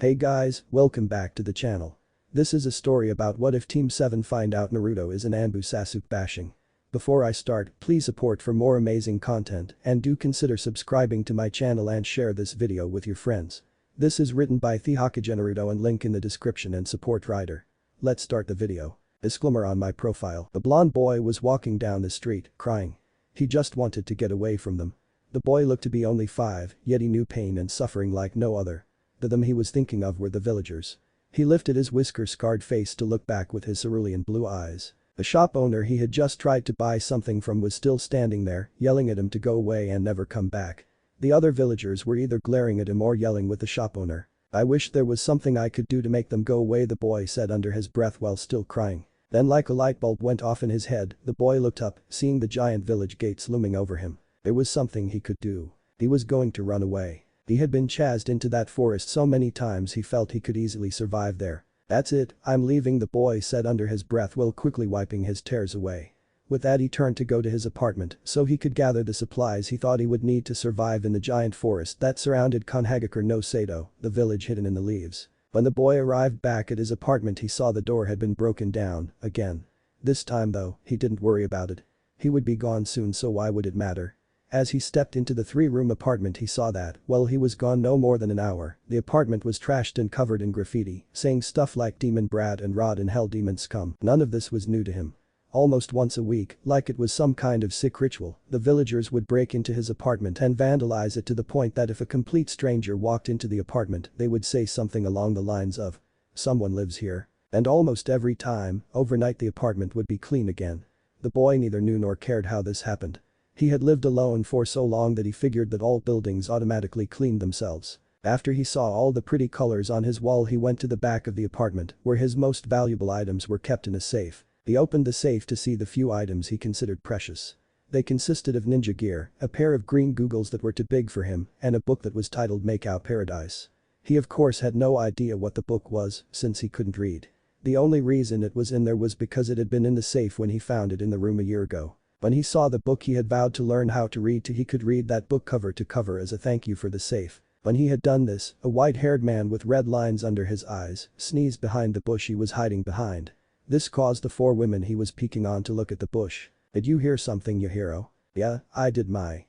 Hey guys, welcome back to the channel. This is a story about what if Team 7 find out Naruto is an Anbu Sasuke bashing. Before I start, please support for more amazing content and do consider subscribing to my channel and share this video with your friends. This is written by TheHokageNaruto and link in the description and support writer. Let's start the video. Disclaimer on my profile. A blonde boy was walking down the street, crying. He just wanted to get away from them. The boy looked to be only 5, yet he knew pain and suffering like no other. The them he was thinking of were the villagers. He lifted his whisker-scarred face to look back with his cerulean blue eyes. The shop owner he had just tried to buy something from was still standing there, yelling at him to go away and never come back. The other villagers were either glaring at him or yelling with the shop owner. I wish there was something I could do to make them go away, the boy said under his breath while still crying. Then like a light bulb went off in his head, the boy looked up, seeing the giant village gates looming over him. There was something he could do. He was going to run away. He had been chased into that forest so many times he felt he could easily survive there. That's it, I'm leaving, the boy said under his breath while quickly wiping his tears away. With that he turned to go to his apartment so he could gather the supplies he thought he would need to survive in the giant forest that surrounded TheHokageNaruto, the village hidden in the leaves. When the boy arrived back at his apartment he saw the door had been broken down, again. This time though, he didn't worry about it. He would be gone soon, so why would it matter? As he stepped into the 3-room apartment he saw that, well, he was gone no more than an hour. The apartment was trashed and covered in graffiti, saying stuff like Demon Brat and Rot in Hell Demon Scum. None of this was new to him. Almost once a week, like it was some kind of sick ritual, the villagers would break into his apartment and vandalize it to the point that if a complete stranger walked into the apartment they would say something along the lines of, "Someone lives here." And almost every time, overnight the apartment would be clean again. The boy neither knew nor cared how this happened. He had lived alone for so long that he figured that all buildings automatically cleaned themselves. After he saw all the pretty colors on his wall he went to the back of the apartment where his most valuable items were kept in a safe. He opened the safe to see the few items he considered precious. They consisted of ninja gear, a pair of green googles that were too big for him, and a book that was titled Make Out Paradise. He of course had no idea what the book was since he couldn't read. The only reason it was in there was because it had been in the safe when he found it in the room a year ago. When he saw the book he had vowed to learn how to read till he could read that book cover to cover as a thank you for the safe. When he had done this, a white-haired man with red lines under his eyes sneezed behind the bush he was hiding behind. This caused the 4 women he was peeking on to look at the bush. "Did you hear something, you hero?" "Yeah, I did. My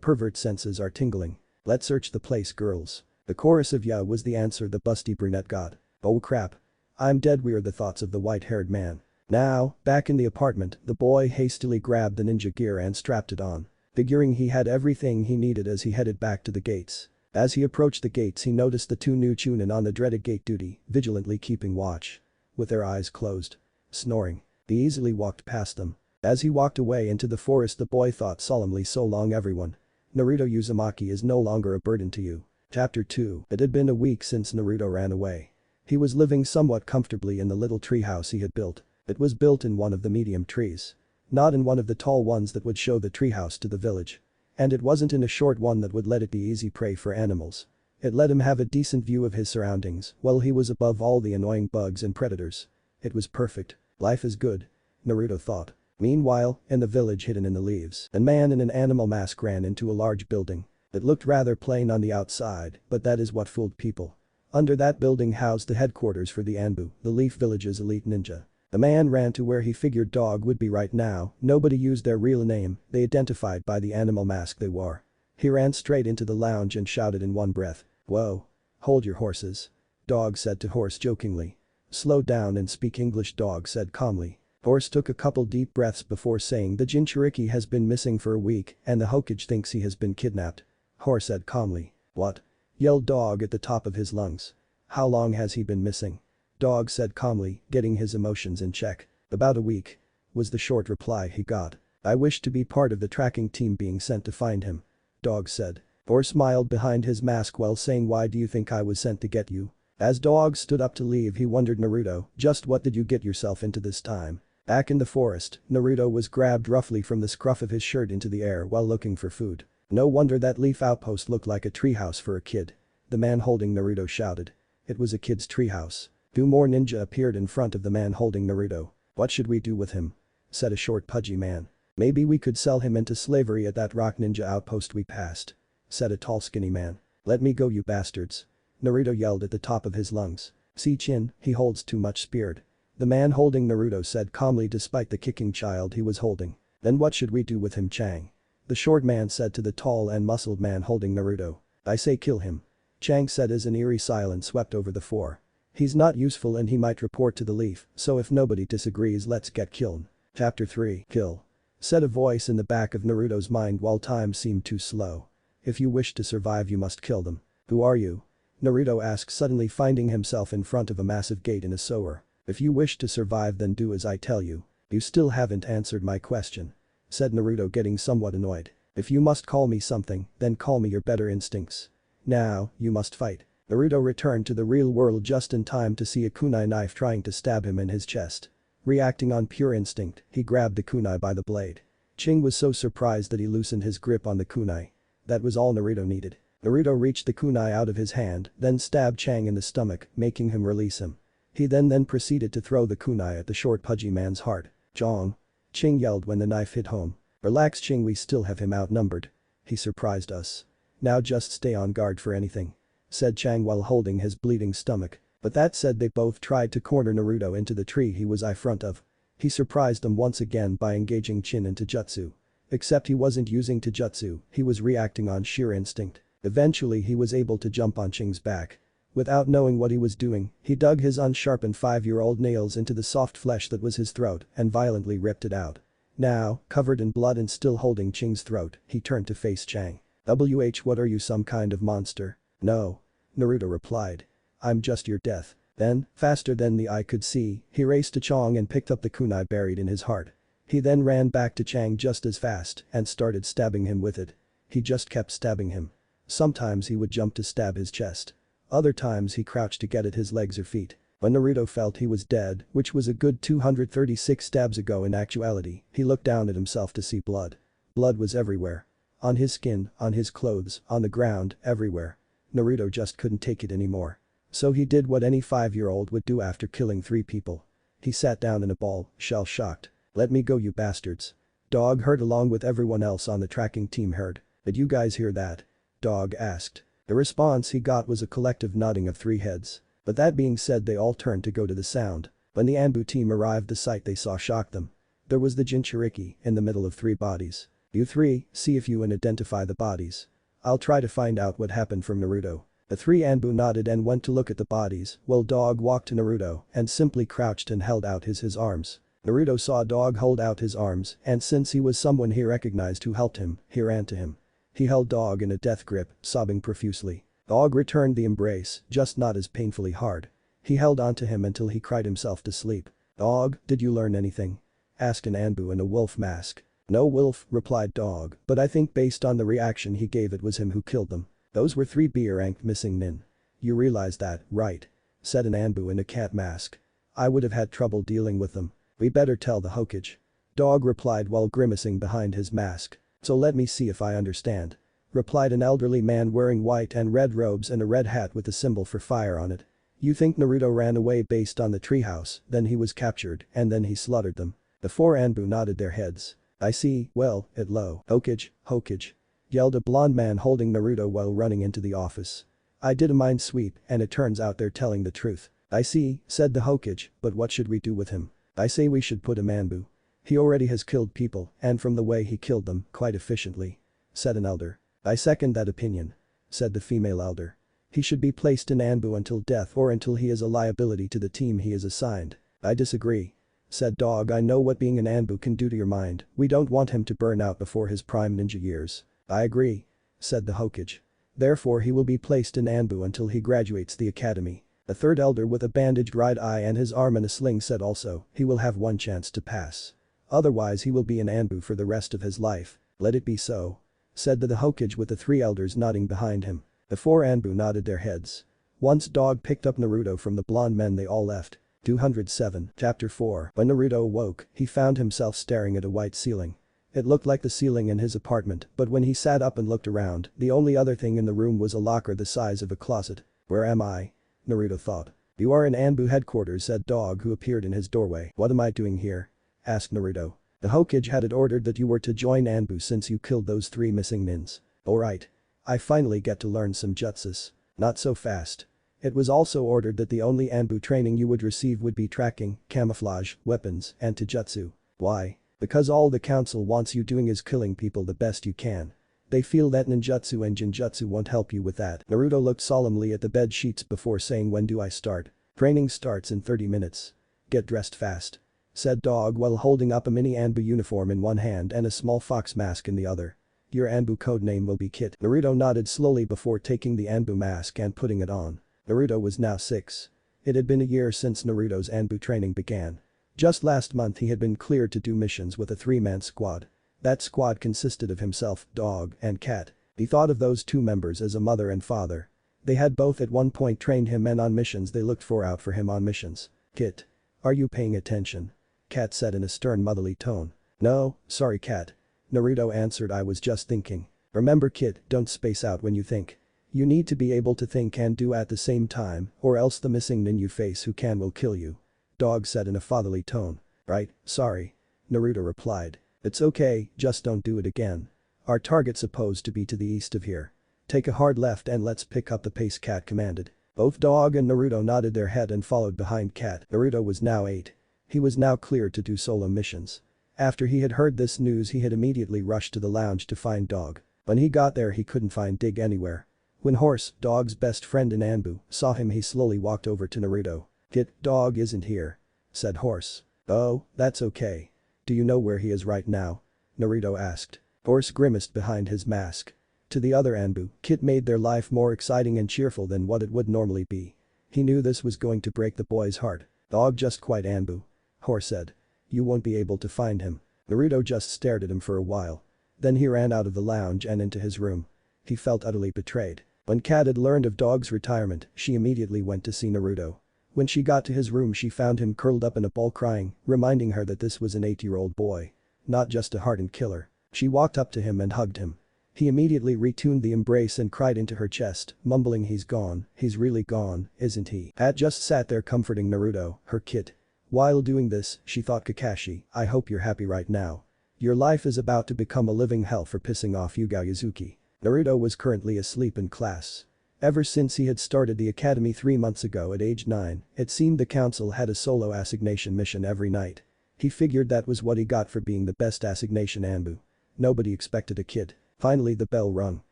pervert senses are tingling. Let's search the place, girls." The chorus of "yeah" was the answer the busty brunette got. "Oh crap. I'm dead," were the thoughts of the white-haired man. Now, back in the apartment, the boy hastily grabbed the ninja gear and strapped it on, figuring he had everything he needed as he headed back to the gates. As he approached the gates he noticed the 2 new chunin on the dreaded gate duty, vigilantly keeping watch. With their eyes closed. Snoring. He easily walked past them. As he walked away into the forest the boy thought solemnly, "So long everyone. Naruto Uzumaki is no longer a burden to you." Chapter 2. It had been a week since Naruto ran away. He was living somewhat comfortably in the little treehouse he had built. It was built in one of the medium trees. Not in one of the tall ones that would show the treehouse to the village. And it wasn't in a short one that would let it be easy prey for animals. It let him have a decent view of his surroundings while he was above all the annoying bugs and predators. It was perfect. Life is good, Naruto thought. Meanwhile, in the village hidden in the leaves, a man in an animal mask ran into a large building. It looked rather plain on the outside, but that is what fooled people. Under that building housed the headquarters for the Anbu, the Leaf Village's elite ninja. The man ran to where he figured Dog would be right now. Nobody used their real name, they identified by the animal mask they wore. He ran straight into the lounge and shouted in one breath, "Whoa. Hold your horses." Dog said to Horse jokingly. "Slow down and speak English," Dog said calmly. Horse took a couple deep breaths before saying, "The Jinchuriki has been missing for a week and the Hokage thinks he has been kidnapped." Horse said calmly. "What?" yelled Dog at the top of his lungs. "How long has he been missing?" Dog said calmly, getting his emotions in check. "About a week," was the short reply he got. "I wish to be part of the tracking team being sent to find him," Dog said. Horse smiled behind his mask while saying, "Why do you think I was sent to get you?" As Dog stood up to leave he wondered, "Naruto, just what did you get yourself into this time?" Back in the forest, Naruto was grabbed roughly from the scruff of his shirt into the air while looking for food. No wonder that leaf outpost looked like a treehouse for a kid. The man holding Naruto shouted. It was a kid's treehouse. 2 more ninja appeared in front of the man holding Naruto. "What should we do with him?" said a short pudgy man. "Maybe we could sell him into slavery at that rock ninja outpost we passed," said a tall skinny man. "Let me go, you bastards." Naruto yelled at the top of his lungs. See Chin, he holds too much spirit. The man holding Naruto said calmly despite the kicking child he was holding. Then what should we do with him, Chang? The short man said to the tall and muscled man holding Naruto. I say kill him. Chang said as an eerie silence swept over the four. He's not useful and he might report to the Leaf, so if nobody disagrees let's get killed. Chapter 3 Kill. Said a voice in the back of Naruto's mind while time seemed too slow. If you wish to survive you must kill them. Who are you? Naruto asked suddenly finding himself in front of a massive gate in a sewer. If you wish to survive then do as I tell you. You still haven't answered my question. Said Naruto getting somewhat annoyed. If you must call me something, then call me your better instincts. Now, you must fight. Naruto returned to the real world just in time to see a kunai knife trying to stab him in his chest. Reacting on pure instinct, he grabbed the kunai by the blade. Ching was so surprised that he loosened his grip on the kunai. That was all Naruto needed. Naruto reached the kunai out of his hand, then stabbed Chang in the stomach, making him release him. He then proceeded to throw the kunai at the short pudgy man's heart. Chong! Ching yelled when the knife hit home. Relax Ching, we still have him outnumbered. He surprised us. Now just stay on guard for anything. Said Chang while holding his bleeding stomach. But that said they both tried to corner Naruto into the tree he was in front of. He surprised them once again by engaging Chin into jutsu. Except he wasn't using taijutsu, he was reacting on sheer instinct. Eventually he was able to jump on Ching's back. Without knowing what he was doing, he dug his unsharpened 5-year-old nails into the soft flesh that was his throat and violently ripped it out. Now, covered in blood and still holding Ching's throat, he turned to face Chang. What are you, some kind of monster? No. Naruto replied. I'm just your death. Then, faster than the eye could see, he raced to Chang and picked up the kunai buried in his heart. He then ran back to Chang just as fast and started stabbing him with it. He just kept stabbing him. Sometimes he would jump to stab his chest. Other times he crouched to get at his legs or feet. When Naruto felt he was dead, which was a good 236 stabs ago in actuality, he looked down at himself to see blood. Blood was everywhere. On his skin, on his clothes, on the ground, everywhere. Naruto just couldn't take it anymore. So he did what any 5-year-old would do after killing 3 people. He sat down in a ball, shell-shocked. Let me go you bastards. Dog heard along with everyone else on the tracking team heard. Did you guys hear that? Dog asked. The response he got was a collective nodding of 3 heads. But that being said they all turned to go to the sound. When the Anbu team arrived the sight they saw shocked them. There was the Jinchuriki in the middle of 3 bodies. You 3, see if you can identify the bodies. I'll try to find out what happened from Naruto. The 3 Anbu nodded and went to look at the bodies while Dog walked to Naruto and simply crouched and held out his arms. Naruto saw Dog hold out his arms and since he was someone he recognized who helped him, he ran to him. He held Dog in a death grip, sobbing profusely. Dog returned the embrace, just not as painfully hard. He held onto him until he cried himself to sleep. Dog, did you learn anything? Asked an Anbu in a wolf mask. No wolf, replied Dog, but I think based on the reaction he gave it was him who killed them. Those were 3 B-rank missing nin. You realize that, right? Said an Anbu in a cat mask. I would have had trouble dealing with them. We better tell the Hokage. Dog replied while grimacing behind his mask. So let me see if I understand. Replied an elderly man wearing white and red robes and a red hat with a symbol for fire on it. You think Naruto ran away based on the treehouse, then he was captured, and then he slaughtered them. The 4 Anbu nodded their heads. I see, well, it low. Hokage. Yelled a blonde man holding Naruto while running into the office. I did a mind sweep and it turns out they're telling the truth. I see, said the Hokage, but what should we do with him? I say we should put him Anbu. He already has killed people and from the way he killed them, quite efficiently. Said an elder. I second that opinion. Said the female elder. He should be placed in Anbu until death or until he is a liability to the team he is assigned. I disagree. Said Dog, I know what being an Anbu can do to your mind, we don't want him to burn out before his prime ninja years. I agree. Said the Hokage. Therefore he will be placed in Anbu until he graduates the academy. A 3rd elder with a bandaged right eye and his arm in a sling said also, he will have 1 chance to pass. Otherwise he will be in Anbu for the rest of his life. Let it be so. Said the Hokage with the 3 elders nodding behind him. The 4 Anbu nodded their heads. Once Dog picked up Naruto from the blonde men they all left. 207 Chapter 4 When Naruto awoke, he found himself staring at a white ceiling. It looked like the ceiling in his apartment, but when he sat up and looked around, the only other thing in the room was a locker the size of a closet. Where am I? Naruto thought. You are in Anbu headquarters, said Dog who appeared in his doorway. What am I doing here? Asked Naruto. The Hokage had it ordered that you were to join Anbu since you killed those 3 missing nins. Alright. I finally get to learn some jutsus. Not so fast. It was also ordered that the only Anbu training you would receive would be tracking, camouflage, weapons, and taijutsu. Why? Because all the council wants you doing is killing people the best you can. They feel that ninjutsu and jinjutsu won't help you with that. Naruto looked solemnly at the bed sheets before saying, when do I start? Training starts in 30 minutes. Get dressed fast. Said Dog while holding up a mini Anbu uniform in one hand and a small fox mask in the other. Your Anbu codename will be Kit. Naruto nodded slowly before taking the Anbu mask and putting it on. Naruto was now 6. It had been a year since Naruto's Anbu training began. Just last month he had been cleared to do missions with a 3-man squad. That squad consisted of himself, Dog, and Cat. He thought of those 2 members as a mother and father. They had both at one point trained him and on missions they looked out for him on missions. Kit. Are you paying attention? Cat said in a stern motherly tone. No, sorry Cat. Naruto answered, I was just thinking. Remember Kit, don't space out when you think. You need to be able to think and do at the same time, or else the missing nin you face who can will kill you. Dog said in a fatherly tone. Right, sorry. Naruto replied. It's okay, just don't do it again. Our target's supposed to be to the east of here. Take a hard left and let's pick up the pace, Cat commanded. Both Dog and Naruto nodded their head and followed behind Cat. Naruto was now 8. He was now cleared to do solo missions. After he had heard this news he had immediately rushed to the lounge to find Dog. When he got there he couldn't find Dig anywhere. When Horse, Dog's best friend in Anbu, saw him he slowly walked over to Naruto. Kit, Dog isn't here. Said Horse. Oh, that's okay. Do you know where he is right now? Naruto asked. Horse grimaced behind his mask. To the other Anbu, Kit made their life more exciting and cheerful than what it would normally be. He knew this was going to break the boy's heart. Dog just quite Anbu. Horse said. You won't be able to find him. Naruto just stared at him for a while. Then he ran out of the lounge and into his room. He felt utterly betrayed. When Kat had learned of Dog's retirement, she immediately went to see Naruto. When she got to his room she found him curled up in a ball crying, reminding her that this was an 8-year-old boy. Not just a hardened killer. She walked up to him and hugged him. He immediately retuned the embrace and cried into her chest, mumbling, he's gone, he's really gone, isn't he? Kat just sat there comforting Naruto, her kid. While doing this, she thought, Kakashi, I hope you're happy right now. Your life is about to become a living hell for pissing off Yugao Yuzuki. Naruto was currently asleep in class. Ever since he had started the academy 3 months ago at age 9, it seemed the council had a solo assignation mission every night. He figured that was what he got for being the best assignation Anbu. Nobody expected a kid. Finally the bell rung.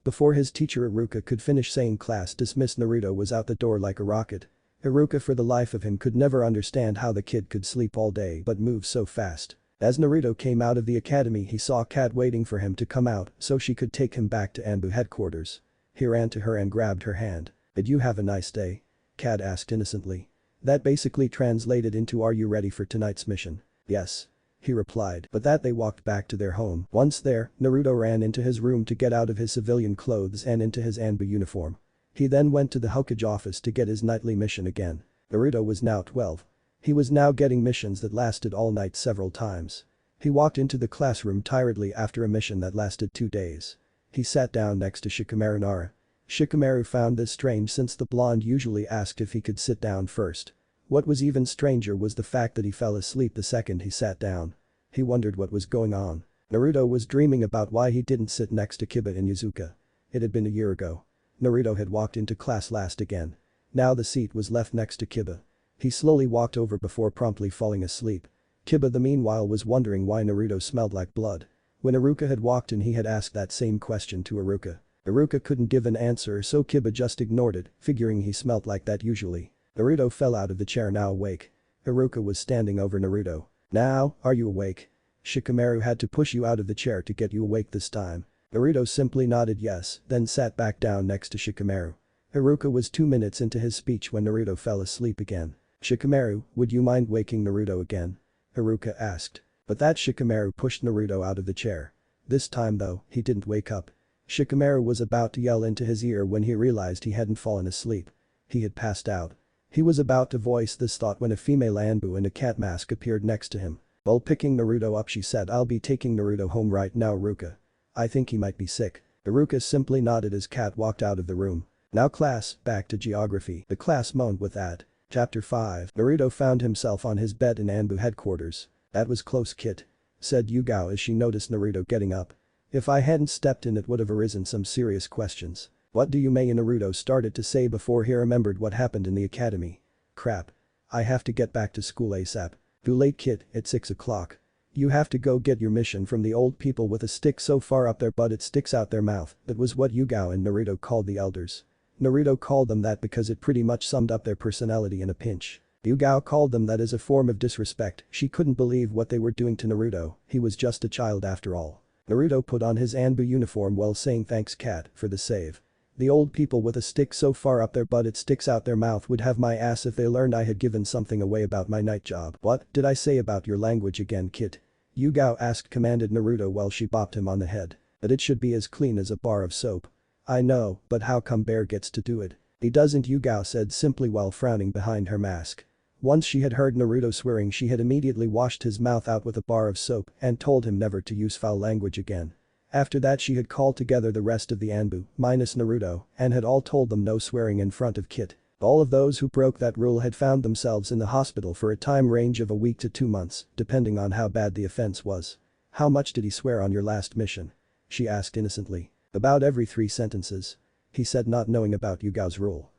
Before his teacher Iruka could finish saying class dismissed, Naruto was out the door like a rocket. Iruka for the life of him could never understand how the kid could sleep all day but move so fast. As Naruto came out of the academy he saw Kat waiting for him to come out so she could take him back to Anbu headquarters. He ran to her and grabbed her hand. Did you have a nice day? Kat asked innocently. That basically translated into, are you ready for tonight's mission? Yes. He replied. But that they walked back to their home. Once there, Naruto ran into his room to get out of his civilian clothes and into his Anbu uniform. He then went to the Hokage office to get his nightly mission again. Naruto was now 12. He was now getting missions that lasted all night several times. He walked into the classroom tiredly after a mission that lasted 2 days. He sat down next to Shikamaru Nara. Shikamaru found this strange since the blonde usually asked if he could sit down first. What was even stranger was the fact that he fell asleep the second he sat down. He wondered what was going on. Naruto was dreaming about why he didn't sit next to Kiba and Yuzuka. It had been a year ago. Naruto had walked into class last again. Now the seat was left next to Kiba. He slowly walked over before promptly falling asleep. Kiba the meanwhile was wondering why Naruto smelled like blood. When Iruka had walked in he had asked that same question to Iruka. Iruka couldn't give an answer so Kiba just ignored it, figuring he smelled like that usually. Naruto fell out of the chair now awake. Iruka was standing over Naruto. Now, are you awake? Shikamaru had to push you out of the chair to get you awake this time. Naruto simply nodded yes, then sat back down next to Shikamaru. Iruka was 2 minutes into his speech when Naruto fell asleep again. Shikamaru, would you mind waking Naruto again? Iruka asked. But that Shikamaru pushed Naruto out of the chair. This time though, he didn't wake up. Shikamaru was about to yell into his ear when he realized he hadn't fallen asleep. He had passed out. He was about to voice this thought when a female Anbu in a cat mask appeared next to him. While picking Naruto up she said, I'll be taking Naruto home right now Iruka. I think he might be sick. Iruka simply nodded as Kat walked out of the room. Now class, back to geography. The class moaned with that. Chapter 5. Naruto found himself on his bed in Anbu headquarters. That was close Kit. Said Yugao as she noticed Naruto getting up. If I hadn't stepped in it would have arisen some serious questions. What do you mean? Naruto started to say before he remembered what happened in the academy. Crap. I have to get back to school ASAP. Too late kid, it's 6 o'clock. You have to go get your mission from the old people with a stick so far up their butt it sticks out their mouth. That was what Yugao and Naruto called the elders. Naruto called them that because it pretty much summed up their personality in a pinch. Yugao called them that as a form of disrespect. She couldn't believe what they were doing to Naruto, he was just a child after all. Naruto put on his Anbu uniform while saying thanks cat for the save. The old people with a stick so far up their butt it sticks out their mouth would have my ass if they learned I had given something away about my night job. What did I say about your language again kid? Yugao asked commanded Naruto while she bopped him on the head. That it should be as clean as a bar of soap. I know, but how come Bear gets to do it? He doesn't Yugao said simply while frowning behind her mask. Once she had heard Naruto swearing she had immediately washed his mouth out with a bar of soap and told him never to use foul language again. After that she had called together the rest of the Anbu, minus Naruto, and had all told them no swearing in front of Kit. All of those who broke that rule had found themselves in the hospital for a time range of a week to 2 months, depending on how bad the offense was. How much did he swear on your last mission? She asked innocently. About every 3 sentences. He said not knowing about Yugao's rule.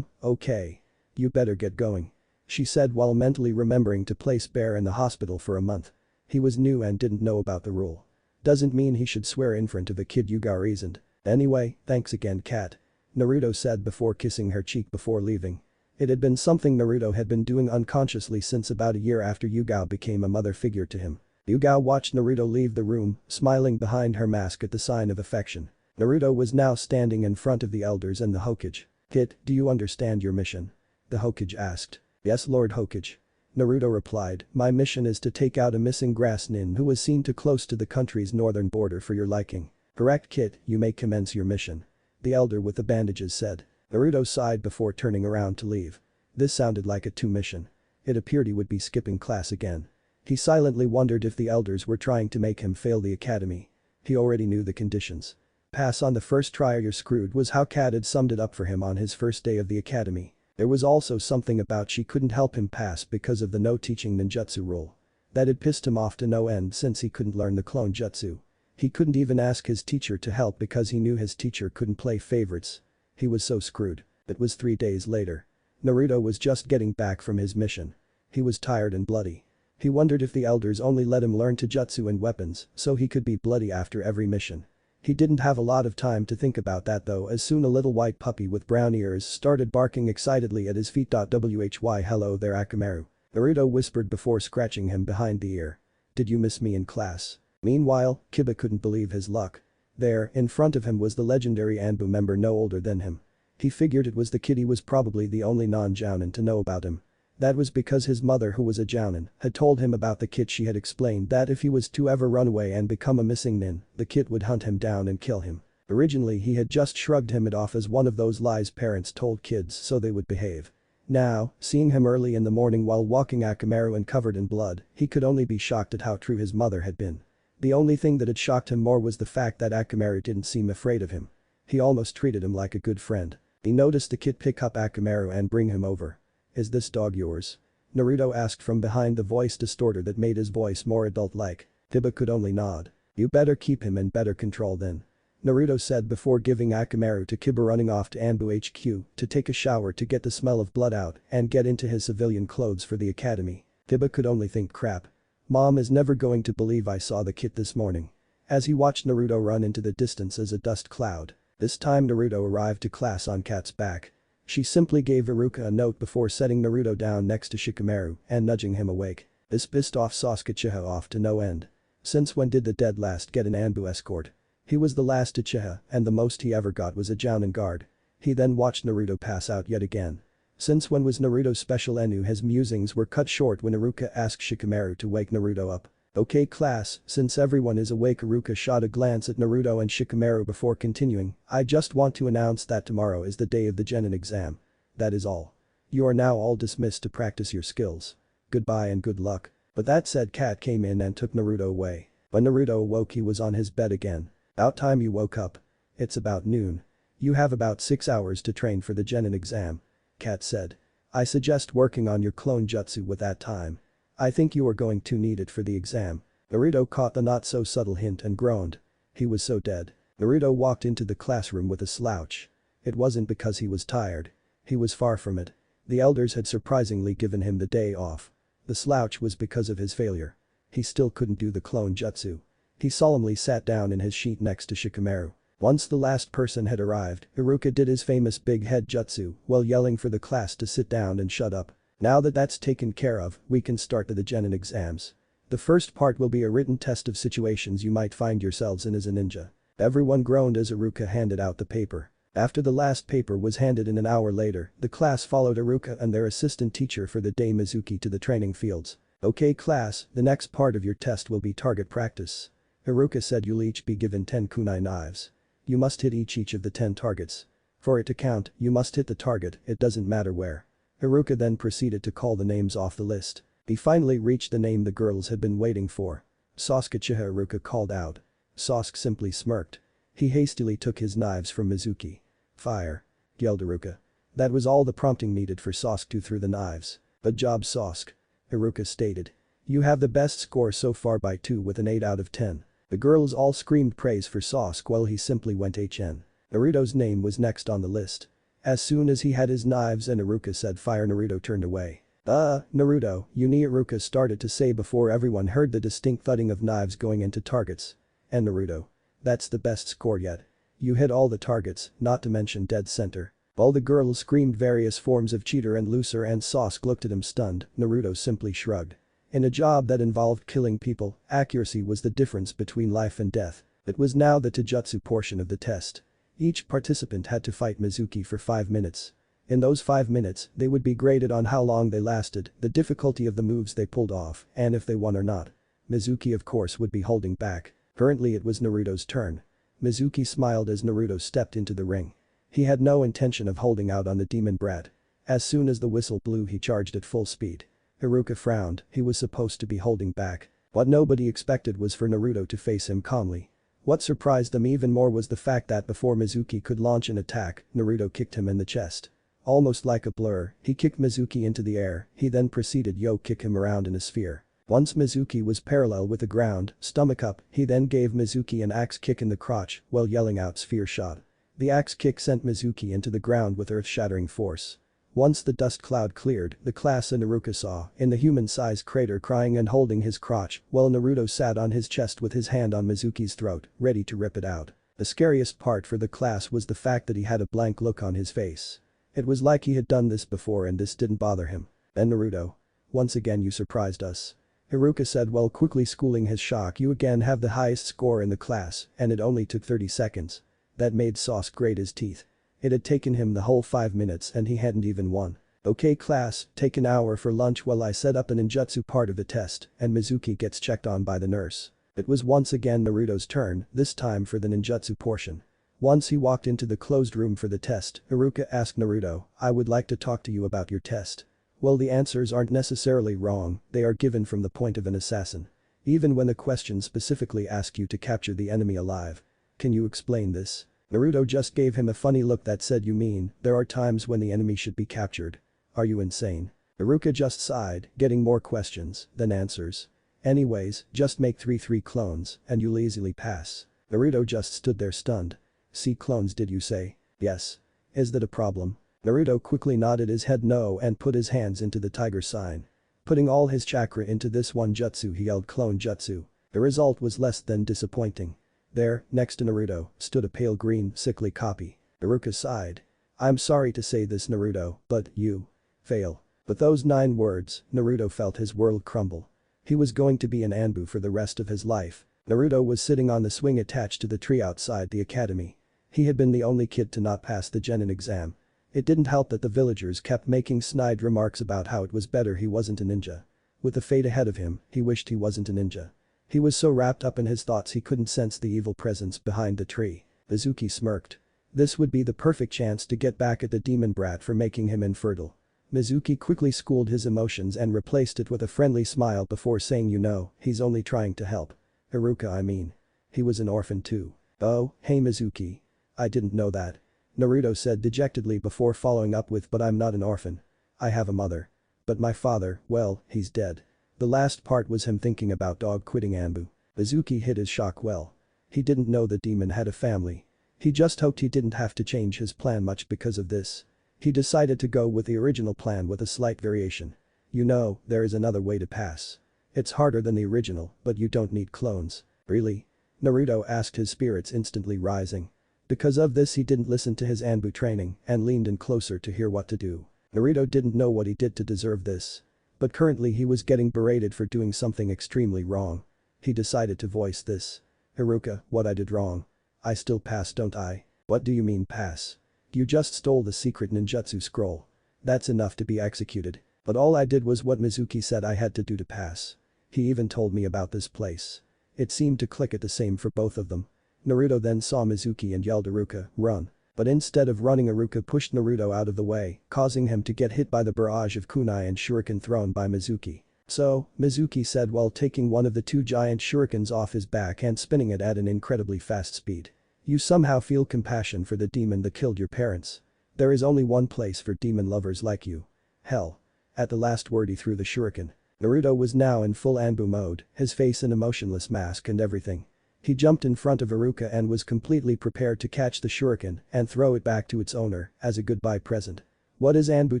Okay. You better get going. She said while mentally remembering to place Bear in the hospital for a month. He was new and didn't know about the rule. Doesn't mean he should swear in front of a kid Yugao reasoned. Anyway, thanks again cat. Naruto said before kissing her cheek before leaving. It had been something Naruto had been doing unconsciously since about a year after Yugao became a mother figure to him. Yugao watched Naruto leave the room, smiling behind her mask at the sign of affection. Naruto was now standing in front of the elders and the Hokage. Kid, do you understand your mission? The Hokage asked. Yes Lord Hokage. Naruto replied, my mission is to take out a missing grass nin who was seen too close to the country's northern border for your liking. Correct kid, you may commence your mission. The elder with the bandages said. Naruto sighed before turning around to leave. This sounded like a 2 mission. It appeared he would be skipping class again. He silently wondered if the elders were trying to make him fail the academy. He already knew the conditions. Pass on the first try or you're screwed was how Kat had summed it up for him on his first day of the academy. There was also something about she couldn't help him pass because of the no teaching ninjutsu rule. That had pissed him off to no end since he couldn't learn the clone jutsu. He couldn't even ask his teacher to help because he knew his teacher couldn't play favorites. He was so screwed. It was 3 days later. Naruto was just getting back from his mission. He was tired and bloody. He wondered if the elders only let him learn taijutsu and weapons so he could be bloody after every mission. He didn't have a lot of time to think about that though as soon a little white puppy with brown ears started barking excitedly at his feet. Why hello there Akamaru. Naruto whispered before scratching him behind the ear. Did you miss me in class? Meanwhile, Kiba couldn't believe his luck. There, in front of him was the legendary Anbu member no older than him. He figured it was the kid he was probably the only non-jounin to know about him. That was because his mother who was a jounin had told him about the kid. She had explained that if he was to ever run away and become a missing nin, the kid would hunt him down and kill him. Originally he had just shrugged him it off as one of those lies parents told kids so they would behave. Now, seeing him early in the morning while walking Akamaru and covered in blood, he could only be shocked at how true his mother had been. The only thing that had shocked him more was the fact that Akamaru didn't seem afraid of him. He almost treated him like a good friend. He noticed the kid pick up Akamaru and bring him over. Is this dog yours? Naruto asked from behind the voice distorter that made his voice more adult-like. Kiba could only nod. You better keep him in better control then. Naruto said before giving Akamaru to Kiba running off to Anbu HQ to take a shower to get the smell of blood out and get into his civilian clothes for the academy. Kiba could only think crap. Mom is never going to believe I saw the kid this morning. As he watched Naruto run into the distance as a dust cloud. This time Naruto arrived to class on Kat's back. She simply gave Iruka a note before setting Naruto down next to Shikamaru and nudging him awake. This pissed off Sasuke Uchiha off to no end. Since when did the dead last get an Anbu escort? He was the last Uchiha and the most he ever got was a Jounin guard. He then watched Naruto pass out yet again. Since when was Naruto's special Enu? His musings were cut short when Iruka asked Shikamaru to wake Naruto up. Okay class, since everyone is awake. Iruka shot a glance at Naruto and Shikamaru before continuing, I just want to announce that tomorrow is the day of the Genin exam. That is all. You are now all dismissed to practice your skills. Goodbye and good luck. But that said Kat came in and took Naruto away. When Naruto awoke he was on his bed again. About time you woke up. It's about noon. You have about 6 hours to train for the Genin exam. Kat said. I suggest working on your clone jutsu with that time. I think you are going to need it for the exam. Naruto caught the not-so-subtle hint and groaned. He was so dead. Naruto walked into the classroom with a slouch. It wasn't because he was tired. He was far from it. The elders had surprisingly given him the day off. The slouch was because of his failure. He still couldn't do the clone jutsu. He solemnly sat down in his sheet next to Shikamaru. Once the last person had arrived, Iruka did his famous big head jutsu while yelling for the class to sit down and shut up. Now that that's taken care of, we can start the genin exams. The first part will be a written test of situations you might find yourselves in as a ninja. Everyone groaned as Iruka handed out the paper. After the last paper was handed in an hour later, the class followed Iruka and their assistant teacher for the day Mizuki to the training fields. Okay class, the next part of your test will be target practice. Iruka said you'll each be given 10 kunai knives. You must hit each of the 10 targets. For it to count, you must hit the target, it doesn't matter where. Iruka then proceeded to call the names off the list. He finally reached the name the girls had been waiting for. Sasuke Chiha, Iruka called out. Sasuke simply smirked. He hastily took his knives from Mizuki. Fire! Yelled Iruka. That was all the prompting needed for Sasuke to throw the knives. Good job Sasuke. Iruka stated. You have the best score so far by 2 with an 8 out of 10. The girls all screamed praise for Sasuke while he simply went HN. Naruto's name was next on the list. As soon as he had his knives and Iruka said fire, Naruto turned away. Naruto, you need, Iruka started to say before everyone heard the distinct thudding of knives going into targets. And Naruto. That's the best score yet. You hit all the targets, not to mention dead center. All the girls screamed various forms of cheater and loser and Sasuke looked at him stunned. Naruto simply shrugged. In a job that involved killing people, accuracy was the difference between life and death. It was now the taijutsu portion of the test. Each participant had to fight Mizuki for 5 minutes. In those 5 minutes, they would be graded on how long they lasted, the difficulty of the moves they pulled off, and if they won or not. Mizuki of course would be holding back. Currently it was Naruto's turn. Mizuki smiled as Naruto stepped into the ring. He had no intention of holding out on the demon brat. As soon as the whistle blew he charged at full speed. Iruka frowned, he was supposed to be holding back. What nobody expected was for Naruto to face him calmly. What surprised them even more was the fact that before Mizuki could launch an attack, Naruto kicked him in the chest. Almost like a blur, he kicked Mizuki into the air, he then proceeded to kick him around in a sphere. Once Mizuki was parallel with the ground, stomach up, he then gave Mizuki an axe kick in the crotch while yelling out sphere shot. The axe kick sent Mizuki into the ground with earth-shattering force. Once the dust cloud cleared, the class and Iruka saw, in the human-sized crater crying and holding his crotch, while Naruto sat on his chest with his hand on Mizuki's throat, ready to rip it out. The scariest part for the class was the fact that he had a blank look on his face. It was like he had done this before and this didn't bother him. Then Naruto. Once again you surprised us. Iruka said while quickly schooling his shock, you again have the highest score in the class, and it only took 30 seconds. That made Sasuke grate his teeth. It had taken him the whole 5 minutes and he hadn't even won. Okay class, take an hour for lunch while I set up a ninjutsu part of the test and Mizuki gets checked on by the nurse. It was once again Naruto's turn, this time for the ninjutsu portion. Once he walked into the closed room for the test, Iruka asked Naruto, I would like to talk to you about your test. Well, the answers aren't necessarily wrong, they are given from the point of an assassin. Even when the questions specifically ask you to capture the enemy alive. Can you explain this? Naruto just gave him a funny look that said you mean, there are times when the enemy should be captured. Are you insane? Iruka just sighed, getting more questions than answers. Anyways, just make 3 clones, and you'll easily pass. Naruto just stood there stunned. See clones did you say? Yes. Is that a problem? Naruto quickly nodded his head no and put his hands into the tiger sign. Putting all his chakra into this one jutsu he yelled clone jutsu. The result was less than disappointing. There, next to Naruto, stood a pale green, sickly copy. Iruka sighed. I'm sorry to say this Naruto, but you fail. With those 9 words, Naruto felt his world crumble. He was going to be an Anbu for the rest of his life. Naruto was sitting on the swing attached to the tree outside the academy. He had been the only kid to not pass the genin exam. It didn't help that the villagers kept making snide remarks about how it was better he wasn't a ninja. With the fate ahead of him, he wished he wasn't a ninja. He was so wrapped up in his thoughts he couldn't sense the evil presence behind the tree. Mizuki smirked. This would be the perfect chance to get back at the demon brat for making him infertile. Mizuki quickly schooled his emotions and replaced it with a friendly smile before saying you know, he's only trying to help. Iruka I mean. He was an orphan too. Oh, hey Mizuki. I didn't know that. Naruto said dejectedly before following up with but I'm not an orphan. I have a mother. But my father, well, he's dead. The last part was him thinking about dog quitting Anbu. Mizuki hid his shock well. He didn't know the demon had a family. He just hoped he didn't have to change his plan much because of this. He decided to go with the original plan with a slight variation. You know, there is another way to pass. It's harder than the original, but you don't need clones. Really? Naruto asked, his spirits instantly rising. Because of this he didn't listen to his Anbu training and leaned in closer to hear what to do. Naruto didn't know what he did to deserve this. But currently he was getting berated for doing something extremely wrong. He decided to voice this. Haruka, what I did wrong. I still pass, don't I? What do you mean pass? You just stole the secret ninjutsu scroll. That's enough to be executed. But all I did was what Mizuki said I had to do to pass. He even told me about this place. It seemed to click at the same for both of them. Naruto then saw Mizuki and yelled, Haruka, run. But instead of running, Haruka pushed Naruto out of the way, causing him to get hit by the barrage of kunai and shuriken thrown by Mizuki. So, Mizuki said while taking one of the two giant shurikens off his back and spinning it at an incredibly fast speed. You somehow feel compassion for the demon that killed your parents. There is only one place for demon lovers like you. Hell. At the last word he threw the shuriken. Naruto was now in full Anbu mode, his face an emotionless mask and everything. He jumped in front of Haruka and was completely prepared to catch the shuriken and throw it back to its owner as a goodbye present. What his Anbu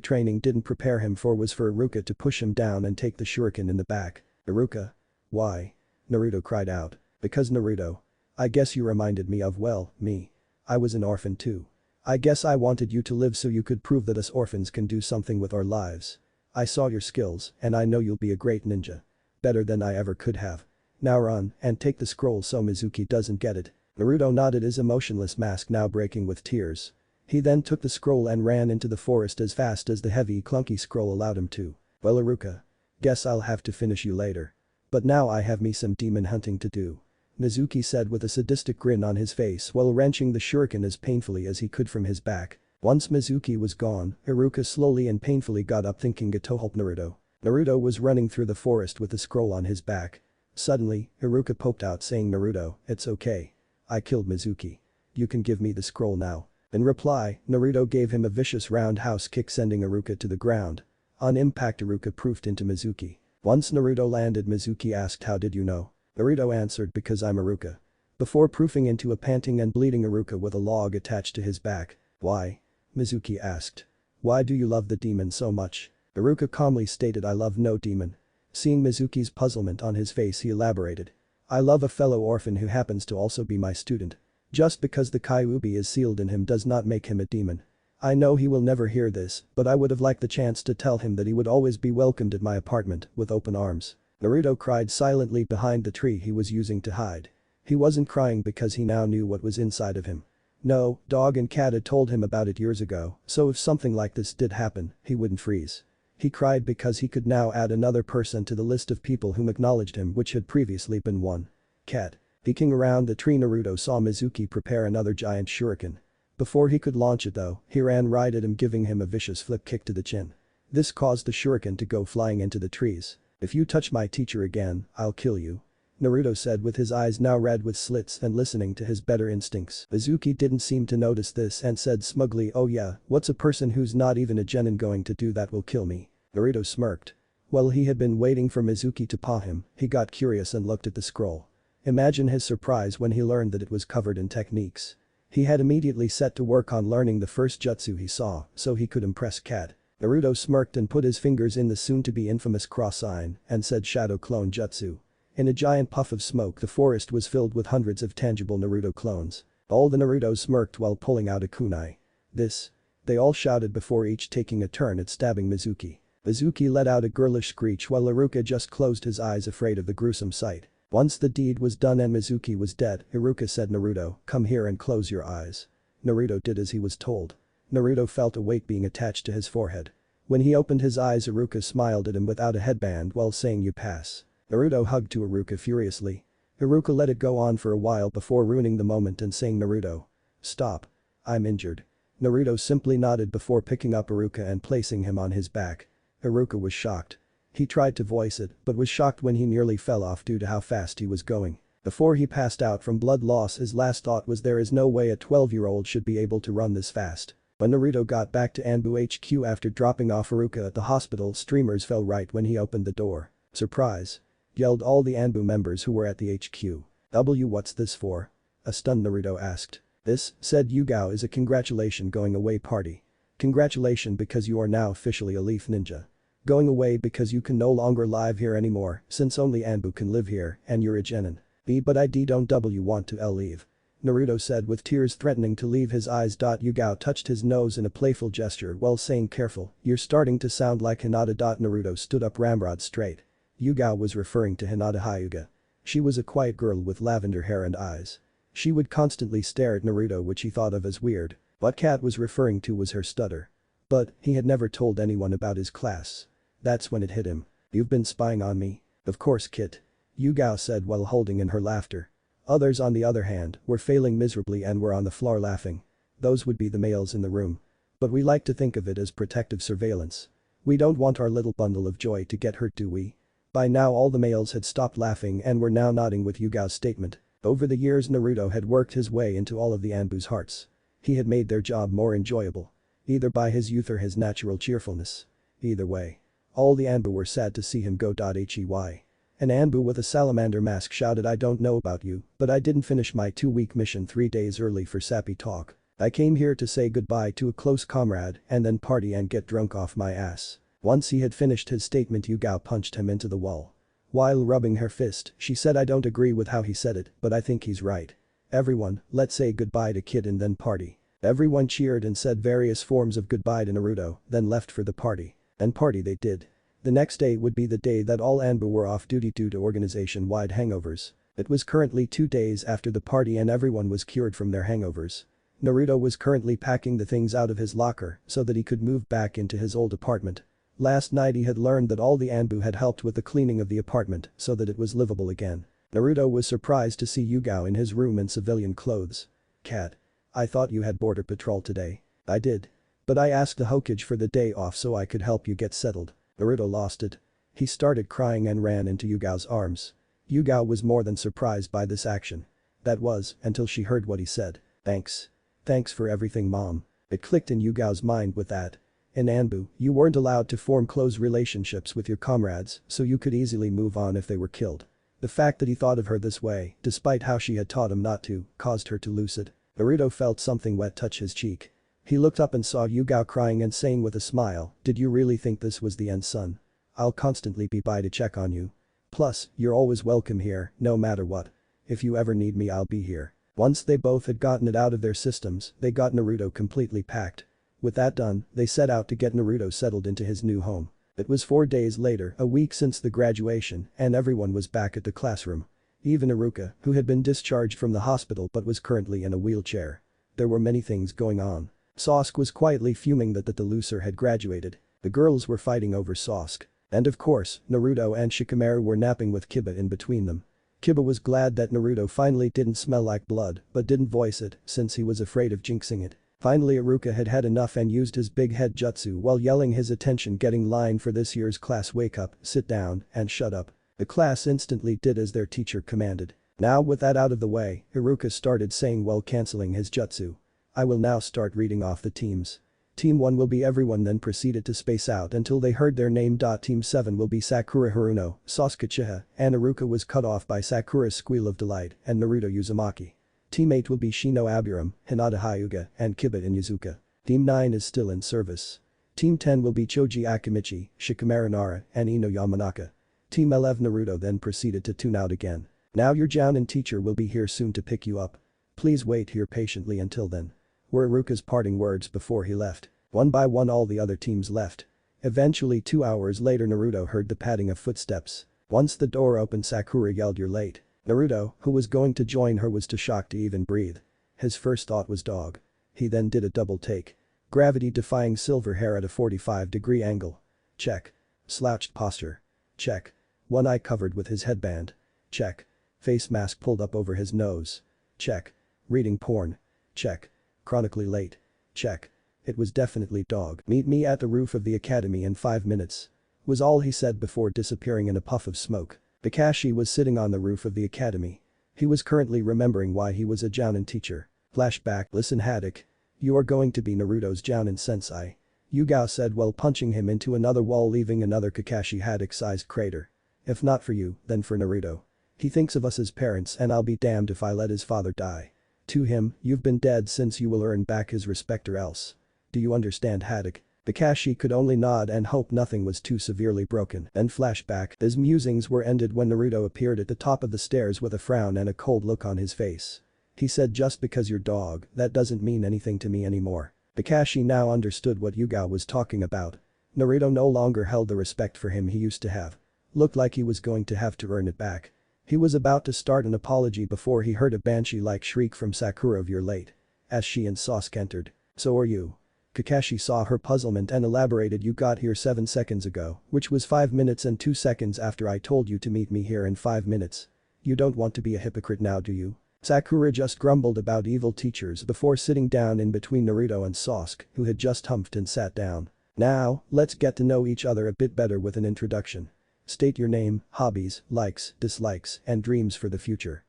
training didn't prepare him for was for Haruka to push him down and take the shuriken in the back. Haruka? Why? Naruto cried out. Because Naruto. I guess you reminded me of, well, me. I was an orphan too. I guess I wanted you to live so you could prove that us orphans can do something with our lives. I saw your skills and I know you'll be a great ninja. Better than I ever could have. Now run and take the scroll so Mizuki doesn't get it. Naruto nodded, his emotionless mask now breaking with tears. He then took the scroll and ran into the forest as fast as the heavy clunky scroll allowed him to. Well, Haruka. Guess I'll have to finish you later. But now I have me some demon hunting to do. Mizuki said with a sadistic grin on his face while wrenching the shuriken as painfully as he could from his back. Once Mizuki was gone, Haruka slowly and painfully got up thinking to help Naruto. Naruto was running through the forest with the scroll on his back. Suddenly, Haruka poked out saying, Naruto, it's okay. I killed Mizuki. You can give me the scroll now. In reply, Naruto gave him a vicious roundhouse kick sending Haruka to the ground. On impact, Haruka proofed into Mizuki. Once Naruto landed, Mizuki asked, how did you know? Naruto answered, because I'm Haruka. Before proofing into a panting and bleeding Haruka with a log attached to his back. Why? Mizuki asked. Why do you love the demon so much? Haruka calmly stated, I love no demon. Seeing Mizuki's puzzlement on his face, he elaborated. I love a fellow orphan who happens to also be my student. Just because the Kyuubi is sealed in him does not make him a demon. I know he will never hear this, but I would have liked the chance to tell him that he would always be welcomed at my apartment with open arms. Naruto cried silently behind the tree he was using to hide. He wasn't crying because he now knew what was inside of him. No, dog and cat had told him about it years ago, so if something like this did happen, he wouldn't freeze. He cried because he could now add another person to the list of people whom acknowledged him, which had previously been one. Cat. Peeking around the tree, Naruto saw Mizuki prepare another giant shuriken. Before he could launch it though, he ran right at him, giving him a vicious flip kick to the chin. This caused the shuriken to go flying into the trees. If you touch my teacher again, I'll kill you. Naruto said with his eyes now red with slits and listening to his better instincts. Mizuki didn't seem to notice this and said smugly, oh yeah, what's a person who's not even a genin going to do that will kill me. Naruto smirked. While he had been waiting for Mizuki to paw him, he got curious and looked at the scroll. Imagine his surprise when he learned that it was covered in techniques. He had immediately set to work on learning the first jutsu he saw so he could impress Cat. Naruto smirked and put his fingers in the soon-to-be infamous cross sign and said Shadow Clone Jutsu. In a giant puff of smoke, the forest was filled with hundreds of tangible Naruto clones. All the Narutos smirked while pulling out a kunai. This. They all shouted before each taking a turn at stabbing Mizuki. Mizuki let out a girlish screech while Haruka just closed his eyes, afraid of the gruesome sight. Once the deed was done and Mizuki was dead, Haruka said, Naruto, come here and close your eyes. Naruto did as he was told. Naruto felt a weight being attached to his forehead. When he opened his eyes, Haruka smiled at him without a headband while saying you pass. Naruto hugged to Haruka furiously. Haruka let it go on for a while before ruining the moment and saying, Naruto. Stop. I'm injured. Naruto simply nodded before picking up Haruka and placing him on his back. Haruka was shocked. He tried to voice it but was shocked when he nearly fell off due to how fast he was going. Before he passed out from blood loss, his last thought was there is no way a 12-year-old should be able to run this fast. When Naruto got back to Anbu HQ after dropping off Haruka at the hospital, streamers fell right when he opened the door. Surprise! Yelled all the Anbu members who were at the HQ. What's this for? A stunned Naruto asked. "This," said Yugao, "is a congratulation going away party. Congratulation because you are now officially a leaf ninja. Going away because you can no longer live here anymore since only Anbu can live here and you're a genin. But I don't want to leave," Naruto said with tears threatening to leave his eyes. Yugao touched his nose in a playful gesture while saying, "Careful, you're starting to sound like Hinata." Naruto stood up ramrod straight. Yugao was referring to Hinata Hyuga. She was a quiet girl with lavender hair and eyes. She would constantly stare at Naruto, which he thought of as weird. What Kat was referring to was her stutter. But he had never told anyone about his class. That's when it hit him. "You've been spying on me?" "Of course, Kit," Yugao said while holding in her laughter. Others, on the other hand, were failing miserably and were on the floor laughing. Those would be the males in the room. "But we like to think of it as protective surveillance. We don't want our little bundle of joy to get hurt, do we?" By now all the males had stopped laughing and were now nodding with Yugao's statement. Over the years Naruto had worked his way into all of the Anbu's hearts. He had made their job more enjoyable. Either by his youth or his natural cheerfulness. Either way. All the Anbu were sad to see him go. Hey. An Anbu with a salamander mask shouted, "I don't know about you, but I didn't finish my 2-week mission 3 days early for sappy talk. I came here to say goodbye to a close comrade and then party and get drunk off my ass." Once he had finished his statement, Yugao punched him into the wall. While rubbing her fist, she said, "I don't agree with how he said it, but I think he's right. Everyone, let's say goodbye to Kid and then party." Everyone cheered and said various forms of goodbye to Naruto, then left for the party. And party they did. The next day would be the day that all Anbu were off duty due to organization-wide hangovers. It was currently 2 days after the party and everyone was cured from their hangovers. Naruto was currently packing the things out of his locker so that he could move back into his old apartment. Last night he had learned that all the Anbu had helped with the cleaning of the apartment so that it was livable again. Naruto was surprised to see Yugao in his room in civilian clothes. "Cat. I thought you had border patrol today." "I did. But I asked the Hokage for the day off so I could help you get settled." Naruto lost it. He started crying and ran into Yugao's arms. Yugao was more than surprised by this action. That was, until she heard what he said. "Thanks. Thanks for everything, Mom." It clicked in Yugao's mind with that. In Anbu, you weren't allowed to form close relationships with your comrades, so you could easily move on if they were killed. The fact that he thought of her this way, despite how she had taught him not to, caused her to lose it. Naruto felt something wet touch his cheek. He looked up and saw Yugao crying and saying with a smile, "Did you really think this was the end, son? I'll constantly be by to check on you. Plus, you're always welcome here, no matter what. If you ever need me, I'll be here." Once they both had gotten it out of their systems, they got Naruto completely packed. With that done, they set out to get Naruto settled into his new home. It was 4 days later, a week since the graduation, and everyone was back at the classroom. Even Iruka, who had been discharged from the hospital but was currently in a wheelchair. There were many things going on. Sasuke was quietly fuming that the loser had graduated. The girls were fighting over Sasuke. And of course, Naruto and Shikamaru were napping with Kiba in between them. Kiba was glad that Naruto finally didn't smell like blood but didn't voice it since he was afraid of jinxing it. Finally Iruka had had enough and used his big head jutsu while yelling his attention getting line for this year's class, "Wake up, sit down, and shut up." The class instantly did as their teacher commanded. Now with that out of the way, Iruka started saying while cancelling his jutsu. "I will now start reading off the teams. Team 1 will be everyone," then proceeded to space out until they heard their name. Team 7 will be Sakura Haruno, Sasuke Uchiha, and Iruka was cut off by Sakura's squeal of delight and Naruto Uzumaki. Team 8 will be Shino Aburam, Hinata Hyuga, and Kiba Inuzuka. Team 9 is still in service. Team 10 will be Choji Akimichi, Shikamaru Nara, and Ino Yamanaka. Team 11 Naruto then proceeded to tune out again. "Now your Jounin teacher will be here soon to pick you up. Please wait here patiently until then," were Iruka's parting words before he left. One by one all the other teams left. Eventually 2 hours later Naruto heard the padding of footsteps. Once the door opened, Sakura yelled, "You're late." Naruto, who was going to join her, was too shocked to even breathe. His first thought was dog. He then did a double take. Gravity-defying silver hair at a 45-degree angle. Check. Slouched posture. Check. One eye covered with his headband. Check. Face mask pulled up over his nose. Check. Reading porn. Check. Chronically late. Check. It was definitely dog. "Meet me at the roof of the academy in 5 minutes," was all he said before disappearing in a puff of smoke. Kakashi was sitting on the roof of the academy. He was currently remembering why he was a Jounin teacher. Flashback. "Listen, Haddock. You are going to be Naruto's Jounin sensei," Yugao said while punching him into another wall, leaving another Kakashi Haddock-sized crater. "If not for you, then for Naruto. He thinks of us as parents and I'll be damned if I let his father die." To him, you've been dead since you will earn back his respect or else. Do you understand, Haddock? Kakashi could only nod and hope nothing was too severely broken. Then flashback, his musings were ended when Naruto appeared at the top of the stairs with a frown and a cold look on his face. He said, just because you're dog, that doesn't mean anything to me anymore. Kakashi now understood what Yugao was talking about. Naruto no longer held the respect for him he used to have. Looked like he was going to have to earn it back. He was about to start an apology before he heard a banshee-like shriek from Sakura of "You're late." As she and Sasuke entered. "So are you." Kakashi saw her puzzlement and elaborated, "You got here 7 seconds ago, which was 5 minutes and 2 seconds after I told you to meet me here in 5 minutes. You don't want to be a hypocrite now, do you?" Sakura just grumbled about evil teachers before sitting down in between Naruto and Sasuke, who had just humphed and sat down. "Now, let's get to know each other a bit better with an introduction. State your name, hobbies, likes, dislikes, and dreams for the future."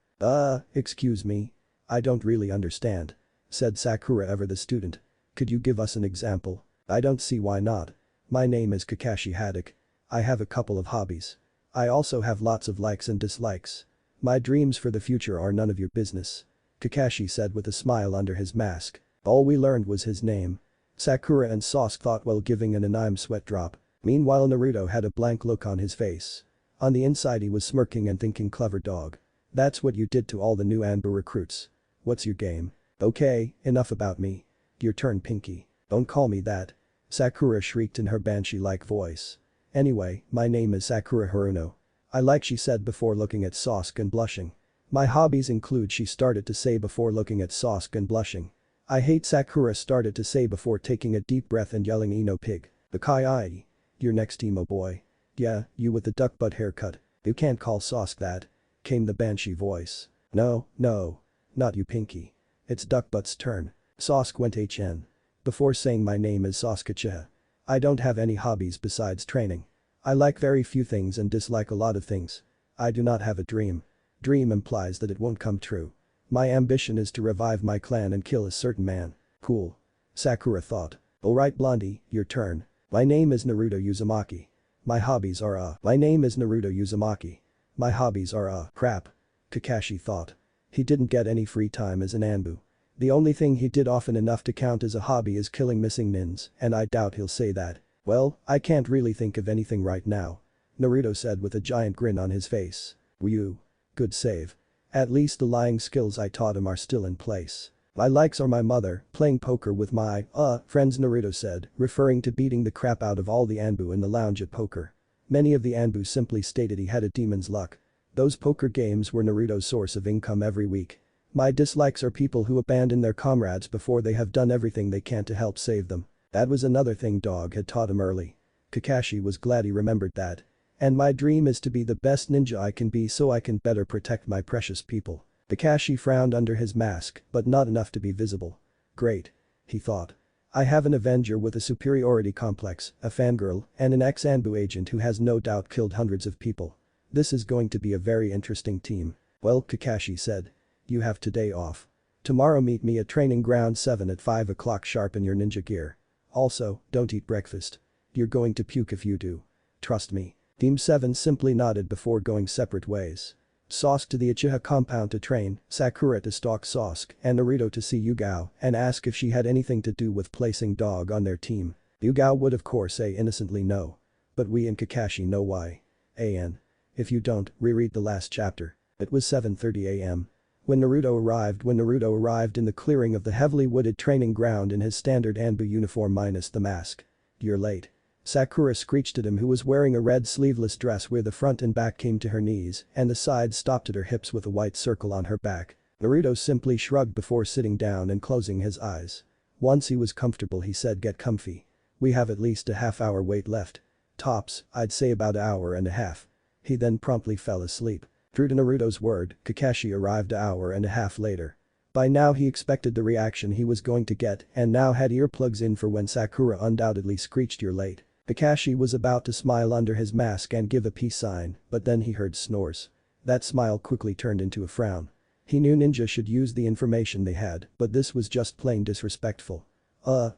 Excuse me. I don't really understand," said Sakura, ever the student. "Could you give us an example?" "I don't see why not. My name is Kakashi Haddock. I have a couple of hobbies. I also have lots of likes and dislikes. My dreams for the future are none of your business," Kakashi said with a smile under his mask. All we learned was his name. Sakura and Sasuke thought while giving an anime sweat drop. Meanwhile Naruto had a blank look on his face. On the inside he was smirking and thinking, clever dog. That's what you did to all the new Anbu recruits. What's your game? Okay, enough about me. Your turn, Pinky. Don't call me that. Sakura shrieked in her banshee-like voice. Anyway, my name is Sakura Haruno. I like, she said before looking at Sasuke and blushing. My hobbies include, she started to say before looking at Sasuke and blushing. I hate, Sakura started to say before taking a deep breath and yelling, Eno pig. The Kai. You're next, emo boy. Yeah, you with the duck butt haircut. You can't call Sasuke that. Came the banshee voice. No, not you, Pinky. It's duck butt's turn. Sasuke went HN. Before saying, my name is Sasuke Uchiha. I don't have any hobbies besides training. I like very few things and dislike a lot of things. I do not have a dream. Dream implies that it won't come true. My ambition is to revive my clan and kill a certain man. Cool. Sakura thought. Alright, Blondie, your turn. My name is Naruto Uzumaki. My hobbies are My name is Naruto Uzumaki. My hobbies are crap. Kakashi thought. He didn't get any free time as an Anbu. The only thing he did often enough to count as a hobby is killing missing nins, and I doubt he'll say that. Well, I can't really think of anything right now. Naruto said with a giant grin on his face. Whew. Good save. At least the lying skills I taught him are still in place. My likes are my mother, playing poker with my, friends, Naruto said, referring to beating the crap out of all the Anbu in the lounge at poker. Many of the Anbu simply stated he had a demon's luck. Those poker games were Naruto's source of income every week. My dislikes are people who abandon their comrades before they have done everything they can to help save them. That was another thing Dog had taught him early. Kakashi was glad he remembered that. And my dream is to be the best ninja I can be so I can better protect my precious people. Kakashi frowned under his mask, but not enough to be visible. Great. He thought. I have an Avenger with a superiority complex, a fangirl, and an ex-Anbu agent who has no doubt killed hundreds of people. This is going to be a very interesting team. Well, Kakashi said. You have today off. Tomorrow meet me at Training Ground 7 at 5 o'clock sharp in your ninja gear. Also, don't eat breakfast. You're going to puke if you do. Trust me. Team 7 simply nodded before going separate ways. Sasuke to the Uchiha compound to train, Sakura to stalk Sasuke, and Naruto to see Yugao and ask if she had anything to do with placing Dog on their team. Yugao would of course say innocently no. But we and Kakashi know why. If you don't, reread the last chapter. It was 7:30 a.m. When Naruto arrived in the clearing of the heavily wooded training ground in his standard Anbu uniform minus the mask. You're late. Sakura screeched at him, who was wearing a red sleeveless dress where the front and back came to her knees and the sides stopped at her hips with a white circle on her back. Naruto simply shrugged before sitting down and closing his eyes. Once he was comfortable he said, get comfy. We have at least a half-hour wait left. Tops, I'd say about an hour and a half. He then promptly fell asleep. True to Naruto's word, Kakashi arrived an hour and a half later. By now he expected the reaction he was going to get and now had earplugs in for when Sakura undoubtedly screeched, you're late. Kakashi was about to smile under his mask and give a peace sign, but then he heard snores. That smile quickly turned into a frown. He knew ninja should use the information they had, but this was just plain disrespectful.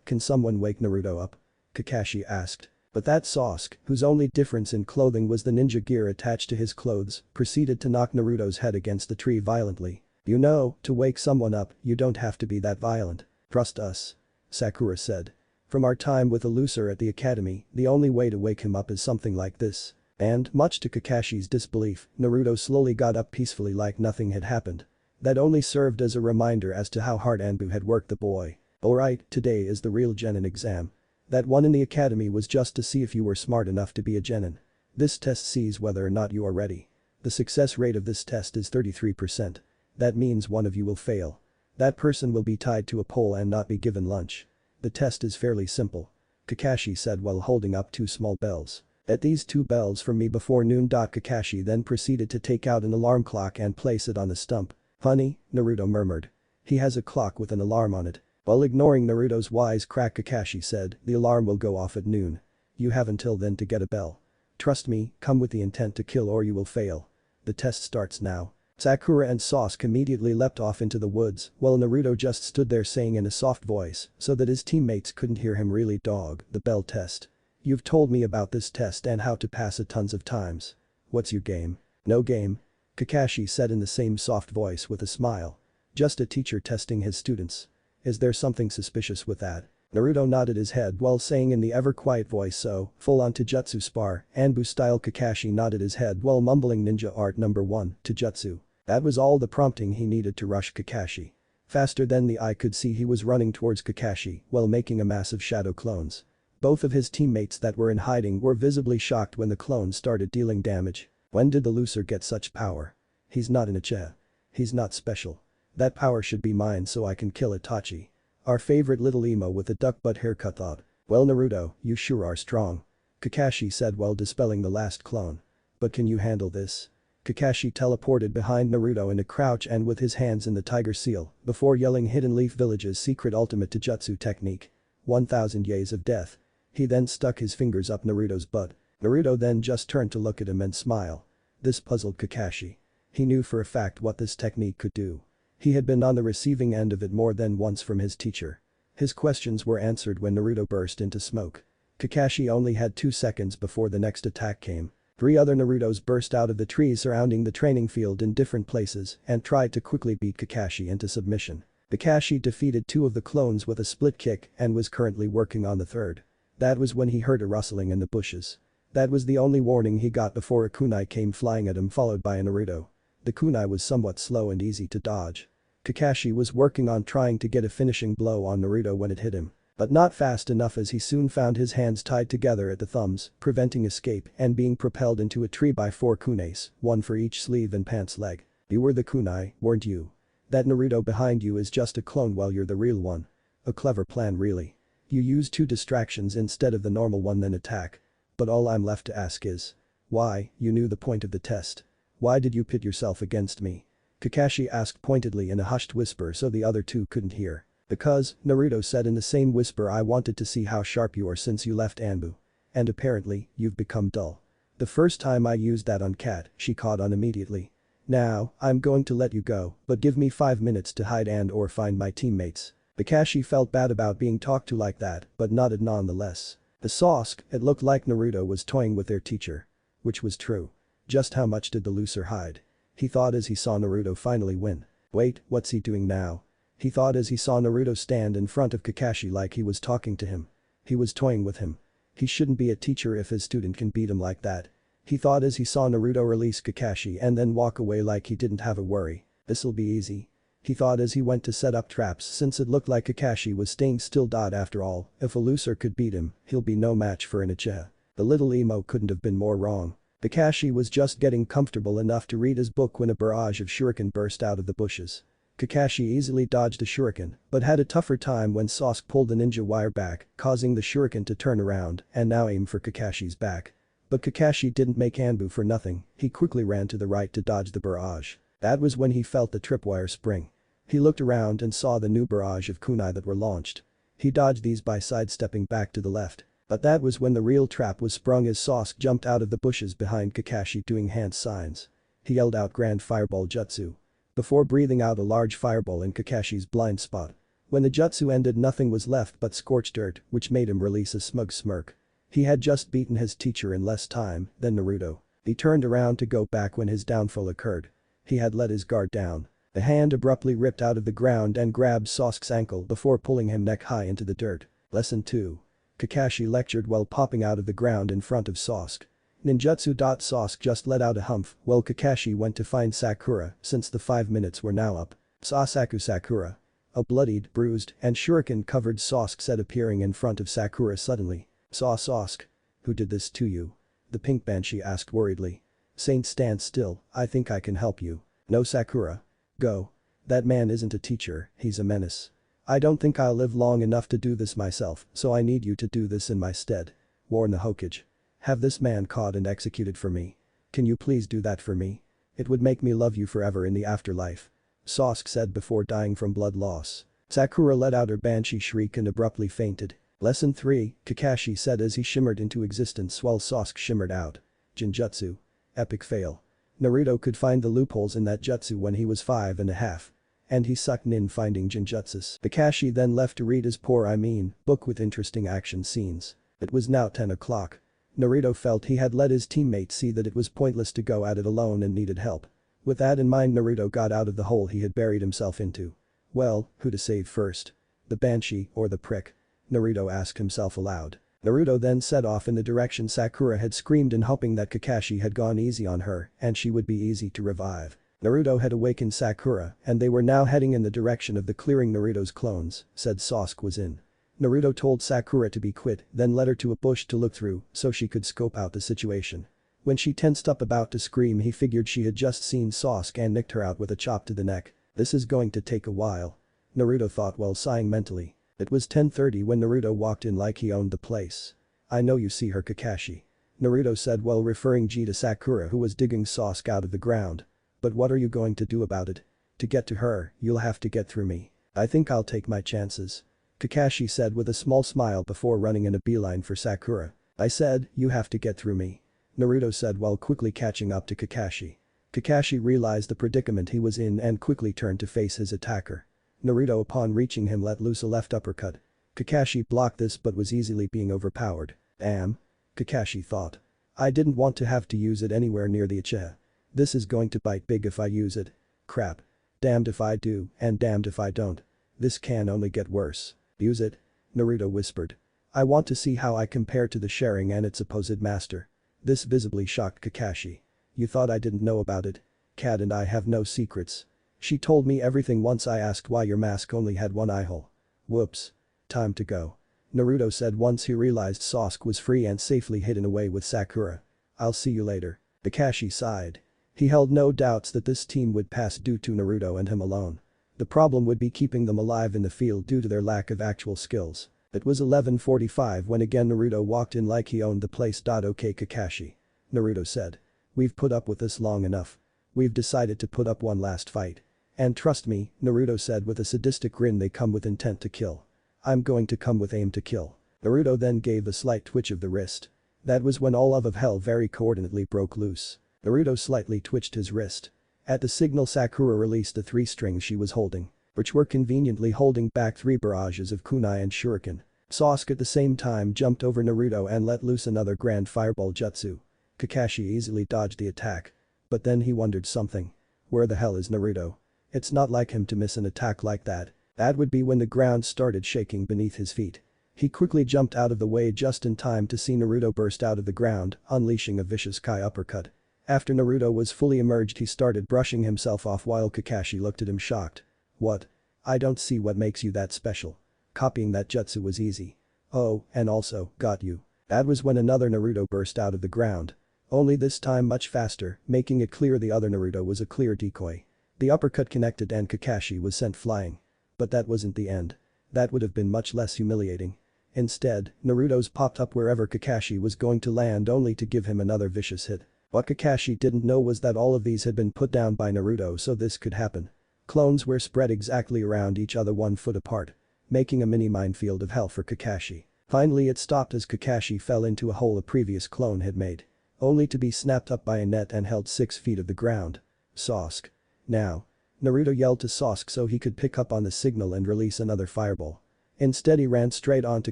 Can someone wake Naruto up? Kakashi asked. But that Sasuke, whose only difference in clothing was the ninja gear attached to his clothes, proceeded to knock Naruto's head against the tree violently. You know, to wake someone up, you don't have to be that violent. Trust us. Sakura said. From our time with Elucer at the academy, the only way to wake him up is something like this. And, much to Kakashi's disbelief, Naruto slowly got up peacefully like nothing had happened. That only served as a reminder as to how hard Anbu had worked the boy. Alright, today is the real Genin exam. That one in the academy was just to see if you were smart enough to be a Genin. This test sees whether or not you are ready. The success rate of this test is 33%. That means one of you will fail. That person will be tied to a pole and not be given lunch. The test is fairly simple. Kakashi said while holding up two small bells. At these two bells for me before noon. Kakashi then proceeded to take out an alarm clock and place it on the stump. Funny, Naruto murmured. He has a clock with an alarm on it. While ignoring Naruto's wise crack, Kakashi said, the alarm will go off at noon. You have until then to get a bell. Trust me, come with the intent to kill or you will fail. The test starts now. Sakura and Sasuke immediately leapt off into the woods while Naruto just stood there saying in a soft voice so that his teammates couldn't hear him, really dog, the bell test. You've told me about this test and how to pass it tons of times. What's your game? No game. Kakashi said in the same soft voice with a smile. Just a teacher testing his students. Is there something suspicious with that? Naruto nodded his head while saying in the ever-quiet voice so, full-on Taijutsu spar, Anbu style. Kakashi nodded his head while mumbling ninja art number 1, Taijutsu. That was all the prompting he needed to rush Kakashi. Faster than the eye could see, he was running towards Kakashi while making a massive shadow clones. Both of his teammates that were in hiding were visibly shocked when the clones started dealing damage. When did the loser get such power? He's not in a Uchiha. He's not special. That power should be mine so I can kill Itachi. Our favorite little emo with a duck butt haircut thought. Well Naruto, you sure are strong. Kakashi said while dispelling the last clone. But can you handle this? Kakashi teleported behind Naruto in a crouch and with his hands in the tiger seal before yelling Hidden Leaf Village's secret ultimate Taijutsu technique. 1000 yays of death. He then stuck his fingers up Naruto's butt. Naruto then just turned to look at him and smile. This puzzled Kakashi. He knew for a fact what this technique could do. He had been on the receiving end of it more than once from his teacher. His questions were answered when Naruto burst into smoke. Kakashi only had 2 seconds before the next attack came. 3 other Narutos burst out of the trees surrounding the training field in different places and tried to quickly beat Kakashi into submission. Kakashi defeated 2 of the clones with a split kick and was currently working on the third. That was when he heard a rustling in the bushes. That was the only warning he got before a kunai came flying at him, followed by a Naruto. The kunai was somewhat slow and easy to dodge. Kakashi was working on trying to get a finishing blow on Naruto when it hit him. But not fast enough, as he soon found his hands tied together at the thumbs, preventing escape and being propelled into a tree by 4 kunais, 1 for each sleeve and pants leg. You were the kunai, weren't you? That Naruto behind you is just a clone while you're the real one. A clever plan really. You used 2 distractions instead of the normal one, then attack. But all I'm left to ask is. Why? You knew the point of the test. Why did you pit yourself against me? Kakashi asked pointedly in a hushed whisper so the other 2 couldn't hear. Because, Naruto said in the same whisper, I wanted to see how sharp you are since you left Anbu. And apparently, you've become dull. The first time I used that on Kat, she caught on immediately. Now, I'm going to let you go, but give me 5 minutes to hide and or find my teammates. Kakashi felt bad about being talked to like that, but nodded nonetheless. The Sasuke, it looked like Naruto was toying with their teacher. Which was true. Just how much did the loser hide? He thought as he saw Naruto finally win. Wait, what's he doing now? He thought as he saw Naruto stand in front of Kakashi like he was talking to him. He was toying with him. He shouldn't be a teacher if his student can beat him like that. He thought as he saw Naruto release Kakashi and then walk away like he didn't have a worry. This'll be easy. He thought as he went to set up traps since it looked like Kakashi was staying still. After all, if a loser could beat him, he'll be no match for an Uchiha. The little emo couldn't have been more wrong. Kakashi was just getting comfortable enough to read his book when a barrage of shuriken burst out of the bushes. Kakashi easily dodged a shuriken, but had a tougher time when Sasuke pulled the ninja wire back, causing the shuriken to turn around and now aim for Kakashi's back. But Kakashi didn't make Anbu for nothing, he quickly ran to the right to dodge the barrage. That was when he felt the tripwire spring. He looked around and saw the new barrage of kunai that were launched. He dodged these by sidestepping back to the left. But that was when the real trap was sprung as Sasuke jumped out of the bushes behind Kakashi doing hand signs. He yelled out Grand Fireball Jutsu. Before breathing out a large fireball in Kakashi's blind spot. When the jutsu ended, nothing was left but scorched earth, which made him release a smug smirk. He had just beaten his teacher in less time than Naruto. He turned around to go back when his downfall occurred. He had let his guard down. A hand abruptly ripped out of the ground and grabbed Sasuke's ankle before pulling him neck high into the dirt. Lesson 2. Kakashi lectured while popping out of the ground in front of Sasuke. Ninjutsu. Sasuke just let out a humph while Kakashi went to find Sakura since the 5 minutes were now up. Sakura. A bloodied, bruised, and shuriken-covered Sasuke said appearing in front of Sakura suddenly. Sasuke. Who did this to you? The pink banshee asked worriedly. Saint, stand still, I think I can help you. No, Sakura. Go. That man isn't a teacher, he's a menace. I don't think I'll live long enough to do this myself, so I need you to do this in my stead. Warn the Hokage. Have this man caught and executed for me. Can you please do that for me? It would make me love you forever in the afterlife. Sasuke said before dying from blood loss. Sakura let out her banshee shriek and abruptly fainted. Lesson 3, Kakashi said as he shimmered into existence while Sasuke shimmered out. Jinjutsu. Epic fail. Naruto could find the loopholes in that jutsu when he was 5.5. And he sucked in finding jinjutsus. Kakashi then left to read his book with interesting action scenes. It was now 10 o'clock. Naruto felt he had let his teammates see that it was pointless to go at it alone and needed help. With that in mind, Naruto got out of the hole he had buried himself into. Well, who to save first? The banshee or the prick? Naruto asked himself aloud. Naruto then set off in the direction Sakura had screamed in, hoping that Kakashi had gone easy on her and she would be easy to revive. Naruto had awakened Sakura and they were now heading in the direction of the clearing Naruto's clones said Sasuke was in. Naruto told Sakura to be quiet, then led her to a bush to look through so she could scope out the situation. When she tensed up about to scream, he figured she had just seen Sasuke and nicked her out with a chop to the neck. This is going to take a while. Naruto thought while sighing mentally. It was 10:30 when Naruto walked in like he owned the place. I know you see her, Kakashi. Naruto said while referring to Sakura, who was digging Sasuke out of the ground. But what are you going to do about it? To get to her, you'll have to get through me. I think I'll take my chances. Kakashi said with a small smile before running in a beeline for Sakura. I said, you have to get through me. Naruto said while quickly catching up to Kakashi. Kakashi realized the predicament he was in and quickly turned to face his attacker. Naruto, upon reaching him, let loose a left uppercut. Kakashi blocked this but was easily being overpowered. Damn. Kakashi thought. I didn't want to have to use it anywhere near the Uchiha. This is going to bite big if I use it. Crap. Damned if I do and damned if I don't. This can only get worse. Use it? Naruto whispered. I want to see how I compare to the Sharing and its supposed master. This visibly shocked Kakashi. You thought I didn't know about it? Cat and I have no secrets. She told me everything once I asked why your mask only had one eye hole. Whoops. Time to go. Naruto said once he realized Sasuke was free and safely hidden away with Sakura. I'll see you later. Kakashi sighed. He held no doubts that this team would pass due to Naruto and him alone. The problem would be keeping them alive in the field due to their lack of actual skills. It was 11:45 when again Naruto walked in like he owned the place. Okay, Kakashi. Naruto said. We've put up with this long enough. We've decided to put up one last fight. And trust me, Naruto said with a sadistic grin, they come with intent to kill. I'm going to come with aim to kill. Naruto then gave a slight twitch of the wrist. That was when all of hell very coordinately broke loose. Naruto slightly twitched his wrist. At the signal, Sakura released the 3 strings she was holding, which were conveniently holding back 3 barrages of kunai and shuriken. Sasuke at the same time jumped over Naruto and let loose another grand fireball jutsu. Kakashi easily dodged the attack. But then he wondered something. Where the hell is Naruto? It's not like him to miss an attack like that. That would be when the ground started shaking beneath his feet. He quickly jumped out of the way just in time to see Naruto burst out of the ground, unleashing a vicious Kai uppercut. After Naruto was fully emerged, he started brushing himself off while Kakashi looked at him shocked. What? I don't see what makes you that special. Copying that jutsu was easy. Oh, and also, got you. That was when another Naruto burst out of the ground. Only this time much faster, making it clear the other Naruto was a clear decoy. The uppercut connected and Kakashi was sent flying. But that wasn't the end. That would have been much less humiliating. Instead, Naruto's popped up wherever Kakashi was going to land only to give him another vicious hit. What Kakashi didn't know was that all of these had been put down by Naruto so this could happen. Clones were spread exactly around each other 1 foot apart, making a mini minefield of hell for Kakashi. Finally it stopped as Kakashi fell into a hole a previous clone had made, only to be snapped up by a net and held 6 feet of the ground. Sasuke. Now. Naruto yelled to Sasuke so he could pick up on the signal and release another fireball. Instead he ran straight onto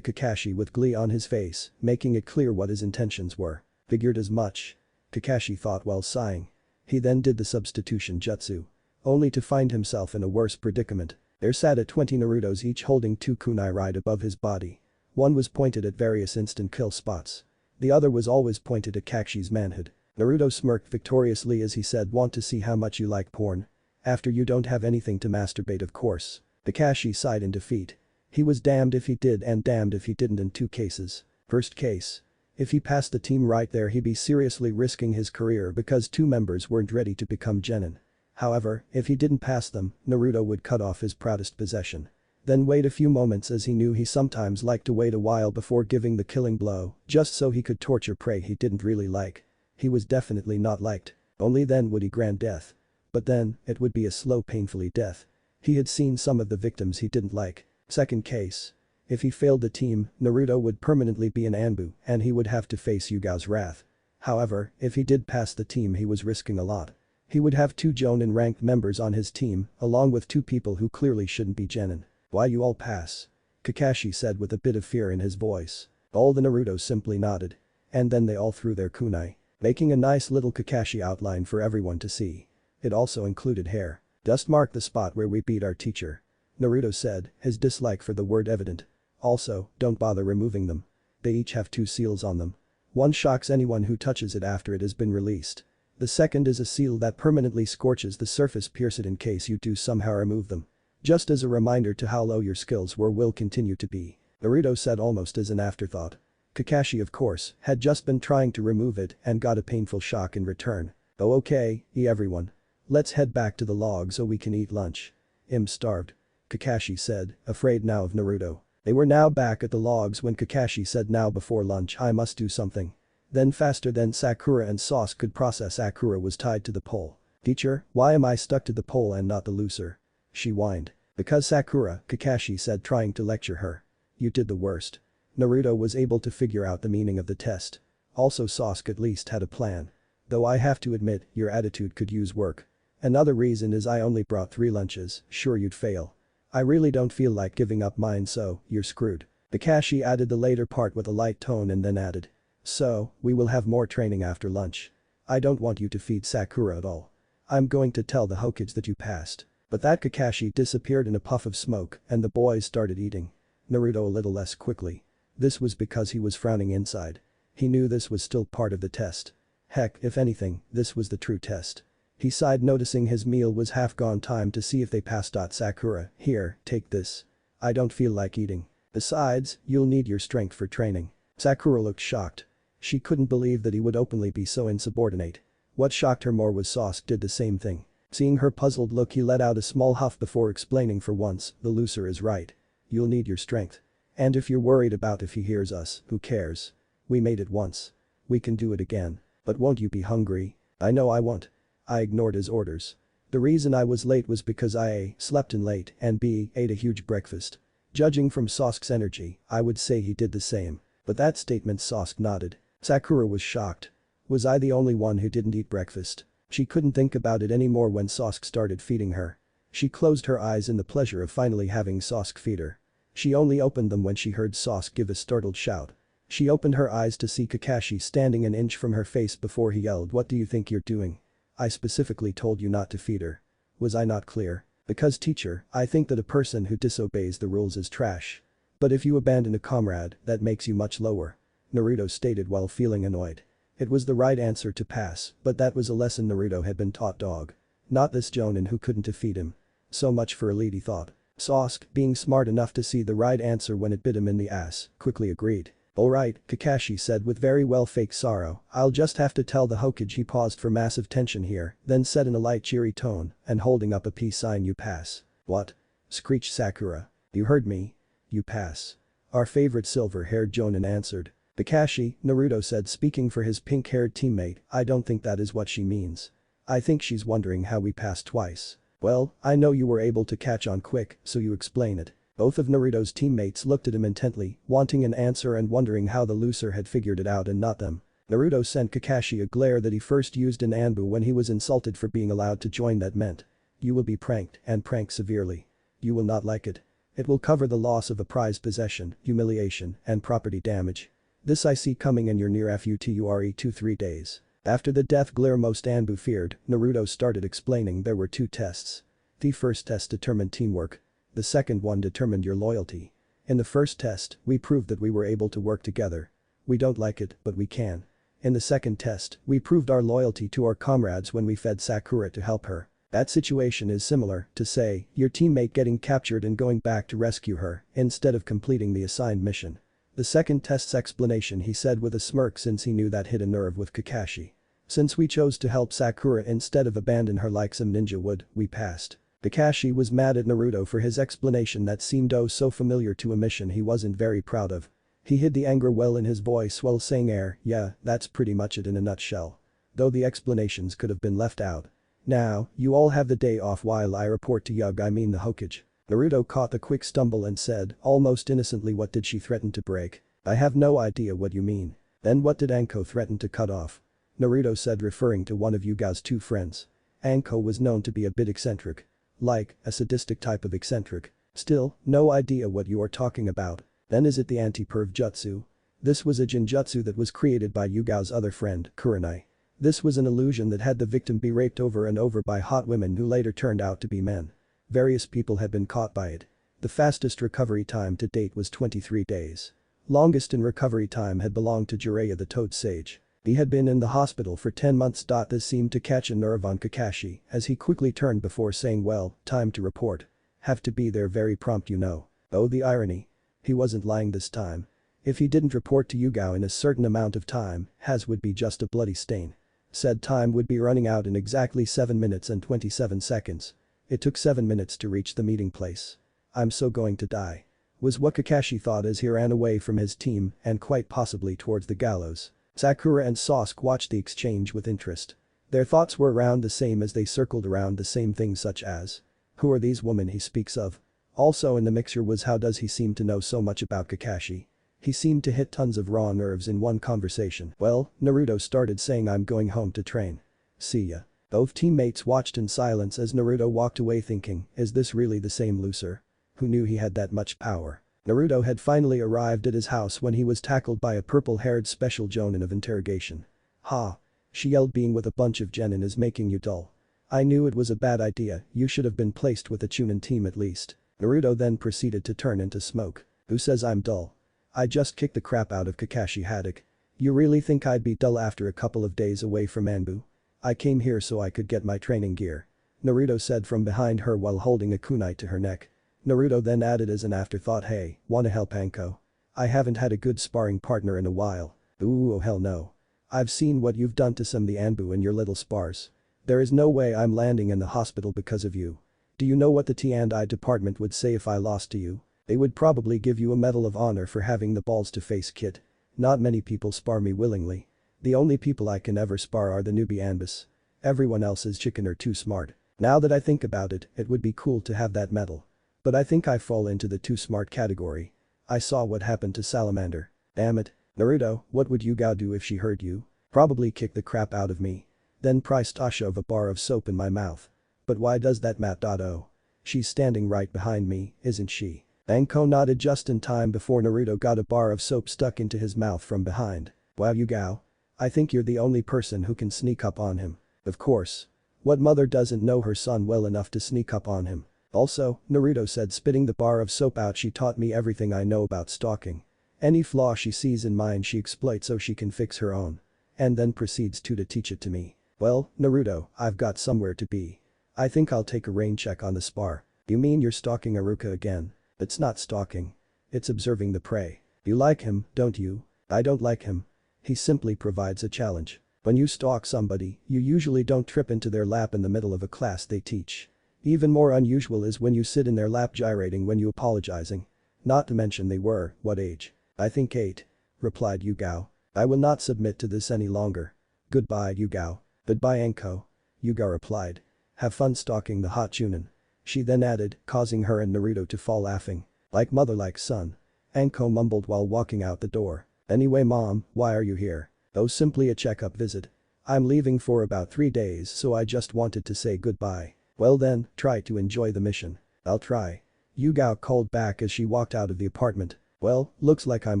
Kakashi with glee on his face, making it clear what his intentions were. Figured as much. Kakashi thought while sighing. He then did the substitution jutsu. only to find himself in a worse predicament. There sat at 20 Narutos each holding 2 kunai right above his body. One was pointed at various instant kill spots. The other was always pointed at Kakashi's manhood. Naruto smirked victoriously as he said, "Want to see how much you like porn? After you don't have anything to masturbate, of course." Kakashi sighed in defeat. He was damned if he did and damned if he didn't in 2 cases. First case. If he passed the team right there, he'd be seriously risking his career because 2 members weren't ready to become genin. However, if he didn't pass them, Naruto would cut off his proudest possession. Then wait a few moments, as he knew he sometimes liked to wait a while before giving the killing blow, just so he could torture prey he didn't really like. He was definitely not liked. Only then would he grant death. But then, it would be a slow, painfully death. He had seen some of the victims he didn't like. Second case. If he failed the team, Naruto would permanently be an Anbu and he would have to face Yugao's wrath. However, if he did pass the team, he was risking a lot. He would have 2 Jonin ranked members on his team, along with 2 people who clearly shouldn't be genin. "Why you all pass?" Kakashi said with a bit of fear in his voice. All the Narutos simply nodded. And then they all threw their kunai, making a nice little Kakashi outline for everyone to see. It also included hair. "Dust marked the spot where we beat our teacher," Naruto said, his dislike for the word evident. "Also, don't bother removing them. They each have 2 seals on them. One shocks anyone who touches it after it has been released. The second is a seal that permanently scorches the surface, pierce it in case you do somehow remove them. Just as a reminder to how low your skills will continue to be," Naruto said almost as an afterthought. Kakashi, of course, had just been trying to remove it and got a painful shock in return. "Oh okay, everyone. Let's head back to the log so we can eat lunch. I'm starved," Kakashi said, afraid now of Naruto. They were now back at the logs when Kakashi said, "Now before lunch I must do something." Then faster than Sakura and Sasuke could process, Sakura was tied to the pole. "Teacher, why am I stuck to the pole and not the loser?" she whined. "Because Sakura," Kakashi said, trying to lecture her. "You did the worst." Naruto was able to figure out the meaning of the test. Also, Sasuke at least had a plan. "Though I have to admit, your attitude could use work. Another reason is I only brought 3 lunches, sure you'd fail. I really don't feel like giving up mine, so you're screwed." Kakashi added the later part with a light tone and then added, "So, we will have more training after lunch. I don't want you to feed Sakura at all. I'm going to tell the Hokage that you passed." But that Kakashi disappeared in a puff of smoke and the boys started eating. Naruto a little less quickly. This was because he was frowning inside. He knew this was still part of the test. Heck, if anything, this was the true test. He sighed, noticing his meal was half gone. Time to see if they passed. "Sakura, here, take this. I don't feel like eating. Besides, you'll need your strength for training." Sakura looked shocked. She couldn't believe that he would openly be so insubordinate. What shocked her more was Sasuke did the same thing. Seeing her puzzled look, he let out a small huff before explaining, "For once, the loser is right. You'll need your strength. And if you're worried about if he hears us, who cares? We made it once. We can do it again. But won't you be hungry?" "I know I won't." I ignored his orders. "The reason I was late was because I A. slept in late and B. ate a huge breakfast." Judging from Sasuke's energy, I would say he did the same. But that statement, Sasuke nodded. Sakura was shocked. Was I the only one who didn't eat breakfast? She couldn't think about it anymore when Sasuke started feeding her. She closed her eyes in the pleasure of finally having Sasuke feed her. She only opened them when she heard Sasuke give a startled shout. She opened her eyes to see Kakashi standing an inch from her face before he yelled, "What do you think you're doing? I specifically told you not to feed her. Was I not clear?" "Because teacher, I think that a person who disobeys the rules is trash. But if you abandon a comrade, that makes you much lower," Naruto stated while feeling annoyed. It was the right answer to pass, but that was a lesson Naruto had been taught. Dog. Not this Jonin who couldn't defeat him. So much for elite, he thought. Sasuke, being smart enough to see the right answer when it bit him in the ass, quickly agreed. "Alright," Kakashi said with very well fake sorrow, "I'll just have to tell the Hokage." He paused for massive tension here, then said in a light cheery tone and holding up a peace sign, "You pass." "What?" screeched Sakura. "You heard me. You pass." Our favorite silver-haired Jonin answered. "Kakashi," Naruto said, speaking for his pink-haired teammate, "I don't think that is what she means. I think she's wondering how we passed twice." "Well, I know you were able to catch on quick, so you explain it." Both of Naruto's teammates looked at him intently, wanting an answer and wondering how the loser had figured it out and not them. Naruto sent Kakashi a glare that he first used in Anbu when he was insulted for being allowed to join. That meant, "You will be pranked, and pranked severely. You will not like it. It will cover the loss of a prized possession, humiliation, and property damage. This I see coming, and you're near FUTURE 2-3 days." After the death glare most Anbu feared, Naruto started explaining there were two tests. The first test determined teamwork. The second one determined your loyalty. In the first test, we proved that we were able to work together. We don't like it, but we can. In the second test, we proved our loyalty to our comrades when we fed Sakura to help her. That situation is similar to, say, your teammate getting captured and going back to rescue her instead of completing the assigned mission. The second test's explanation he said with a smirk since he knew that hit a nerve with Kakashi. Since we chose to help Sakura instead of abandon her like some ninja would, we passed. Kakashi was mad at Naruto for his explanation that seemed oh so familiar to a mission he wasn't very proud of. He hid the anger well in his voice while saying yeah, that's pretty much it in a nutshell. Though the explanations could have been left out. Now, you all have the day off while I report to the Hokage. Naruto caught the quick stumble and said, almost innocently, what did she threaten to break? I have no idea what you mean. Then what did Anko threaten to cut off? Naruto said, referring to one of Yugao's two friends. Anko was known to be a bit eccentric. Like, a sadistic type of eccentric. Still, no idea what you are talking about. Then is it the anti-perv jutsu? This was a genjutsu that was created by Yugao's other friend, Kurenai. This was an illusion that had the victim be raped over and over by hot women who later turned out to be men. Various people had been caught by it. The fastest recovery time to date was 23 days. Longest in recovery time had belonged to Jiraiya the Toad Sage. He had been in the hospital for 10 months. This seemed to catch a nerve on Kakashi as he quickly turned before saying, well, time to report. Have to be there very prompt, you know. Oh, the irony. He wasn't lying this time. If he didn't report to Yugao in a certain amount of time, his would be just a bloody stain. Said time would be running out in exactly 7 minutes and 27 seconds. It took 7 minutes to reach the meeting place. I'm so going to die. Was what Kakashi thought as he ran away from his team and quite possibly towards the gallows. Sakura and Sasuke watched the exchange with interest. Their thoughts were around the same as they circled around the same things such as, who are these women he speaks of? Also in the mixture was how does he seem to know so much about Kakashi? He seemed to hit tons of raw nerves in one conversation. Well, Naruto started saying I'm going home to train. See ya. Both teammates watched in silence as Naruto walked away thinking, is this really the same loser? Who knew he had that much power? Naruto had finally arrived at his house when he was tackled by a purple-haired special jonin of interrogation. Ha! She yelled, being with a bunch of genin is making you dull. I knew it was a bad idea, you should have been placed with a Chunin team at least. Naruto then proceeded to turn into smoke. Who says I'm dull? I just kicked the crap out of Kakashi Haddock. You really think I'd be dull after a couple of days away from Anbu? I came here so I could get my training gear. Naruto said from behind her while holding a kunai to her neck. Naruto then added as an afterthought, hey, wanna help Anko? I haven't had a good sparring partner in a while. Ooh, oh hell no. I've seen what you've done to some of the Anbu in your little spars. There is no way I'm landing in the hospital because of you. Do you know what the T&I department would say if I lost to you? They would probably give you a Medal of Honor for having the balls to face Kid. Not many people spar me willingly. The only people I can ever spar are the newbie Anbus. Everyone else is chicken or too smart. Now that I think about it, it would be cool to have that medal. But I think I fall into the too smart category. I saw what happened to Salamander. Damn it. Naruto, what would Yugao do if she heard you? Probably kick the crap out of me. Then priced I shove a bar of soap in my mouth. But why does that Matt.O? She's standing right behind me, isn't she? Anko nodded just in time before Naruto got a bar of soap stuck into his mouth from behind. Wow, Yugao. I think you're the only person who can sneak up on him. Of course. What mother doesn't know her son well enough to sneak up on him? Also, Naruto said, spitting the bar of soap out, she taught me everything I know about stalking. Any flaw she sees in mine she exploits so she can fix her own. And then proceeds to teach it to me. Well, Naruto, I've got somewhere to be. I think I'll take a rain check on the spar. You mean you're stalking Aruka again? It's not stalking. It's observing the prey. You like him, don't you? I don't like him. He simply provides a challenge. When you stalk somebody, you usually don't trip into their lap in the middle of a class they teach. Even more unusual is when you sit in their lap gyrating when you apologizing. Not to mention they were, what age? I think 8. Replied Yugao. I will not submit to this any longer. Goodbye, Yugao. Goodbye, Anko. Yugao replied. Have fun stalking the hot Chunin. She then added, causing her and Naruto to fall laughing. Like mother like son. Anko mumbled while walking out the door. Anyway mom, why are you here? Oh, simply a checkup visit. I'm leaving for about 3 days so I just wanted to say goodbye. Well then, try to enjoy the mission. I'll try. Yugao called back as she walked out of the apartment. Well, looks like I'm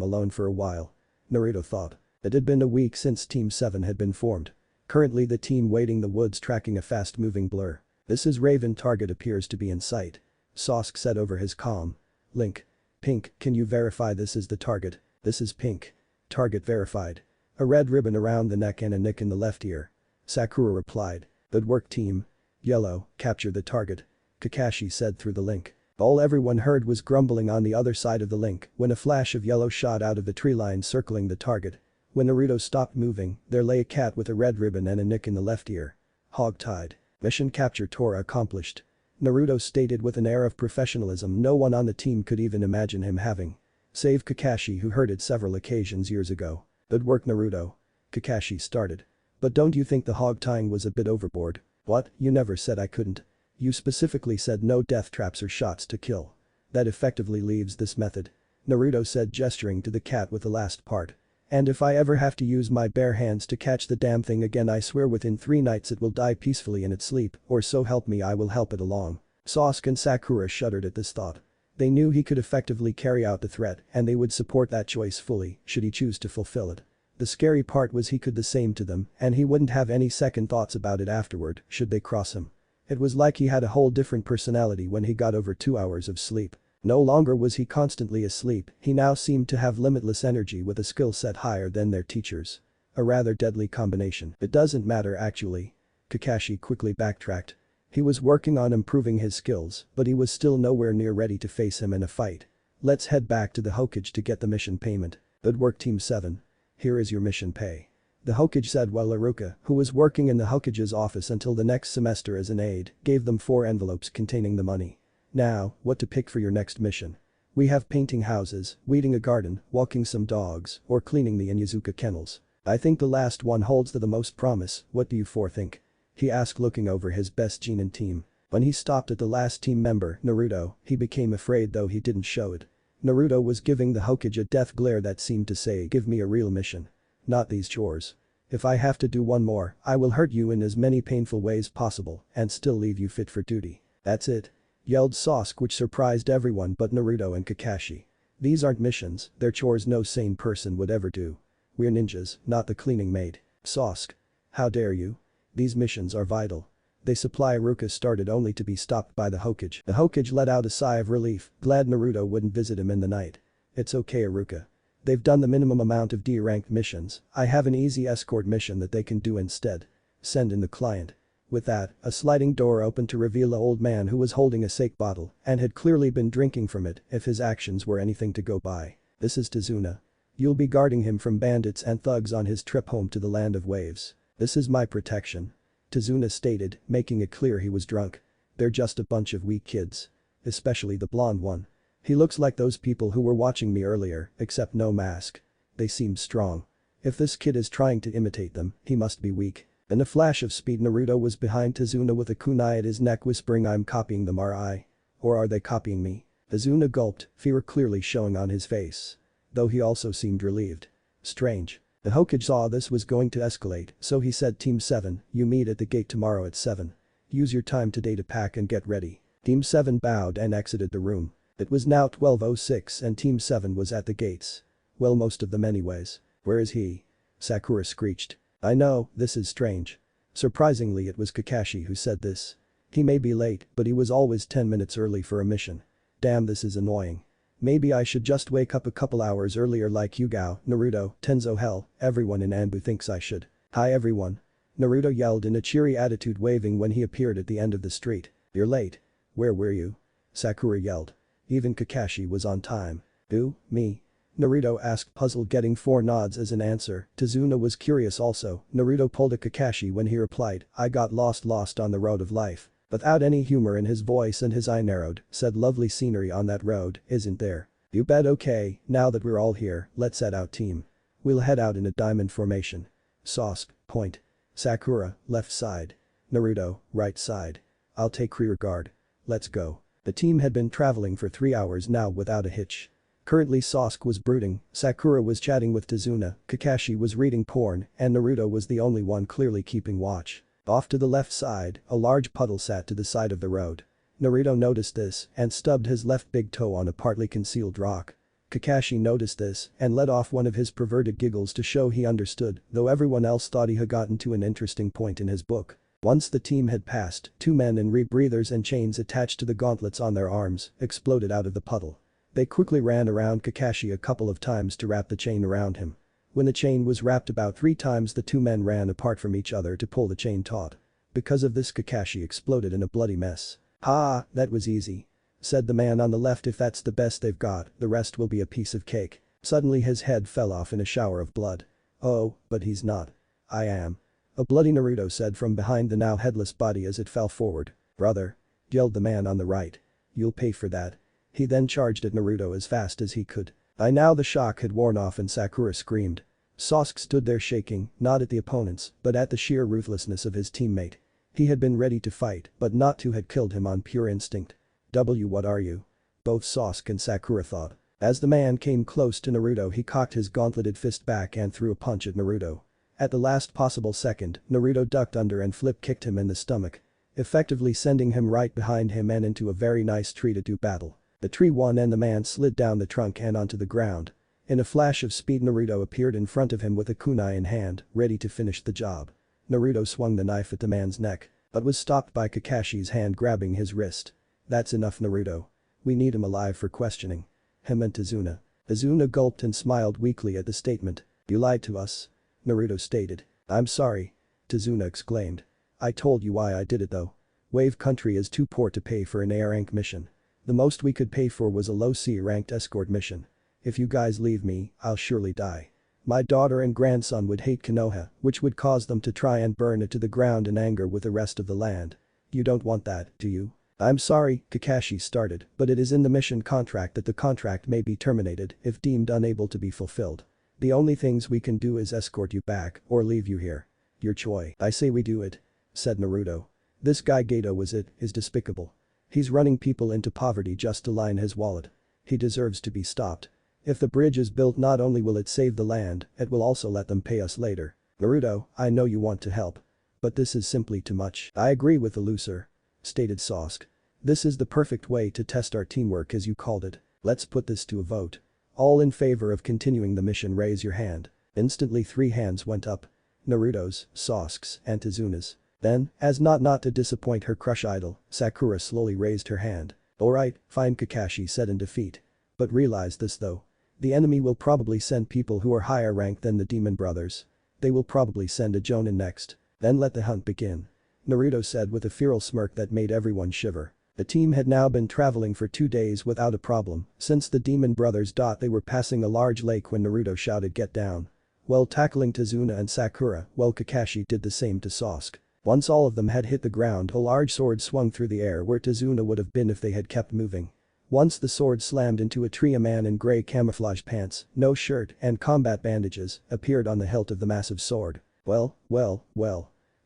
alone for a while. Naruto thought. It had been a week since Team 7 had been formed. Currently the team waiting the woods tracking a fast-moving blur. This is Raven, target appears to be in sight. Sasuke said over his comm. Link. Pink, can you verify this is the target? This is Pink. Target verified. A red ribbon around the neck and a nick in the left ear. Sakura replied. Good work team. Yellow, capture the target. Kakashi said through the link. All everyone heard was grumbling on the other side of the link when a flash of yellow shot out of the tree line circling the target. When Naruto stopped moving, there lay a cat with a red ribbon and a nick in the left ear. Hog-tied. Mission capture Tora accomplished. Naruto stated with an air of professionalism no one on the team could even imagine him having. Save Kakashi, who heard it several occasions years ago. Good work Naruto. Kakashi started. But don't you think the hog-tying was a bit overboard? What, you never said I couldn't. You specifically said no death traps or shots to kill. That effectively leaves this method. Naruto said, gesturing to the cat with the last part. And if I ever have to use my bare hands to catch the damn thing again, I swear within 3 nights it will die peacefully in its sleep, or so help me I will help it along. Sasuke and Sakura shuddered at this thought. They knew he could effectively carry out the threat and they would support that choice fully should he choose to fulfill it. The scary part was he could the same to them and he wouldn't have any second thoughts about it afterward should they cross him. It was like he had a whole different personality when he got over 2 hours of sleep. No longer was he constantly asleep, he now seemed to have limitless energy with a skill set higher than their teachers. A rather deadly combination. It doesn't matter actually. Kakashi quickly backtracked. He was working on improving his skills, but he was still nowhere near ready to face him in a fight. Let's head back to the Hokage to get the mission payment. Good work Team 7. Here is your mission pay. The Hokage said while Iruka, who was working in the Hokage's office until the next semester as an aide, gave them 4 envelopes containing the money. Now, what to pick for your next mission? We have painting houses, weeding a garden, walking some dogs, or cleaning the Inyazuka kennels. I think the last one holds the most promise, what do you 4 think? He asked looking over his best Genin team. When he stopped at the last team member, Naruto, he became afraid though he didn't show it. Naruto was giving the Hokage a death glare that seemed to say give me a real mission. Not these chores. If I have to do one more, I will hurt you in as many painful ways possible and still leave you fit for duty. That's it. Yelled Sasuke, which surprised everyone but Naruto and Kakashi. These aren't missions, they're chores no sane person would ever do. We're ninjas, not the cleaning maid. Sasuke. How dare you? These missions are vital. They supply Iruka started only to be stopped by the Hokage. The Hokage let out a sigh of relief, glad Naruto wouldn't visit him in the night. It's okay Iruka. They've done the minimum amount of D-ranked missions, I have an easy escort mission that they can do instead. Send in the client. With that, a sliding door opened to reveal an old man who was holding a sake bottle and had clearly been drinking from it if his actions were anything to go by. This is Tazuna. You'll be guarding him from bandits and thugs on his trip home to the land of waves. This is my protection. Tazuna stated, making it clear he was drunk. They're just a bunch of weak kids. Especially the blonde one. He looks like those people who were watching me earlier, except no mask. They seemed strong. If this kid is trying to imitate them, he must be weak. In a flash of speed Naruto was behind Tazuna with a kunai at his neck whispering I'm copying them RI. Or are they copying me? Tazuna gulped, fear clearly showing on his face. Though he also seemed relieved. Strange. The Hokage saw this was going to escalate, so he said Team 7, you meet at the gate tomorrow at 7. Use your time today to pack and get ready. Team 7 bowed and exited the room. It was now 12:06 and Team 7 was at the gates. Well, most of them anyways. Where is he? Sakura screeched. I know, this is strange. Surprisingly it was Kakashi who said this. He may be late, but he was always 10 minutes early for a mission. Damn, this is annoying. Maybe I should just wake up a couple hours earlier like Yugao, Naruto, Tenzo hell, everyone in Anbu thinks I should. Hi everyone. Naruto yelled in a cheery attitude waving when he appeared at the end of the street. You're late. Where were you? Sakura yelled. Even Kakashi was on time. Who, me? Naruto asked puzzled getting 4 nods as an answer. Tazuna was curious also. Naruto pulled a Kakashi when he replied, I got lost on the road of life. Without any humor in his voice and his eye narrowed, said lovely scenery on that road, isn't there? You bet okay, now that we're all here, let's head out team. We'll head out in a diamond formation. Sasuke, point. Sakura, left side. Naruto, right side. I'll take rear guard. Let's go. The team had been traveling for 3 hours now without a hitch. Currently Sasuke was brooding, Sakura was chatting with Tazuna, Kakashi was reading porn, and Naruto was the only one clearly keeping watch. Off to the left side, a large puddle sat to the side of the road. Naruto noticed this and stubbed his left big toe on a partly concealed rock. Kakashi noticed this and let off one of his perverted giggles to show he understood, though everyone else thought he had gotten to an interesting point in his book. Once the team had passed, two men in rebreathers and chains attached to the gauntlets on their arms exploded out of the puddle. They quickly ran around Kakashi a couple of times to wrap the chain around him. When the chain was wrapped about 3 times, the two men ran apart from each other to pull the chain taut. Because of this, Kakashi exploded in a bloody mess. "Ha, that was easy," said the man on the left. "If that's the best they've got, the rest will be a piece of cake." Suddenly his head fell off in a shower of blood. "Oh, but he's not. I am." A bloody Naruto said from behind the now headless body as it fell forward. "Brother," yelled the man on the right. "You'll pay for that." He then charged at Naruto as fast as he could. By now the shock had worn off and Sakura screamed. Sasuke stood there shaking, not at the opponents, but at the sheer ruthlessness of his teammate. He had been ready to fight, but not to had killed him on pure instinct. What are you?" both Sasuke and Sakura thought. As the man came close to Naruto, he cocked his gauntleted fist back and threw a punch at Naruto. At the last possible second, Naruto ducked under and flip kicked him in the stomach, effectively sending him right behind him and into a very nice tree to do battle. The tree won and the man slid down the trunk and onto the ground. In a flash of speed, Naruto appeared in front of him with a kunai in hand, ready to finish the job. Naruto swung the knife at the man's neck, but was stopped by Kakashi's hand grabbing his wrist. "That's enough, Naruto. We need him alive for questioning." Him and Tazuna. Tazuna gulped and smiled weakly at the statement. "You lied to us," Naruto stated. "I'm sorry," Tazuna exclaimed. "I told you why I did it though. Wave Country is too poor to pay for an A rank mission. The most we could pay for was a low C ranked escort mission. If you guys leave me, I'll surely die. My daughter and grandson would hate Konoha, which would cause them to try and burn it to the ground in anger with the rest of the land. You don't want that, do you?" "I'm sorry," Kakashi started, "but it is in the mission contract that the contract may be terminated if deemed unable to be fulfilled. The only things we can do is escort you back or leave you here. Your choice." "I say we do it," said Naruto. "This guy Gato is despicable. He's running people into poverty just to line his wallet. He deserves to be stopped. If the bridge is built, not only will it save the land, it will also let them pay us later." "Naruto, I know you want to help. But this is simply too much." "I agree with the loser," stated Sasuke. "This is the perfect way to test our teamwork, as you called it. Let's put this to a vote. All in favor of continuing the mission, raise your hand." Instantly 3 hands went up. Naruto's, Sasuke's, and Tazuna's. Then, as not to disappoint her crush idol, Sakura slowly raised her hand. "Alright, fine," Kakashi said in defeat. "But realize this though. The enemy will probably send people who are higher ranked than the Demon Brothers. They will probably send a Jonin next. Then let the hunt begin," Naruto said with a feral smirk that made everyone shiver. The team had now been traveling for 2 days without a problem since the Demon Brothers. They were passing a large lake when Naruto shouted, "Get down." While tackling Tazuna and Sakura, while Kakashi did the same to Sasuke. Once all of them had hit the ground, a large sword swung through the air where Tazuna would have been if they had kept moving. Once the sword slammed into a tree, a man in grey camouflage pants, no shirt, and combat bandages appeared on the hilt of the massive sword. Well.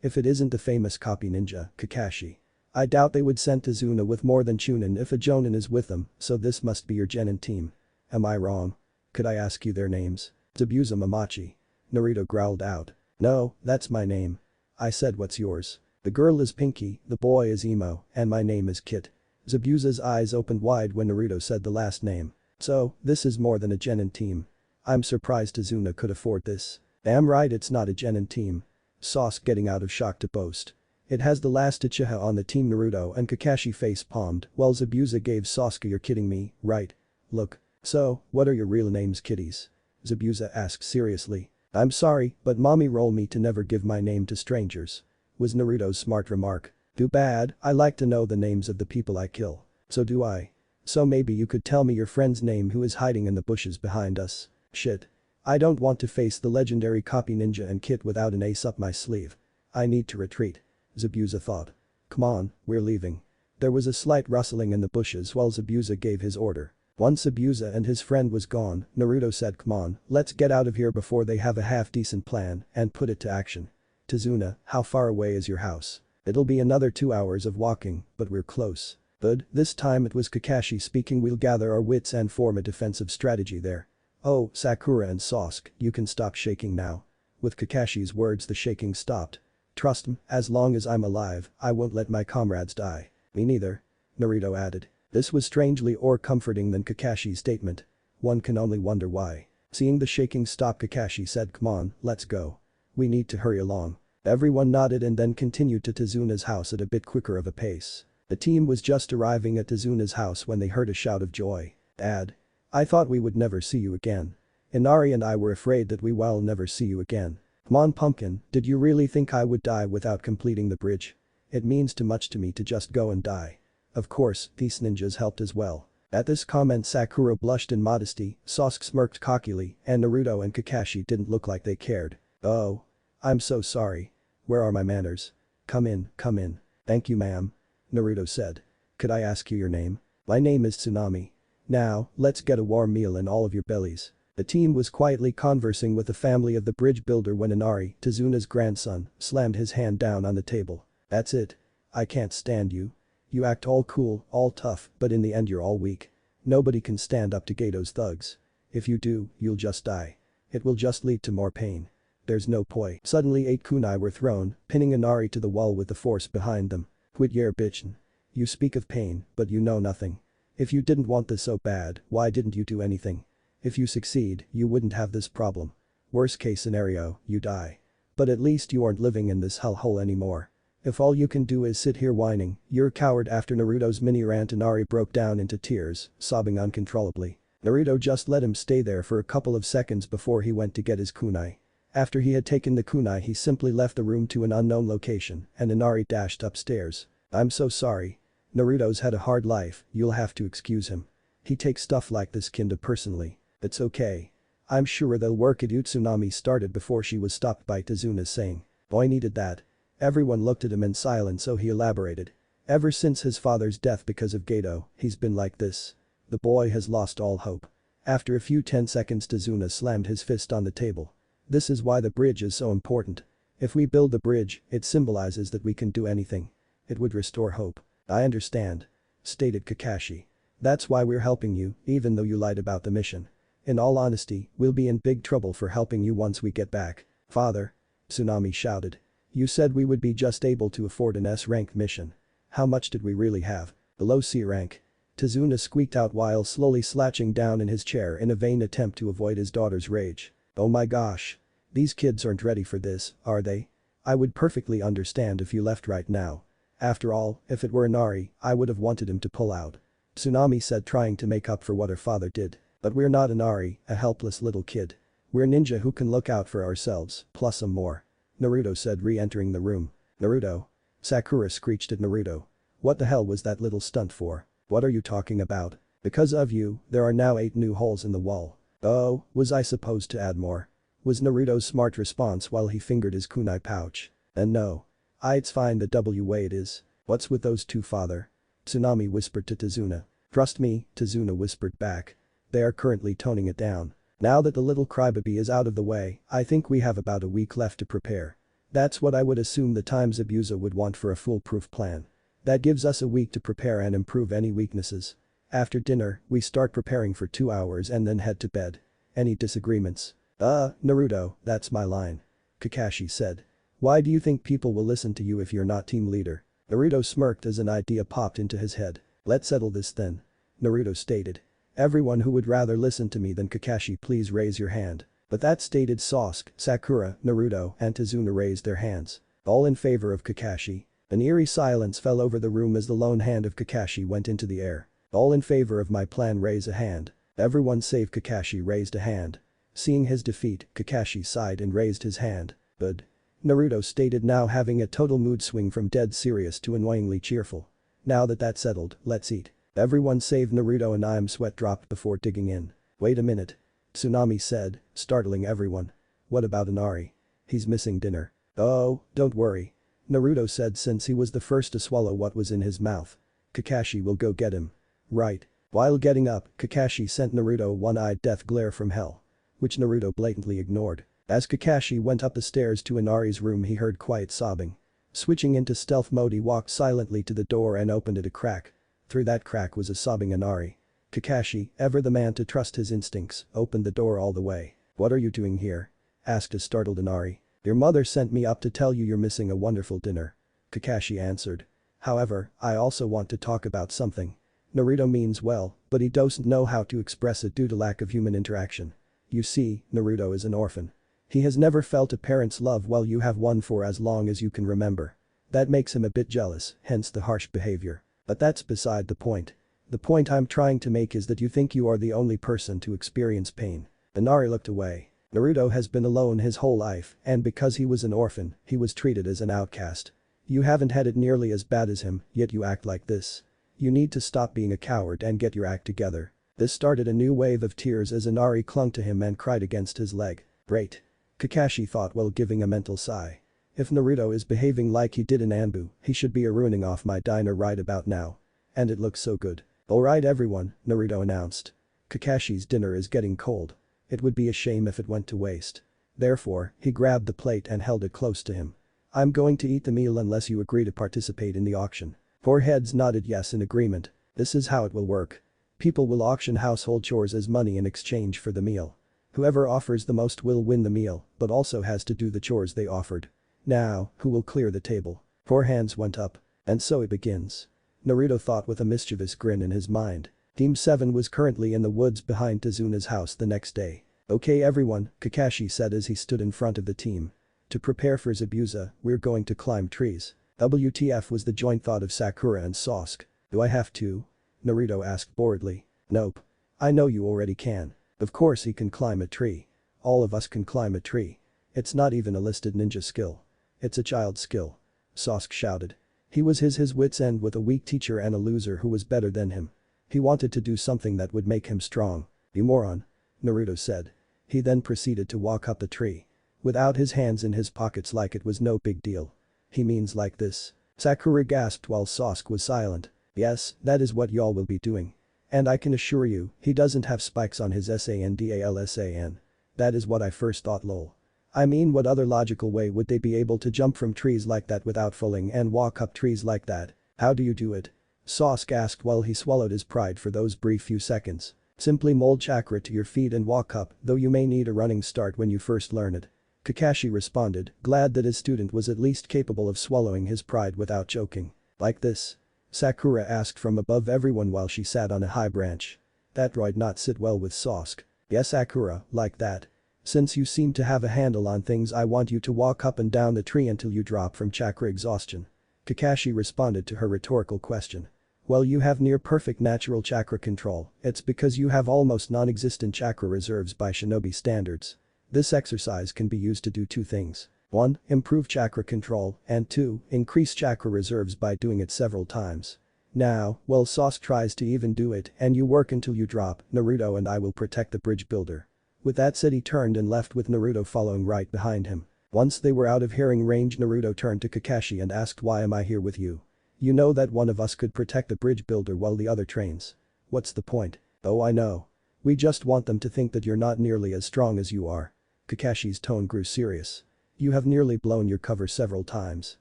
If it isn't the famous copy ninja, Kakashi. I doubt they would send Tazuna with more than Chunin if a Jonin is with them, so this must be your genin team. Am I wrong? Could I ask you their names?" "Zabuza Mamachi," Naruto growled out. "No, that's my name. I said what's yours." "The girl is Pinky, the boy is Emo, and my name is Kit." Zabuza's eyes opened wide when Naruto said the last name. "So, this is more than a genin team. I'm surprised Tazuna could afford this." "Damn right it's not a genin team." Sasuke getting out of shock to boast. "It has the last Uchiha on the team." Naruto and Kakashi face palmed while Zabuza gave Sasuke, "You're kidding me, right? Look. So, what are your real names, kiddies?" Zabuza asked seriously. "I'm sorry, but mommy rolled me to never give my name to strangers," was Naruto's smart remark. "Too bad, I like to know the names of the people I kill." "So do I. So maybe you could tell me your friend's name who is hiding in the bushes behind us." "Shit. I don't want to face the legendary copy ninja and Kit without an ace up my sleeve. I need to retreat," Zabuza thought. "Come on, we're leaving." There was a slight rustling in the bushes while Zabuza gave his order. Once Zabuza and his friend was gone, Naruto said, "Come on, let's get out of here before they have a half-decent plan and put it to action." "Tazuna, how far away is your house?" "It'll be another 2 hours of walking, but we're close." "Good." This time it was Kakashi speaking. "We'll gather our wits and form a defensive strategy there." "Oh, Sakura and Sasuke, you can stop shaking now." With Kakashi's words the shaking stopped. "Trust me, as long as I'm alive, I won't let my comrades die." "Me neither," Naruto added. This was strangely more comforting than Kakashi's statement. One can only wonder why. Seeing the shaking stop, Kakashi said, "Come on, let's go. We need to hurry along." Everyone nodded and then continued to Tezuna's house at a bit quicker of a pace. The team was just arriving at Tezuna's house when they heard a shout of joy. "Dad. I thought we would never see you again. Inari and I were afraid that we will never see you again. Come on, Pumpkin, did you really think I would die without completing the bridge? It means too much to me to just go and die." Of course, these ninjas helped as well. At this comment, Sakura blushed in modesty, Sasuke smirked cockily, and Naruto and Kakashi didn't look like they cared. "Oh. I'm so sorry. Where are my manners? Come in, come in." "Thank you, ma'am," Naruto said. "Could I ask you your name?" "My name is Tsunami. Now, let's get a warm meal in all of your bellies." The team was quietly conversing with the family of the bridge builder when Inari, Tezuna's grandson, slammed his hand down on the table. "That's it. I can't stand you. You act all cool, all tough, but in the end you're all weak. Nobody can stand up to Gato's thugs. If you do, you'll just die. It will just lead to more pain. There's no point." Suddenly 8 kunai were thrown, pinning Inari to the wall with the force behind them. "Quit your bitchin'. You speak of pain, but you know nothing. If you didn't want this so bad, why didn't you do anything? If you succeed, you wouldn't have this problem. Worst case scenario, you die. But at least you aren't living in this hellhole anymore. If all you can do is sit here whining, you're a coward." After Naruto's mini rant, Inari broke down into tears, sobbing uncontrollably. Naruto just let him stay there for a couple of seconds before he went to get his kunai. After he had taken the kunai, he simply left the room to an unknown location and Inari dashed upstairs. "I'm so sorry. Naruto's had a hard life, you'll have to excuse him. He takes stuff like this kinda personally. It's okay. I'm sure they'll work it out." Tsunami started before she was stopped by Tezuna saying, "Boy needed that." Everyone looked at him in silence, so he elaborated. "Ever since his father's death because of Gato, he's been like this. The boy has lost all hope." After a few 10 seconds, Tezuna slammed his fist on the table. "This is why the bridge is so important. If we build the bridge, it symbolizes that we can do anything. It would restore hope." "I understand," stated Kakashi. "That's why we're helping you, even though you lied about the mission. In all honesty, we'll be in big trouble for helping you once we get back." "Father," Tsunami shouted. "You said we would be just able to afford an S-rank mission. How much did we really have?" "Below C rank." Tezuna squeaked out while slowly slouching down in his chair in a vain attempt to avoid his daughter's rage. "Oh my gosh. These kids aren't ready for this, are they? I would perfectly understand if you left right now. After all, if it were Inari, I would have wanted him to pull out," Tsunami said, trying to make up for what her father did. "But we're not Inari, a helpless little kid. We're ninja who can look out for ourselves, plus some more," Naruto said, re-entering the room. "Naruto?" Sakura screeched at Naruto. "What the hell was that little stunt for? What are you talking about? Because of you, there are now 8 new holes in the wall." "Oh, was I supposed to add more?" was Naruto's smart response while he fingered his kunai pouch. "And no. It's fine the way it is." "What's with those 2, father?" Tsunami whispered to Tezuna. "Trust me," Tezuna whispered back. "They are currently toning it down. Now that the little crybaby is out of the way, I think we have about a week left to prepare. That's what I would assume the time Zabuza would want for a foolproof plan. That gives us a week to prepare and improve any weaknesses. After dinner, we start preparing for 2 hours and then head to bed. Any disagreements?" Naruto, that's my line," Kakashi said. "Why do you think people will listen to you if you're not team leader?" Naruto smirked as an idea popped into his head. "Let's settle this then," Naruto stated. "Everyone who would rather listen to me than Kakashi, please raise your hand." But that stated Sasuke, Sakura, Naruto, and Tezuna raised their hands. All in favor of Kakashi. An eerie silence fell over the room as the lone hand of Kakashi went into the air. "All in favor of my plan, raise a hand." Everyone save Kakashi raised a hand. Seeing his defeat, Kakashi sighed and raised his hand. "But," Naruto stated, now having a total mood swing from dead serious to annoyingly cheerful. "Now that that's settled, let's eat." Everyone save Naruto and I'm sweat dropped before digging in. "Wait a minute," Tsunami said, startling everyone. "What about Inari? He's missing dinner." "Oh, don't worry," Naruto said since he was the first to swallow what was in his mouth. "Kakashi will go get him." "Right." While getting up, Kakashi sent Naruto a one-eyed death glare from hell, which Naruto blatantly ignored. As Kakashi went up the stairs to Inari's room, he heard quiet sobbing. Switching into stealth mode, he walked silently to the door and opened it a crack. Through that crack was a sobbing Inari. Kakashi, ever the man to trust his instincts, opened the door all the way. "What are you doing here?" asked a startled Inari. "Your mother sent me up to tell you you're missing a wonderful dinner," Kakashi answered. "However, I also want to talk about something." Naruto means well, but he doesn't know how to express it due to lack of human interaction. You see, Naruto is an orphan. He has never felt a parent's love while you have one for as long as you can remember. That makes him a bit jealous, hence the harsh behavior. But that's beside the point. The point I'm trying to make is that you think you are the only person to experience pain. Inari looked away. Naruto has been alone his whole life, and because he was an orphan, he was treated as an outcast. You haven't had it nearly as bad as him, yet you act like this. You need to stop being a coward and get your act together. This started a new wave of tears as Inari clung to him and cried against his leg. Great. Kakashi thought while giving a mental sigh. If Naruto is behaving like he did in Anbu, he should be ruining off my diner right about now. And it looks so good. Alright everyone, Naruto announced. Kakashi's dinner is getting cold. It would be a shame if it went to waste. Therefore, he grabbed the plate and held it close to him. I'm going to eat the meal unless you agree to participate in the auction. Four heads nodded yes in agreement. This is how it will work. People will auction household chores as money in exchange for the meal. Whoever offers the most will win the meal, but also has to do the chores they offered. Now, who will clear the table? Four hands went up. And so it begins. Naruto thought with a mischievous grin in his mind. Team 7 was currently in the woods behind Tezuna's house the next day. Okay everyone, Kakashi said as he stood in front of the team. To prepare for Zabuza, we're going to climb trees. WTF was the joint thought of Sakura and Sasuke. Do I have to? Naruto asked boredly. Nope. I know you already can. Of course he can climb a tree. All of us can climb a tree. It's not even a listed ninja skill. It's a child skill. Sasuke shouted. He was his wit's end with a weak teacher and a loser who was better than him. He wanted to do something that would make him strong. You moron. Naruto said. He then proceeded to walk up the tree. Without his hands in his pockets like it was no big deal. He means like this. Sakura gasped while Sasuke was silent. Yes, that is what y'all will be doing. And I can assure you, he doesn't have spikes on his SANDALSAN. That is what I first thought lol. I mean what other logical way would they be able to jump from trees like that without falling and walk up trees like that? How do you do it? Sasuke asked while he swallowed his pride for those brief few seconds. Simply mold chakra to your feet and walk up, though you may need a running start when you first learn it. Kakashi responded, glad that his student was at least capable of swallowing his pride without choking. Like this? Sakura asked from above everyone while she sat on a high branch. That would not sit well with Sasuke. Yes Sakura, like that. Since you seem to have a handle on things I want you to walk up and down the tree until you drop from chakra exhaustion. Kakashi responded to her rhetorical question. Well you have near perfect natural chakra control, it's because you have almost non-existent chakra reserves by shinobi standards. This exercise can be used to do two things. 1. Improve chakra control, and 2. Increase chakra reserves by doing it several times. Now, while Sasuke tries to even do it and you work until you drop, Naruto and I will protect the bridge builder. With that said he turned and left with Naruto following right behind him. Once they were out of hearing range Naruto turned to Kakashi and asked why am I here with you? You know that one of us could protect the bridge builder while the other trains. What's the point? Oh I know. We just want them to think that you're not nearly as strong as you are. Kakashi's tone grew serious. You have nearly blown your cover several times.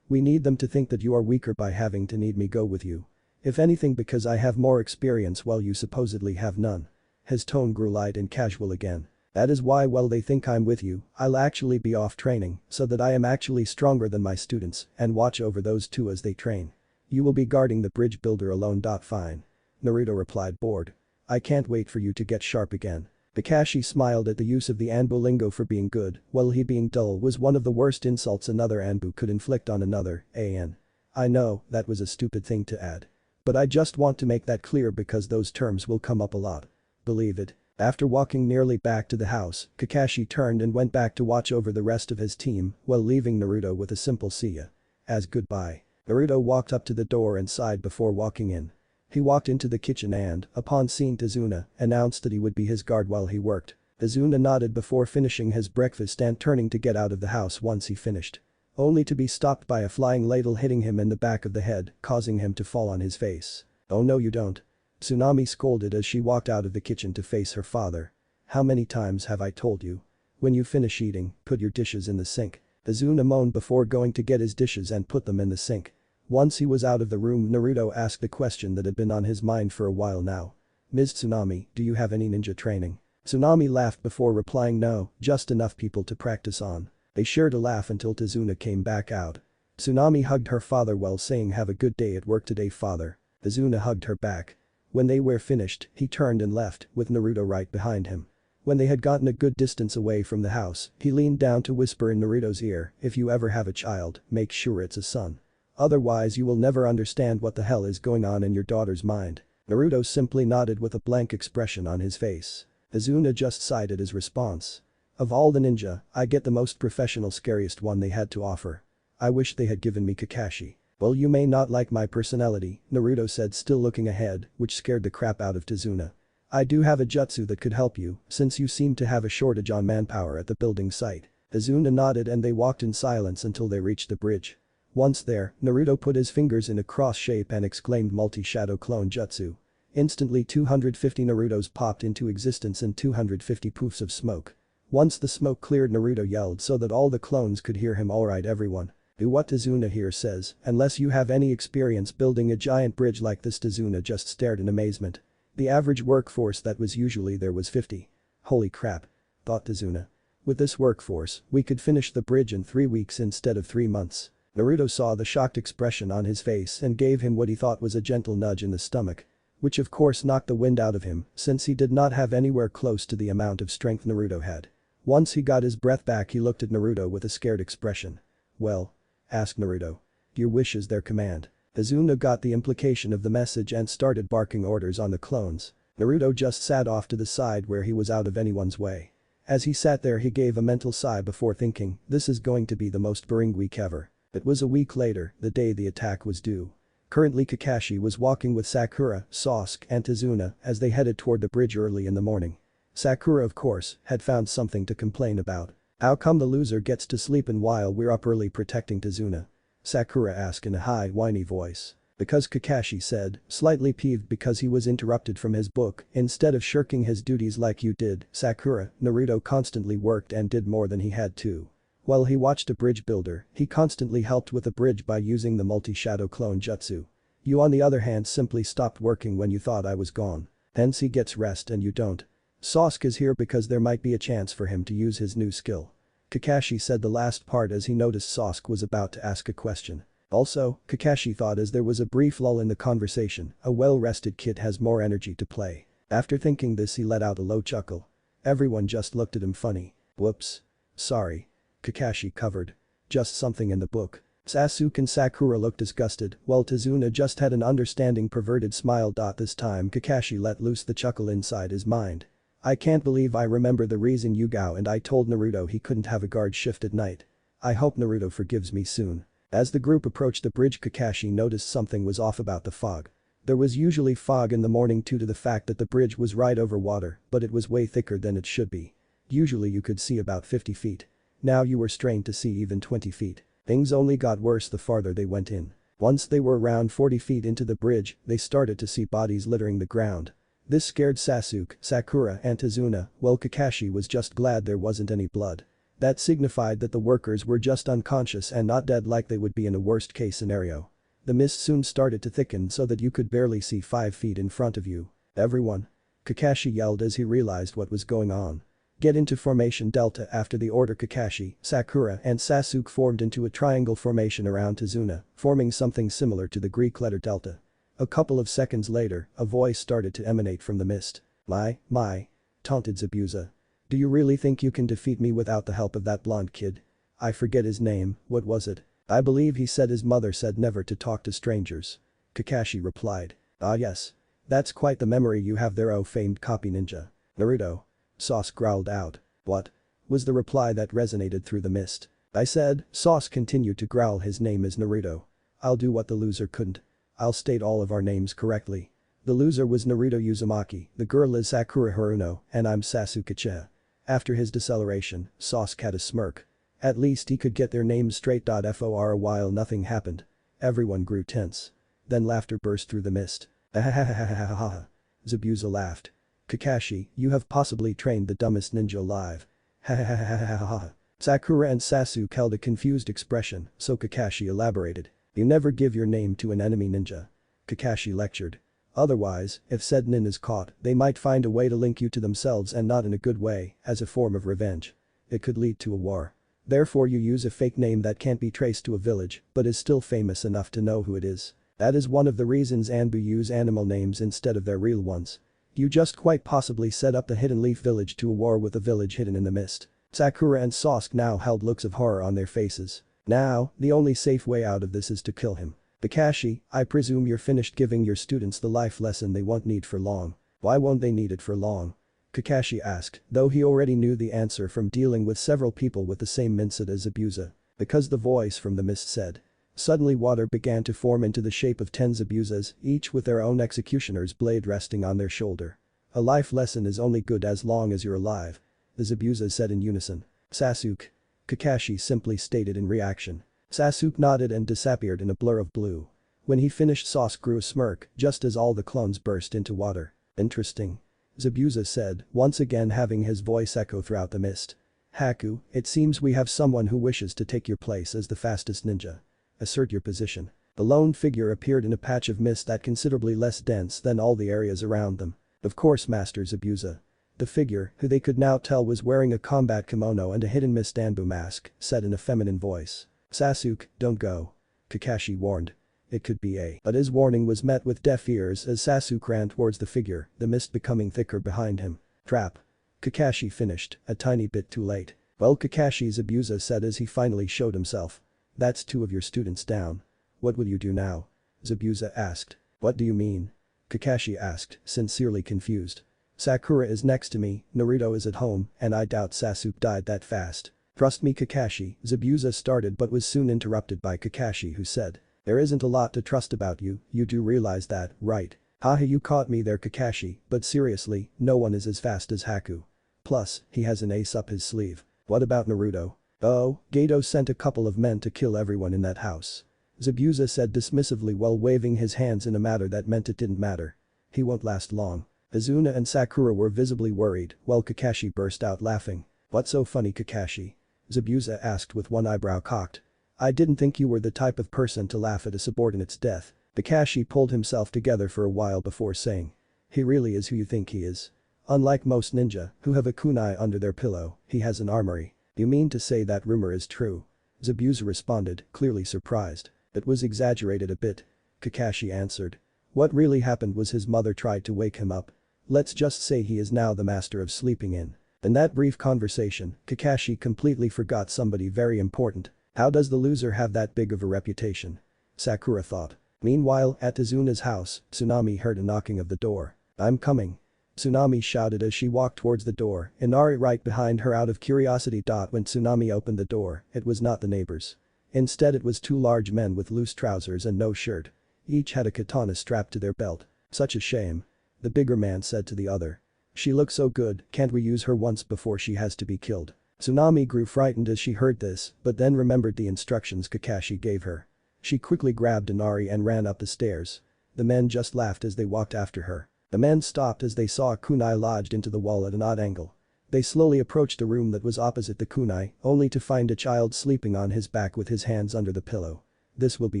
We need them to think that you are weaker by having to need me go with you. If anything because I have more experience while you supposedly have none. His tone grew light and casual again. That is why while they think I'm with you, I'll actually be off training so that I am actually stronger than my students and watch over those two as they train. You will be guarding the bridge builder alone. Fine. Naruto replied bored. I can't wait for you to get sharp again. Kakashi smiled at the use of the Anbu lingo for being good, while he being dull was one of the worst insults another Anbu could inflict on another, an. I know, that was a stupid thing to add. But I just want to make that clear because those terms will come up a lot. Believe it. After walking nearly back to the house, Kakashi turned and went back to watch over the rest of his team while leaving Naruto with a simple see ya. As goodbye. Naruto walked up to the door and sighed before walking in. He walked into the kitchen and, upon seeing Tezuna, announced that he would be his guard while he worked. Tezuna nodded before finishing his breakfast and turning to get out of the house once he finished. Only to be stopped by a flying ladle hitting him in the back of the head, causing him to fall on his face. Oh no you don't. Tsunami scolded as she walked out of the kitchen to face her father. How many times have I told you? When you finish eating, put your dishes in the sink. Tezuna moaned before going to get his dishes and put them in the sink. Once he was out of the room Naruto asked the question that had been on his mind for a while now. Ms. Tsunami, do you have any ninja training? Tsunami laughed before replying no, just enough people to practice on. They shared a laugh until Tezuna came back out. Tsunami hugged her father while saying have a good day at work today father. Tezuna hugged her back. When they were finished, he turned and left, with Naruto right behind him. When they had gotten a good distance away from the house, he leaned down to whisper in Naruto's ear, "If you ever have a child, make sure it's a son. Otherwise you will never understand what the hell is going on in your daughter's mind." Naruto simply nodded with a blank expression on his face. Izuna just sighed at his response. "Of all the ninja, I get the most professional scariest one they had to offer. I wish they had given me Kakashi." "Well, you may not like my personality," Naruto said, still looking ahead, which scared the crap out of Izuna. "I do have a jutsu that could help you, since you seem to have a shortage on manpower at the building site." Izuna nodded and they walked in silence until they reached the bridge. Once there, Naruto put his fingers in a cross shape and exclaimed multi-shadow clone jutsu. Instantly 250 Narutos popped into existence and 250 poofs of smoke. Once the smoke cleared, Naruto yelled so that all the clones could hear him, "Alright everyone. Do what Izuna here says, unless you have any experience building a giant bridge like this." Izuna just stared in amazement. The average workforce that was usually there was 50. "Holy crap," thought Izuna. "With this workforce, we could finish the bridge in 3 weeks instead of 3 months. Naruto saw the shocked expression on his face and gave him what he thought was a gentle nudge in the stomach. Which of course knocked the wind out of him, since he did not have anywhere close to the amount of strength Naruto had. Once he got his breath back, he looked at Naruto with a scared expression. "Well?" asked Naruto. "Your wish is their command." Izuna got the implication of the message and started barking orders on the clones. Naruto just sat off to the side where he was out of anyone's way. As he sat there, he gave a mental sigh before thinking, "This is going to be the most boring week ever." It was a week later, the day the attack was due. Currently Kakashi was walking with Sakura, Sasuke and Izuna as they headed toward the bridge early in the morning. Sakura, of course, had found something to complain about. "How come the loser gets to sleep in while we're up early protecting Izuna?" Sakura asked in a high, whiny voice. "Because," Kakashi said, slightly peeved because he was interrupted from his book instead of shirking his duties like you did, Sakura. Naruto constantly worked and did more than he had to. While he watched a bridge builder, he constantly helped with the bridge by using the multi-shadow clone jutsu. You on the other hand simply stopped working when you thought I was gone. Hence he gets rest and you don't. Sasuke is here because there might be a chance for him to use his new skill." Kakashi said the last part as he noticed Sasuke was about to ask a question. Also, Kakashi thought as there was a brief lull in the conversation, a well-rested kid has more energy to play. After thinking this, he let out a low chuckle. Everyone just looked at him funny. "Whoops. Sorry." Kakashi covered. "Just something in the book." Sasuke and Sakura looked disgusted, while Izuna just had an understanding perverted smile. This time Kakashi let loose the chuckle inside his mind. "I can't believe I remember the reason Yugao and I told Naruto he couldn't have a guard shift at night. I hope Naruto forgives me soon." As the group approached the bridge, Kakashi noticed something was off about the fog. There was usually fog in the morning due to the fact that the bridge was right over water, but it was way thicker than it should be. Usually you could see about 50 feet. Now you were strained to see even 20 feet. Things only got worse the farther they went in. Once they were around 40 feet into the bridge, they started to see bodies littering the ground. This scared Sasuke, Sakura and Izuna, while Kakashi was just glad there wasn't any blood. That signified that the workers were just unconscious and not dead like they would be in a worst-case scenario. The mist soon started to thicken so that you could barely see 5 feet in front of you. "Everyone!" Kakashi yelled as he realized what was going on. "Get into formation Delta." After the order, Kakashi, Sakura and Sasuke formed into a triangle formation around Izuna, forming something similar to the Greek letter Delta. A couple of seconds later, a voice started to emanate from the mist. My," taunted Zabuza. "Do you really think you can defeat me without the help of that blonde kid? I forget his name, what was it? I believe he said his mother said never to talk to strangers." Kakashi replied. "Ah yes. That's quite the memory you have there, oh famed copy ninja. Naruto." Sasuke growled out. "What?" was the reply that resonated through the mist. "I said," Sasuke continued to growl, "his name is Naruto. I'll do what the loser couldn't. I'll state all of our names correctly. The loser was Naruto Uzumaki, the girl is Sakura Haruno, and I'm Sasuke Uchiha." After his deceleration, Sasuke had a smirk. At least he could get their names straight. For a while nothing happened. Everyone grew tense. Then laughter burst through the mist. "Ahahahahaha." Zabuza laughed. "Kakashi, you have possibly trained the dumbest ninja alive." "Hahahahaha." Sakura and Sasuke held a confused expression, so Kakashi elaborated. "You never give your name to an enemy ninja." Kakashi lectured. "Otherwise, if said nin is caught, they might find a way to link you to themselves and not in a good way, as a form of revenge. It could lead to a war. Therefore you use a fake name that can't be traced to a village, but is still famous enough to know who it is." That is one of the reasons Anbu use animal names instead of their real ones. You just quite possibly set up the Hidden Leaf Village to a war with a village hidden in the mist. Sakura and Sasuke now held looks of horror on their faces. Now, the only safe way out of this is to kill him. Kakashi, I presume you're finished giving your students the life lesson they won't need for long. Why won't they need it for long? Kakashi asked, though he already knew the answer from dealing with several people with the same mindset as Zabuza. Because the voice from the mist said. Suddenly water began to form into the shape of 10 Zabuzas, each with their own executioner's blade resting on their shoulder. A life lesson is only good as long as you're alive. The Zabuzas said in unison. Sasuke. Kakashi simply stated in reaction. Sasuke nodded and disappeared in a blur of blue. When he finished, Sasuke grew a smirk just as all the clones burst into water. Interesting. Zabuza said, once again having his voice echo throughout the mist. Haku, it seems we have someone who wishes to take your place as the fastest ninja. Assert your position. The lone figure appeared in a patch of mist that considerably less dense than all the areas around them. Of course, Master Zabuza. The figure, who they could now tell was wearing a combat kimono and a hidden mist Anbu mask, said in a feminine voice. Sasuke, don't go. Kakashi warned. It could be a. But his warning was met with deaf ears as Sasuke ran towards the figure, the mist becoming thicker behind him. Trap. Kakashi finished, a tiny bit too late. Well, Kakashi, Zabuza said as he finally showed himself. That's 2 of your students down. What will you do now? Zabuza asked. What do you mean? Kakashi asked, sincerely confused. Sakura is next to me, Naruto is at home, and I doubt Sasuke died that fast. Trust me, Kakashi, Zabuza started but was soon interrupted by Kakashi, who said. There isn't a lot to trust about you, you do realize that, right? Haha, you caught me there, Kakashi, but seriously, no one is as fast as Haku. Plus, he has an ace up his sleeve. What about Naruto? Oh, Gato sent a couple of men to kill everyone in that house. Zabuza said dismissively while waving his hands in a manner that meant it didn't matter. He won't last long. Izuna and Sakura were visibly worried, while Kakashi burst out laughing. What's so funny, Kakashi? Zabuza asked with one eyebrow cocked. I didn't think you were the type of person to laugh at a subordinate's death. Kakashi pulled himself together for a while before saying. He really is who you think he is. Unlike most ninja, who have a kunai under their pillow, he has an armory. You mean to say that rumor is true? Zabuza responded, clearly surprised. It was exaggerated a bit. Kakashi answered. What really happened was his mother tried to wake him up. Let's just say he is now the master of sleeping in. In that brief conversation, Kakashi completely forgot somebody very important. How does the loser have that big of a reputation? Sakura thought. Meanwhile, at Izuna's house, Tsunami heard a knocking of the door. I'm coming. Tsunami shouted as she walked towards the door, Inari right behind her out of curiosity. When Tsunami opened the door, it was not the neighbors. Instead it was 2 large men with loose trousers and no shirt. Each had a katana strapped to their belt. Such a shame. The bigger man said to the other. She looks so good, can't we use her once before she has to be killed? Tsunami grew frightened as she heard this, but then remembered the instructions Kakashi gave her. She quickly grabbed Inari and ran up the stairs. The men just laughed as they walked after her. The men stopped as they saw a kunai lodged into the wall at an odd angle. They slowly approached a room that was opposite the kunai, only to find a child sleeping on his back with his hands under the pillow. This will be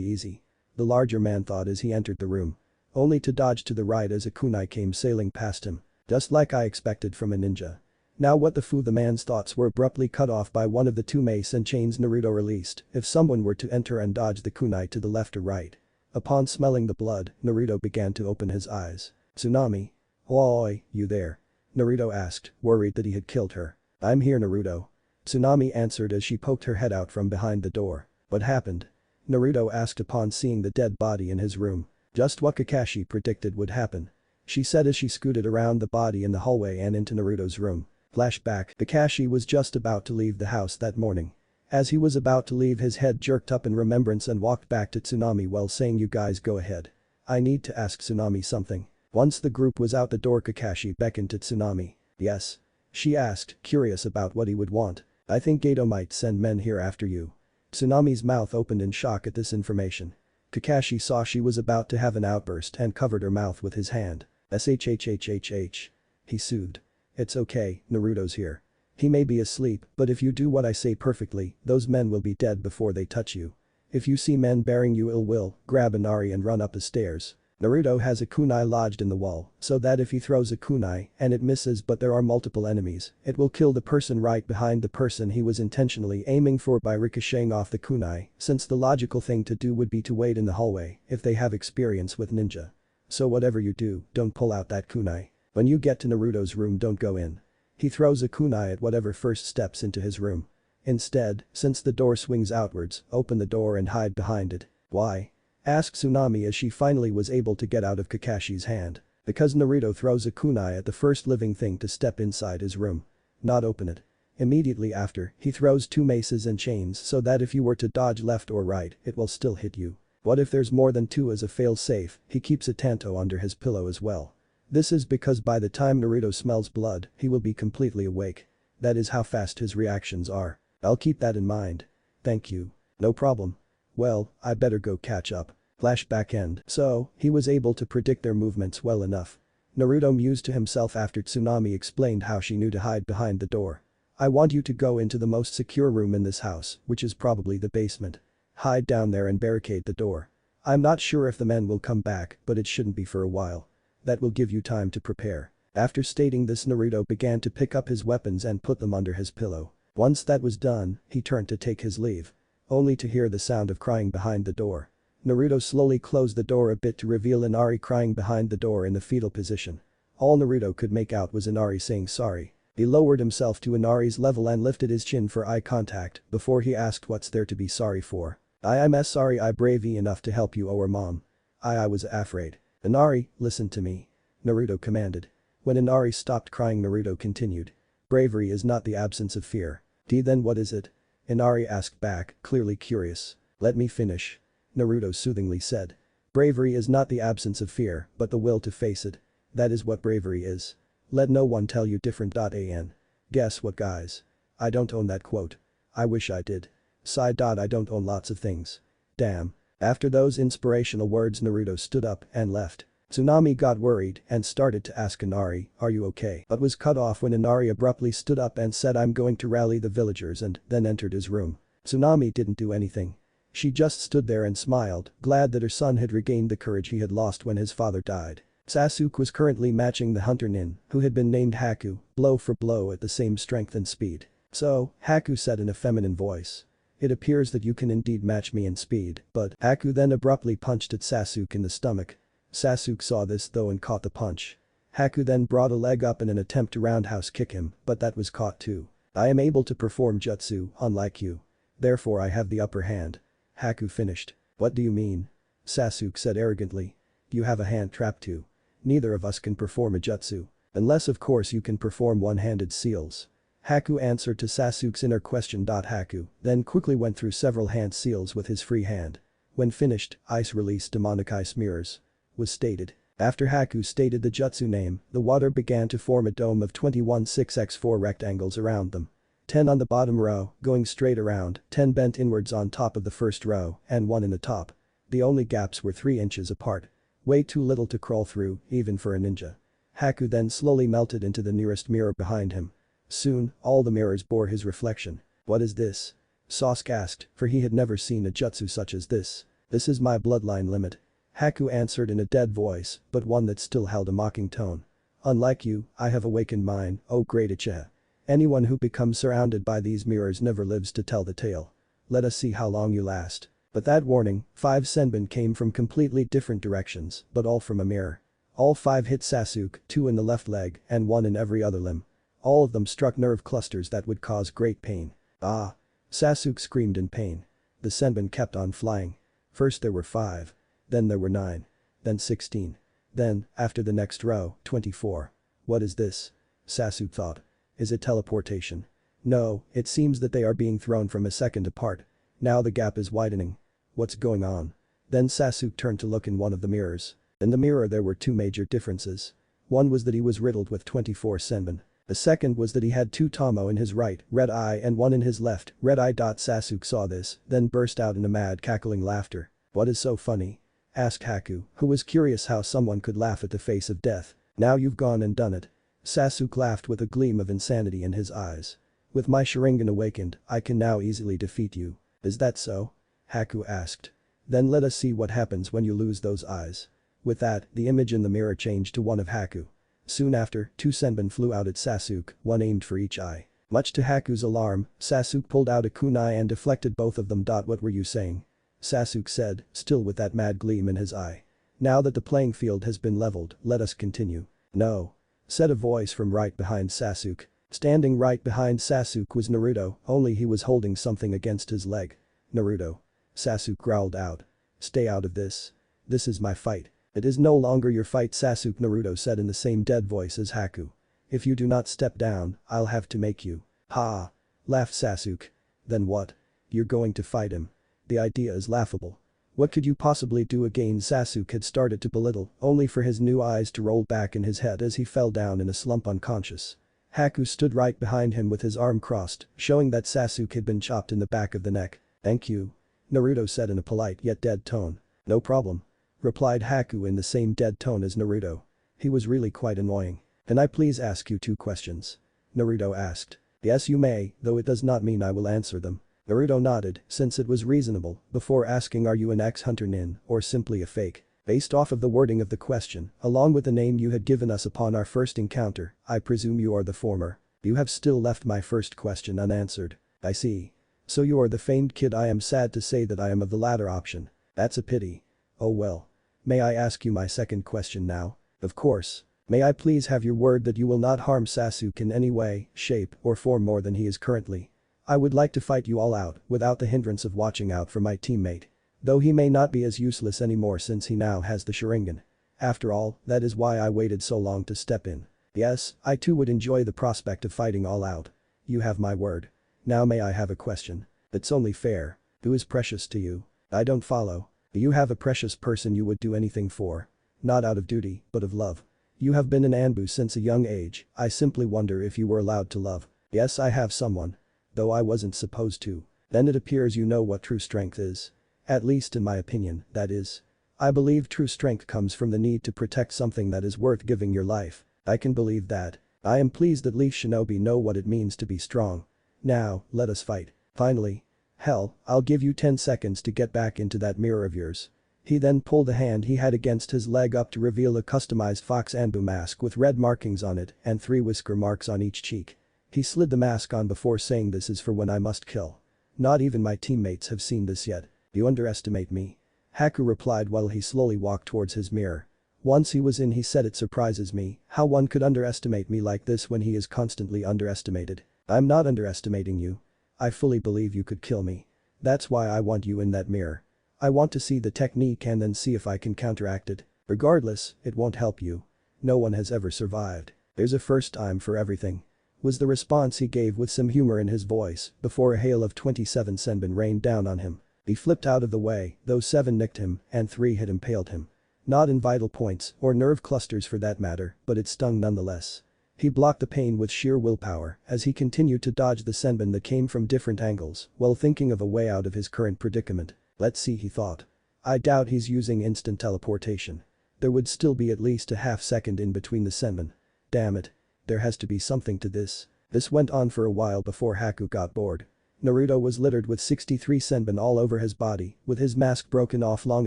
easy. The larger man thought as he entered the room. Only to dodge to the right as a kunai came sailing past him. Just like I expected from a ninja. Now what the fu, the man's thoughts were abruptly cut off by one of the 2 mace and chains Naruto released if someone were to enter and dodge the kunai to the left or right. Upon smelling the blood, Naruto began to open his eyes. Tsunami. Oi, you there? Naruto asked, worried that he had killed her. I'm here, Naruto. Tsunami answered as she poked her head out from behind the door. What happened? Naruto asked upon seeing the dead body in his room. Just what Kakashi predicted would happen. She said as she scooted around the body in the hallway and into Naruto's room. Flashback, Kakashi was just about to leave the house that morning. As he was about to leave, his head jerked up in remembrance and walked back to Tsunami while saying, you guys go ahead. I need to ask Tsunami something. Once the group was out the door, Kakashi beckoned to Tsunami. Yes? She asked, curious about what he would want. I think Gato might send men here after you. Tsunami's mouth opened in shock at this information. Kakashi saw she was about to have an outburst and covered her mouth with his hand. Shhhhhh. He soothed. It's okay, Naruto's here. He may be asleep, but if you do what I say perfectly, those men will be dead before they touch you. If you see men bearing you ill will, grab Inari and run up the stairs. Naruto has a kunai lodged in the wall, so that if he throws a kunai and it misses but there are multiple enemies, it will kill the person right behind the person he was intentionally aiming for by ricocheting off the kunai, since the logical thing to do would be to wait in the hallway if they have experience with ninja. So whatever you do, don't pull out that kunai. When you get to Naruto's room, don't go in. He throws a kunai at whatever first steps into his room. Instead, since the door swings outwards, open the door and hide behind it. Why? Asked Tsunami as she finally was able to get out of Kakashi's hand. Because Naruto throws a kunai at the first living thing to step inside his room. Not open it. Immediately after, he throws 2 maces and chains so that if you were to dodge left or right, it will still hit you. What if there's more than 2 as a fail-safe? He keeps a tanto under his pillow as well. This is because by the time Naruto smells blood, he will be completely awake. That is how fast his reactions are. I'll keep that in mind. Thank you. No problem. Well, I better go catch up. Flashback end. So, he was able to predict their movements well enough. Naruto mused to himself after Tsunami explained how she knew to hide behind the door. I want you to go into the most secure room in this house, which is probably the basement. Hide down there and barricade the door. I'm not sure if the men will come back, but it shouldn't be for a while. That will give you time to prepare. After stating this, Naruto began to pick up his weapons and put them under his pillow. Once that was done, he turned to take his leave. Only to hear the sound of crying behind the door. Naruto slowly closed the door a bit to reveal Inari crying behind the door in the fetal position. All Naruto could make out was Inari saying sorry. He lowered himself to Inari's level and lifted his chin for eye contact before he asked what's there to be sorry for. I am sorry I bravey enough to help you, our mom. I was afraid. Inari, listen to me. Naruto commanded. When Inari stopped crying, Naruto continued. Bravery is not the absence of fear. Then what is it? Inari asked back, clearly curious. Let me finish. Naruto soothingly said. Bravery is not the absence of fear, but the will to face it. That is what bravery is. Let no one tell you different. An. Guess what, guys? I don't own that quote. I wish I did. Side. I don't own lots of things. Damn. After those inspirational words, Naruto stood up and left. Tsunami got worried and started to ask Inari, are you okay? But was cut off when Inari abruptly stood up and said, I'm going to rally the villagers, and then entered his room. Tsunami didn't do anything. She just stood there and smiled, glad that her son had regained the courage he had lost when his father died. Sasuke was currently matching the hunter nin, who had been named Haku, blow for blow at the same strength and speed. So, Haku said in a feminine voice. It appears that you can indeed match me in speed, but Haku then abruptly punched at Sasuke in the stomach. Sasuke saw this though and caught the punch. Haku then brought a leg up in an attempt to roundhouse kick him, but that was caught too. I am able to perform jutsu, unlike you. Therefore I have the upper hand. Haku finished. What do you mean? Sasuke said arrogantly. You have a hand trap too. Neither of us can perform a jutsu. Unless of course you can perform one-handed seals. Haku answered to Sasuke's inner question. Haku then quickly went through several hand seals with his free hand. When finished, ice released demonic ice mirrors. Was stated. After Haku stated the jutsu name, the water began to form a dome of 21 6x4 rectangles around them. 10 on the bottom row, going straight around, 10 bent inwards on top of the first row, and 1 in the top. The only gaps were 3 inches apart. Way too little to crawl through, even for a ninja. Haku then slowly melted into the nearest mirror behind him. Soon, all the mirrors bore his reflection. What is this? Sasuke asked, for he had never seen a jutsu such as this. This is my bloodline limit. Haku answered in a dead voice, but one that still held a mocking tone. Unlike you, I have awakened mine, oh great Ichiha. Anyone who becomes surrounded by these mirrors never lives to tell the tale. Let us see how long you last. But that warning, 5 senbon came from completely different directions, but all from a mirror. All 5 hit Sasuke, 2 in the left leg and 1 in every other limb. All of them struck nerve clusters that would cause great pain. Ah! Sasuke screamed in pain. The senbon kept on flying. First there were 5. Then there were 9. Then 16. Then, after the next row, 24. What is this? Sasuke thought. Is it teleportation? No, it seems that they are being thrown from a second apart. Now the gap is widening. What's going on? Then Sasuke turned to look in one of the mirrors. In the mirror there were 2 major differences. One was that he was riddled with 24 senbon. The second was that he had 2 Tomo in his right, red eye, and 1 in his left, red eye. Sasuke saw this, then burst out in a mad cackling laughter. What is so funny? Asked Haku, who was curious how someone could laugh at the face of death. Now you've gone and done it. Sasuke laughed with a gleam of insanity in his eyes. With my Sharingan awakened, I can now easily defeat you. Is that so? Haku asked. Then let us see what happens when you lose those eyes. With that, the image in the mirror changed to one of Haku. Soon after, two senbon flew out at Sasuke, one aimed for each eye. Much to Haku's alarm, Sasuke pulled out a kunai and deflected both of them. What were you saying? Sasuke said, still with that mad gleam in his eye. Now that the playing field has been leveled, let us continue. No. Said a voice from right behind Sasuke. Standing right behind Sasuke was Naruto, only he was holding something against his leg. Naruto. Sasuke growled out. Stay out of this. This is my fight. It is no longer your fight, Sasuke, Naruto said in the same dead voice as Haku. If you do not step down, I'll have to make you. Ha! Laughed Sasuke. Then what? You're going to fight him. The idea is laughable. What could you possibly do again? Sasuke had started to belittle, only for his new eyes to roll back in his head as he fell down in a slump unconscious. Haku stood right behind him with his arm crossed, showing that Sasuke had been chopped in the back of the neck. Thank you. Naruto said in a polite yet dead tone. No problem. Replied Haku in the same dead tone as Naruto. He was really quite annoying. Can I please ask you 2 questions? Naruto asked. Yes you may, though it does not mean I will answer them. Naruto nodded, since it was reasonable, before asking, are you an ex-hunter nin, or simply a fake? Based off of the wording of the question, along with the name you had given us upon our first encounter, I presume you are the former. You have still left my first question unanswered. I see. So you are the famed kid. I am sad to say that I am of the latter option. That's a pity. Oh well. May I ask you my second question now? Of course. May I please have your word that you will not harm Sasuke in any way, shape, or form more than he is currently? I would like to fight you all out without the hindrance of watching out for my teammate. Though he may not be as useless anymore since he now has the Sharingan. After all, that is why I waited so long to step in. Yes, I too would enjoy the prospect of fighting all out. You have my word. Now may I have a question? It's only fair. Who is precious to you? I don't follow. You have a precious person you would do anything for. Not out of duty, but of love. You have been an Anbu since a young age. I simply wonder if you were allowed to love. Yes, I have someone. Though I wasn't supposed to. Then it appears you know what true strength is. At least in my opinion, that is. I believe true strength comes from the need to protect something that is worth giving your life. I can believe that. I am pleased that Leaf Shinobi know what it means to be strong. Now, let us fight. Finally. Hell, I'll give you 10 seconds to get back into that mirror of yours. He then pulled the hand he had against his leg up to reveal a customized Fox Anbu mask with red markings on it and 3 whisker marks on each cheek. He slid the mask on before saying, this is for when I must kill. Not even my teammates have seen this yet. You underestimate me. Haku replied while he slowly walked towards his mirror. Once he was in, he said, it surprises me how one could underestimate me like this when he is constantly underestimated. I'm not underestimating you. I fully believe you could kill me. That's why I want you in that mirror. I want to see the technique and then see if I can counteract it. Regardless, it won't help you. No one has ever survived. There's a first time for everything. Was the response he gave with some humor in his voice before a hail of 27 senbon rained down on him. He flipped out of the way, though 7 nicked him and 3 had impaled him. Not in vital points or nerve clusters for that matter, but it stung nonetheless. He blocked the pain with sheer willpower as he continued to dodge the senbon that came from different angles while thinking of a way out of his current predicament. Let's see, he thought. I doubt he's using instant teleportation. There would still be at least a half second in between the senbon. Damn it. There has to be something to this. This went on for a while before Haku got bored. Naruto was littered with 63 senbon all over his body, with his mask broken off long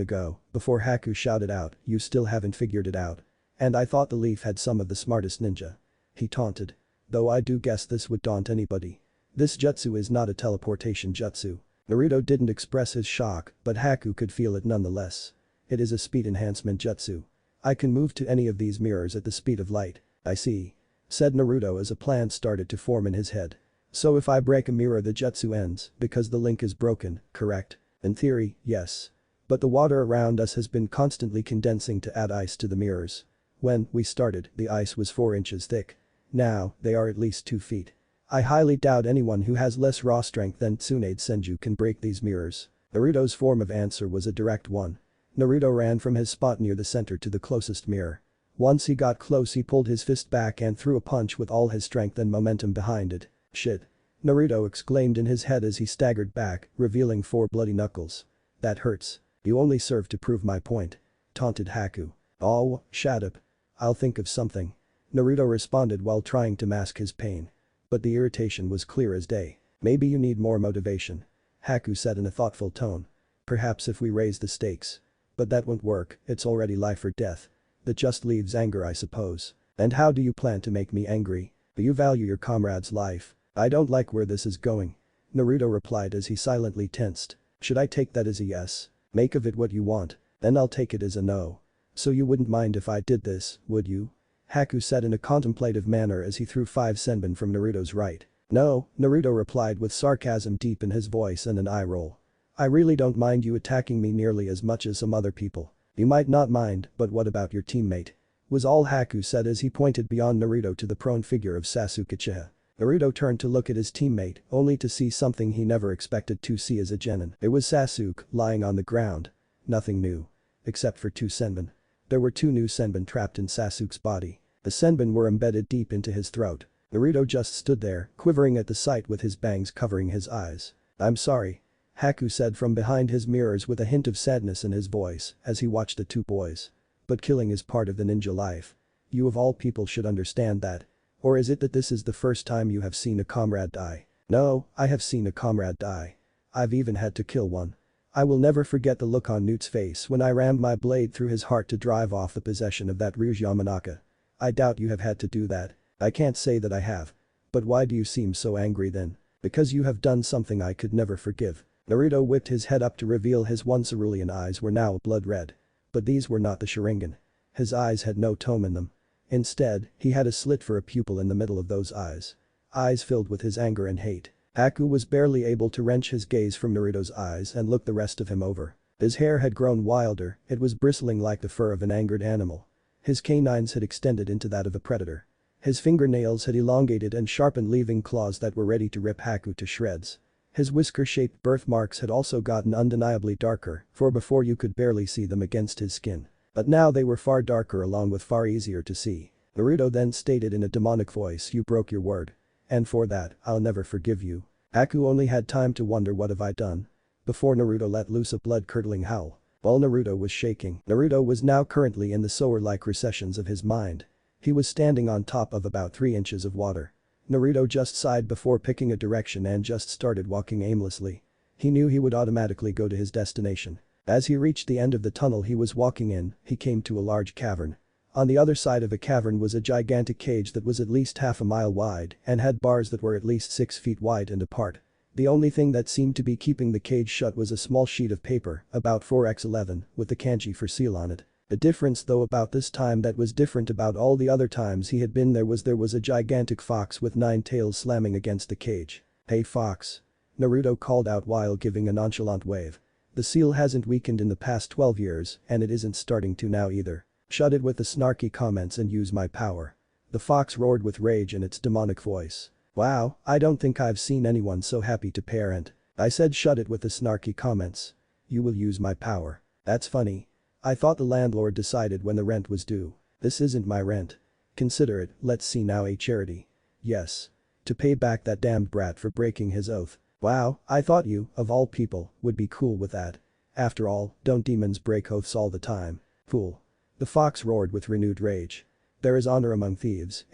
ago, before Haku shouted out, you still haven't figured it out. And I thought the Leaf had some of the smartest ninja. He taunted. Though I do guess this would daunt anybody. This jutsu is not a teleportation jutsu. Naruto didn't express his shock, but Haku could feel it nonetheless. It is a speed enhancement jutsu. I can move to any of these mirrors at the speed of light. I see. Said Naruto as a plan started to form in his head. So if I break a mirror the jutsu ends because the link is broken, correct? In theory, yes. But the water around us has been constantly condensing to add ice to the mirrors. When we started, the ice was 4 inches thick. Now, they are at least 2 feet. I highly doubt anyone who has less raw strength than Tsunade Senju can break these mirrors. Naruto's form of answer was a direct one. Naruto ran from his spot near the center to the closest mirror. Once he got close, he pulled his fist back and threw a punch with all his strength and momentum behind it. Shit. Naruto exclaimed in his head as he staggered back, revealing 4 bloody knuckles. That hurts. You only serve to prove my point. Taunted Haku. Oh, shut up. I'll think of something. Naruto responded while trying to mask his pain. But the irritation was clear as day. Maybe you need more motivation. Haku said in a thoughtful tone. Perhaps if we raise the stakes. But that won't work, it's already life or death. That just leaves anger, I suppose. And how do you plan to make me angry? Do you value your comrade's life? I don't like where this is going. Naruto replied as he silently tensed. Should I take that as a yes? Make of it what you want. Then I'll take it as a no. So you wouldn't mind if I did this, would you? Haku said in a contemplative manner as he threw 5 senbon from Naruto's right. No, Naruto replied with sarcasm deep in his voice and an eye roll. I really don't mind you attacking me nearly as much as some other people. You might not mind, but what about your teammate? Was all Haku said as he pointed beyond Naruto to the prone figure of Sasuke Uchiha. Naruto turned to look at his teammate, only to see something he never expected to see as a genin. It was Sasuke, lying on the ground. Nothing new. Except for 2 senbon. There were 2 new senbon trapped in Sasuke's body. The senbon were embedded deep into his throat. Naruto just stood there, quivering at the sight with his bangs covering his eyes. I'm sorry. Haku said from behind his mirrors with a hint of sadness in his voice as he watched the 2 boys. But killing is part of the ninja life. You of all people should understand that. Or is it that this is the first time you have seen a comrade die? No, I have seen a comrade die. I've even had to kill one. I will never forget the look on Newt's face when I rammed my blade through his heart to drive off the possession of that Ryuji Yamanaka. I doubt you have had to do that. I can't say that I have. But why do you seem so angry then? Because you have done something I could never forgive. Naruto whipped his head up to reveal his once cerulean eyes were now blood red. But these were not the Sharingan. His eyes had no tome in them. Instead, he had a slit for a pupil in the middle of those eyes. Eyes filled with his anger and hate. Haku was barely able to wrench his gaze from Naruto's eyes and look the rest of him over. His hair had grown wilder, it was bristling like the fur of an angered animal. His canines had extended into that of a predator. His fingernails had elongated and sharpened, leaving claws that were ready to rip Haku to shreds. His whisker-shaped birthmarks had also gotten undeniably darker, for before you could barely see them against his skin. But now they were far darker along with far easier to see. Naruto then stated in a demonic voice, you broke your word. And for that, I'll never forgive you. Haku only had time to wonder what have I done. Before Naruto let loose a blood-curdling howl. While Naruto was shaking, Naruto was now currently in the sewer-like recessions of his mind. He was standing on top of about 3 inches of water. Naruto just sighed before picking a direction and just started walking aimlessly. He knew he would automatically go to his destination. As he reached the end of the tunnel he was walking in, he came to a large cavern. On the other side of a cavern was a gigantic cage that was at least half a mile wide and had bars that were at least 6 feet wide and apart. The only thing that seemed to be keeping the cage shut was a small sheet of paper, about 4x11, with the kanji for seal on it. The difference though about this time that was different about all the other times he had been there was a gigantic fox with 9 tails slamming against the cage. Hey fox. Naruto called out while giving a nonchalant wave. The seal hasn't weakened in the past 12 years and it isn't starting to now either. Shut it with the snarky comments and use my power. The fox roared with rage in its demonic voice. Wow, I don't think I've seen anyone so happy to parent. I said shut it with the snarky comments. You will use my power. That's funny. I thought the landlord decided when the rent was due. This isn't my rent. Consider it, let's see now, a charity. Yes. To pay back that damned brat for breaking his oath. Wow, I thought you, of all people, would be cool with that. After all, don't demons break oaths all the time? Fool. The fox roared with renewed rage. There is honor among thieves,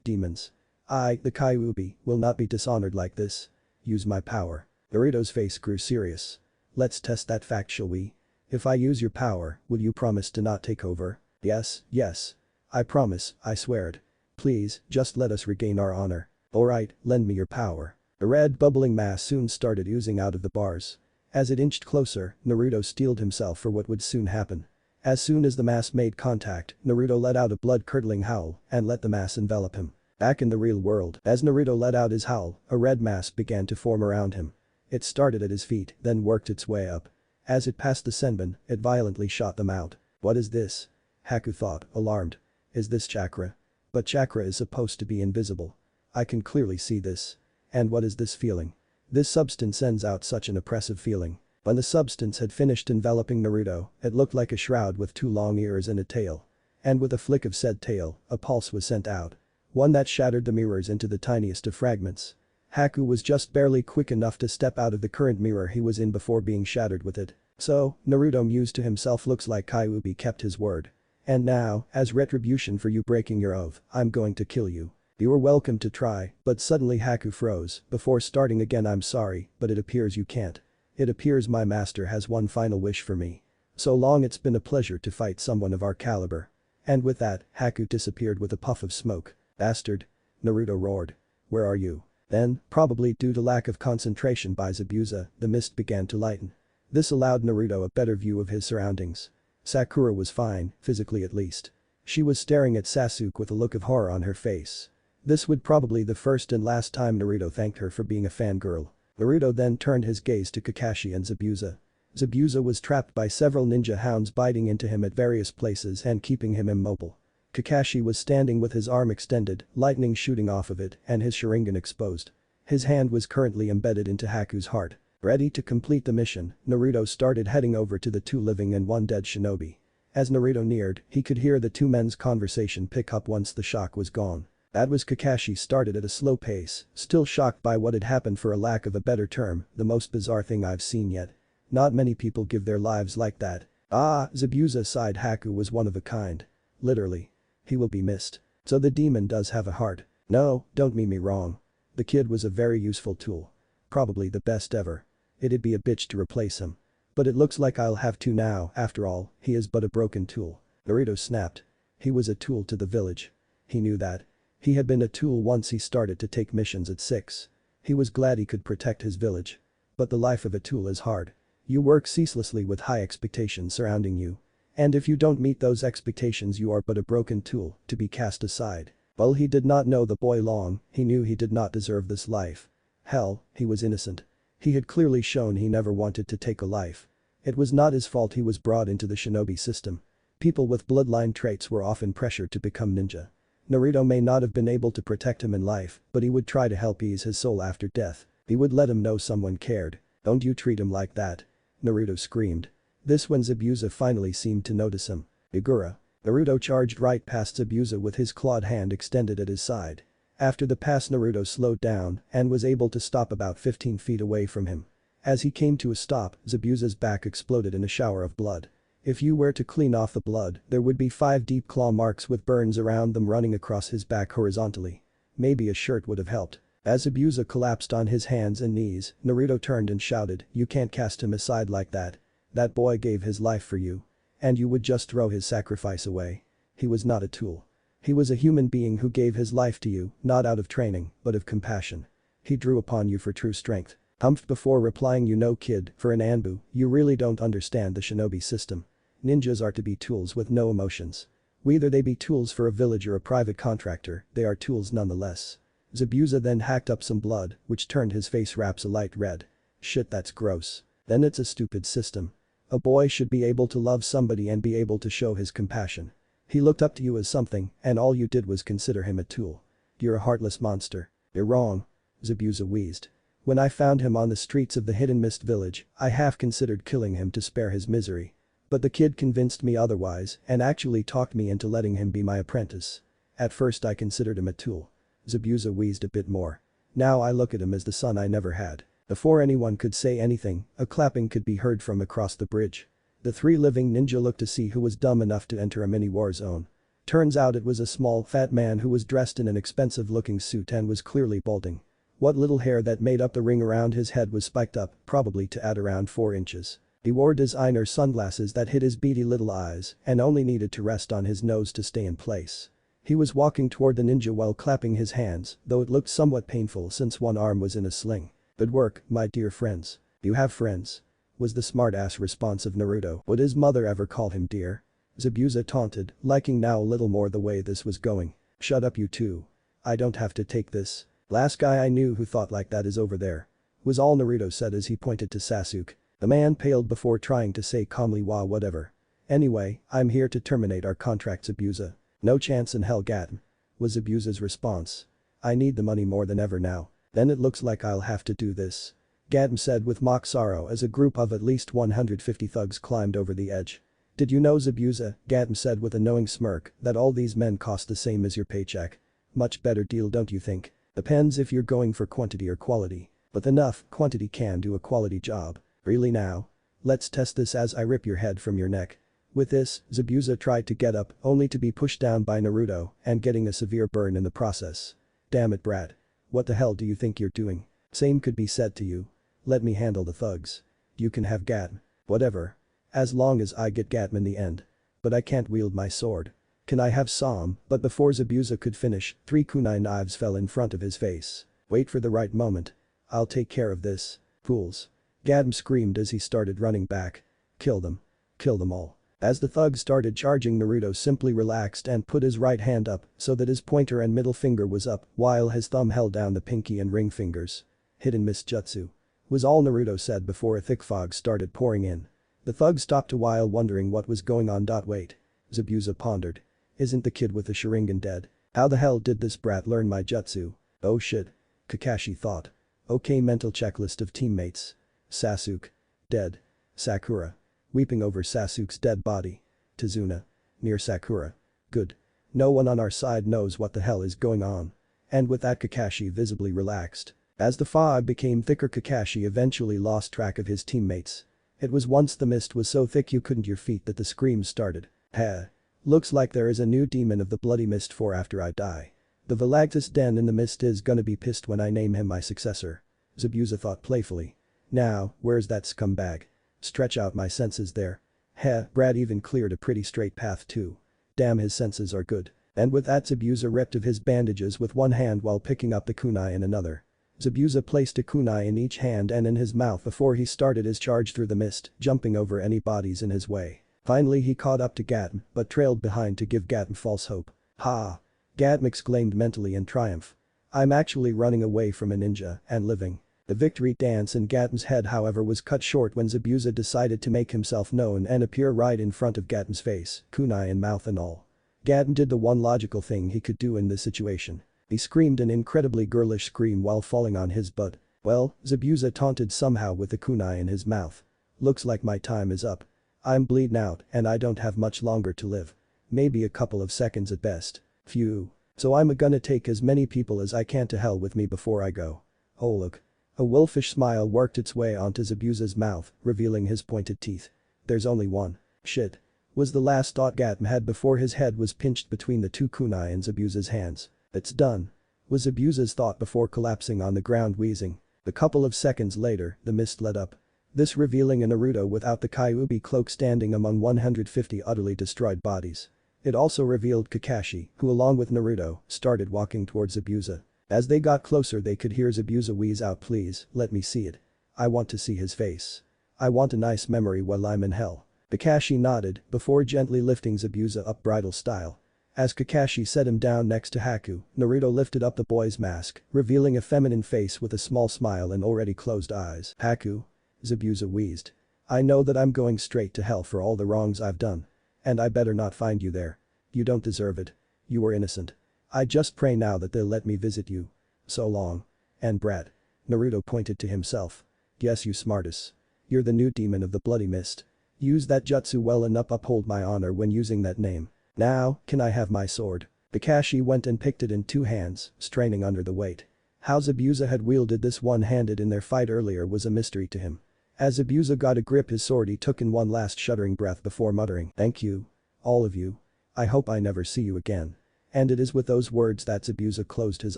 demons. I, the Kyuubi, will not be dishonored like this. Use my power. Naruto's face grew serious. Let's test that fact, shall we? If I use your power, will you promise to not take over? Yes, yes. I promise, I swear it. Please, just let us regain our honor. Alright, lend me your power. A red bubbling mass soon started oozing out of the bars. As it inched closer, Naruto steeled himself for what would soon happen. As soon as the mass made contact, Naruto let out a blood-curdling howl and let the mass envelop him. Back in the real world, as Naruto let out his howl, a red mass began to form around him. It started at his feet, then worked its way up. As it passed the senbon, it violently shot them out. What is this? Haku thought, alarmed. Is this chakra? But chakra is supposed to be invisible. I can clearly see this. And what is this feeling? This substance sends out such an oppressive feeling. When the substance had finished enveloping Naruto, it looked like a shroud with 2 long ears and a tail. And with a flick of said tail, a pulse was sent out. One that shattered the mirrors into the tiniest of fragments. Haku was just barely quick enough to step out of the current mirror he was in before being shattered with it. So, Naruto mused to himself, looks like Kyuubi kept his word. And now, as retribution for you breaking your oath, I'm going to kill you. You were welcome to try, but suddenly Haku froze, before starting again. I'm sorry, but it appears you can't. It appears my master has one final wish for me. So long, it's been a pleasure to fight someone of our caliber. And with that, Haku disappeared with a puff of smoke. Bastard. Naruto roared. Where are you? Then, probably due to lack of concentration by Zabuza, the mist began to lighten. This allowed Naruto a better view of his surroundings. Sakura was fine, physically at least. She was staring at Sasuke with a look of horror on her face. This would probably the first and last time Naruto thanked her for being a fangirl. Naruto then turned his gaze to Kakashi and Zabuza. Zabuza was trapped by several ninja hounds biting into him at various places and keeping him immobile. Kakashi was standing with his arm extended, lightning shooting off of it and his Sharingan exposed. His hand was currently embedded into Haku's heart. Ready to complete the mission, Naruto started heading over to the 2 living and 1 dead shinobi. As Naruto neared, he could hear the 2 men's conversation pick up once the shock was gone. That was Kakashi started at a slow pace, still shocked by what had happened, for a lack of a better term, the most bizarre thing I've seen yet. Not many people give their lives like that. Ah, Zabuza sighed. Haku was one of a kind. Literally. He will be missed. So the demon does have a heart. No, don't mean me wrong. The kid was a very useful tool. Probably the best ever. It'd be a bitch to replace him. But it looks like I'll have to now. After all, he is but a broken tool. Naruto snapped. He was a tool to the village. He knew that. He had been a tool once he started to take missions at 6. He was glad he could protect his village. But the life of a tool is hard. You work ceaselessly with high expectations surrounding you. And if you don't meet those expectations, you are but a broken tool, to be cast aside. Well, he did not know the boy long, he knew he did not deserve this life. Hell, he was innocent. He had clearly shown he never wanted to take a life. It was not his fault he was brought into the shinobi system. People with bloodline traits were often pressured to become ninja. Naruto may not have been able to protect him in life, but he would try to help ease his soul after death. He would let him know someone cared. Don't you treat him like that. Naruto screamed. This when Zabuza finally seemed to notice him. Igura. Naruto charged right past Zabuza with his clawed hand extended at his side. After the pass, Naruto slowed down and was able to stop about 15 feet away from him. As he came to a stop, Zabuza's back exploded in a shower of blood. If you were to clean off the blood, there would be 5 deep claw marks with burns around them running across his back horizontally. Maybe a shirt would have helped. As Zabuza collapsed on his hands and knees, Naruto turned and shouted, "You can't cast him aside like that. That boy gave his life for you. And you would just throw his sacrifice away. He was not a tool. He was a human being who gave his life to you, not out of training, but of compassion. He drew upon you for true strength." Humphed before replying, "You know, kid, for an Anbu, you really don't understand the shinobi system. Ninjas are to be tools with no emotions. Whether they be tools for a village or a private contractor, they are tools nonetheless." Zabuza then hacked up some blood, which turned his face wraps a light red. "Shit, that's gross. Then it's a stupid system. A boy should be able to love somebody and be able to show his compassion. He looked up to you as something, and all you did was consider him a tool. You're a heartless monster. You're wrong." Zabuza wheezed. "When I found him on the streets of the Hidden Mist village, I half considered killing him to spare his misery. But the kid convinced me otherwise and actually talked me into letting him be my apprentice. At first I considered him a tool." Zabuza wheezed a bit more. "Now I look at him as the son I never had." Before anyone could say anything, a clapping could be heard from across the bridge. The 3 living ninja looked to see who was dumb enough to enter a mini war zone. Turns out it was a small, fat man who was dressed in an expensive-looking suit and was clearly balding. What little hair that made up the ring around his head was spiked up, probably to add around 4 inches. He wore designer sunglasses that hid his beady little eyes and only needed to rest on his nose to stay in place. He was walking toward the ninja while clapping his hands, though it looked somewhat painful since one arm was in a sling. "Good work, my dear friends. You have friends?" was the smart-ass response of Naruto. Would his mother ever call him dear? Zabuza taunted, liking now a little more the way this was going. "Shut up, you two. I don't have to take this. Last guy I knew who thought like that is over there," was all Naruto said as he pointed to Sasuke. The man paled before trying to say calmly, "Wah, whatever. Anyway, I'm here to terminate our contract, Zabuza." "No chance in hell, Gatm," was Zabuza's response. "I need the money more than ever now." "Then it looks like I'll have to do this," Gatm said with mock sorrow as a group of at least 150 thugs climbed over the edge. "Did you know, Zabuza," Gatm said with a knowing smirk, "that all these men cost the same as your paycheck? Much better deal, don't you think? Depends if you're going for quantity or quality. But enough, quantity can do a quality job." "Really now? Let's test this as I rip your head from your neck." With this, Zabuza tried to get up, only to be pushed down by Naruto and getting a severe burn in the process. "Damn it, brat. What the hell do you think you're doing? Same could be said to you. Let me handle the thugs. You can have Gatm." "Whatever." As long as I get Gatman in the end. But I can't wield my sword. Can I have some? But before Zabuza could finish, 3 kunai knives fell in front of his face. Wait for the right moment. I'll take care of this. Fools. Gatm screamed as he started running back. Kill them. Kill them all. As the thugs started charging, Naruto simply relaxed and put his right hand up so that his pointer and middle finger was up while his thumb held down the pinky and ring fingers. Hidden miss jutsu. Was all Naruto said before a thick fog started pouring in. The thugs stopped a while wondering what was going on. Wait. Zabuza pondered. Isn't the kid with the Sharingan dead? How the hell did this brat learn my jutsu? Oh shit. Kakashi thought. Okay, mental checklist of teammates. Sasuke. Dead. Sakura. Weeping over Sasuke's dead body. Tazuna. Near Sakura. Good. No one on our side knows what the hell is going on. And with that, Kakashi visibly relaxed. As the fog became thicker, Kakashi eventually lost track of his teammates. It was once the mist was so thick you couldn't hear feet that the screams started. Heh. Looks like there is a new demon of the bloody mist for after I die. The Velagtus den in the mist is gonna be pissed when I name him my successor. Zabuza thought playfully. Now, where's that scumbag? Stretch out my senses there. Heh, Brad even cleared a pretty straight path too. Damn, his senses are good. And with that, Zabuza ripped of his bandages with one hand while picking up the kunai in another. Zabuza placed a kunai in each hand and in his mouth before he started his charge through the mist, jumping over any bodies in his way. Finally he caught up to Gatm but trailed behind to give Gatm false hope. Ha! Gatm exclaimed mentally in triumph. I'm actually running away from a ninja and living. The victory dance in Gatm's head, however, was cut short when Zabuza decided to make himself known and appear right in front of Gatm's face, kunai in mouth and all. Gatm did the one logical thing he could do in this situation. He screamed an incredibly girlish scream while falling on his butt. Well, Zabuza taunted somehow with the kunai in his mouth. Looks like my time is up. I'm bleeding out and I don't have much longer to live. Maybe a couple of seconds at best. Phew. So I'm gonna take as many people as I can to hell with me before I go. Oh look. A wolfish smile worked its way onto Zabuza's mouth, revealing his pointed teeth. There's only one. Shit. Was the last thought Gatm had before his head was pinched between the two kunai in Zabuza's hands. It's done. Was Zabuza's thought before collapsing on the ground wheezing. A couple of seconds later, the mist let up. This revealing a Naruto without the Kyuubi cloak standing among 150 utterly destroyed bodies. It also revealed Kakashi, who along with Naruto, started walking towards Zabuza. As they got closer they could hear Zabuza wheeze out, please, let me see it. I want to see his face. I want a nice memory while I'm in hell. Kakashi nodded before gently lifting Zabuza up bridal style. As Kakashi set him down next to Haku, Naruto lifted up the boy's mask, revealing a feminine face with a small smile and already closed eyes. Haku? Zabuza wheezed. I know that I'm going straight to hell for all the wrongs I've done. And I better not find you there. You don't deserve it. You were innocent. I just pray now that they'll let me visit you. So long. And brat. Naruto pointed to himself. Yes, you smartass. You're the new demon of the bloody mist. Use that jutsu well enough, uphold my honor when using that name. Now, can I have my sword? Kakashi went and picked it in two hands, straining under the weight. How Zabuza had wielded this one-handed in their fight earlier was a mystery to him. As Zabuza got a grip his sword he took in one last shuddering breath before muttering, thank you. All of you. I hope I never see you again. And it is with those words that Zabuza closed his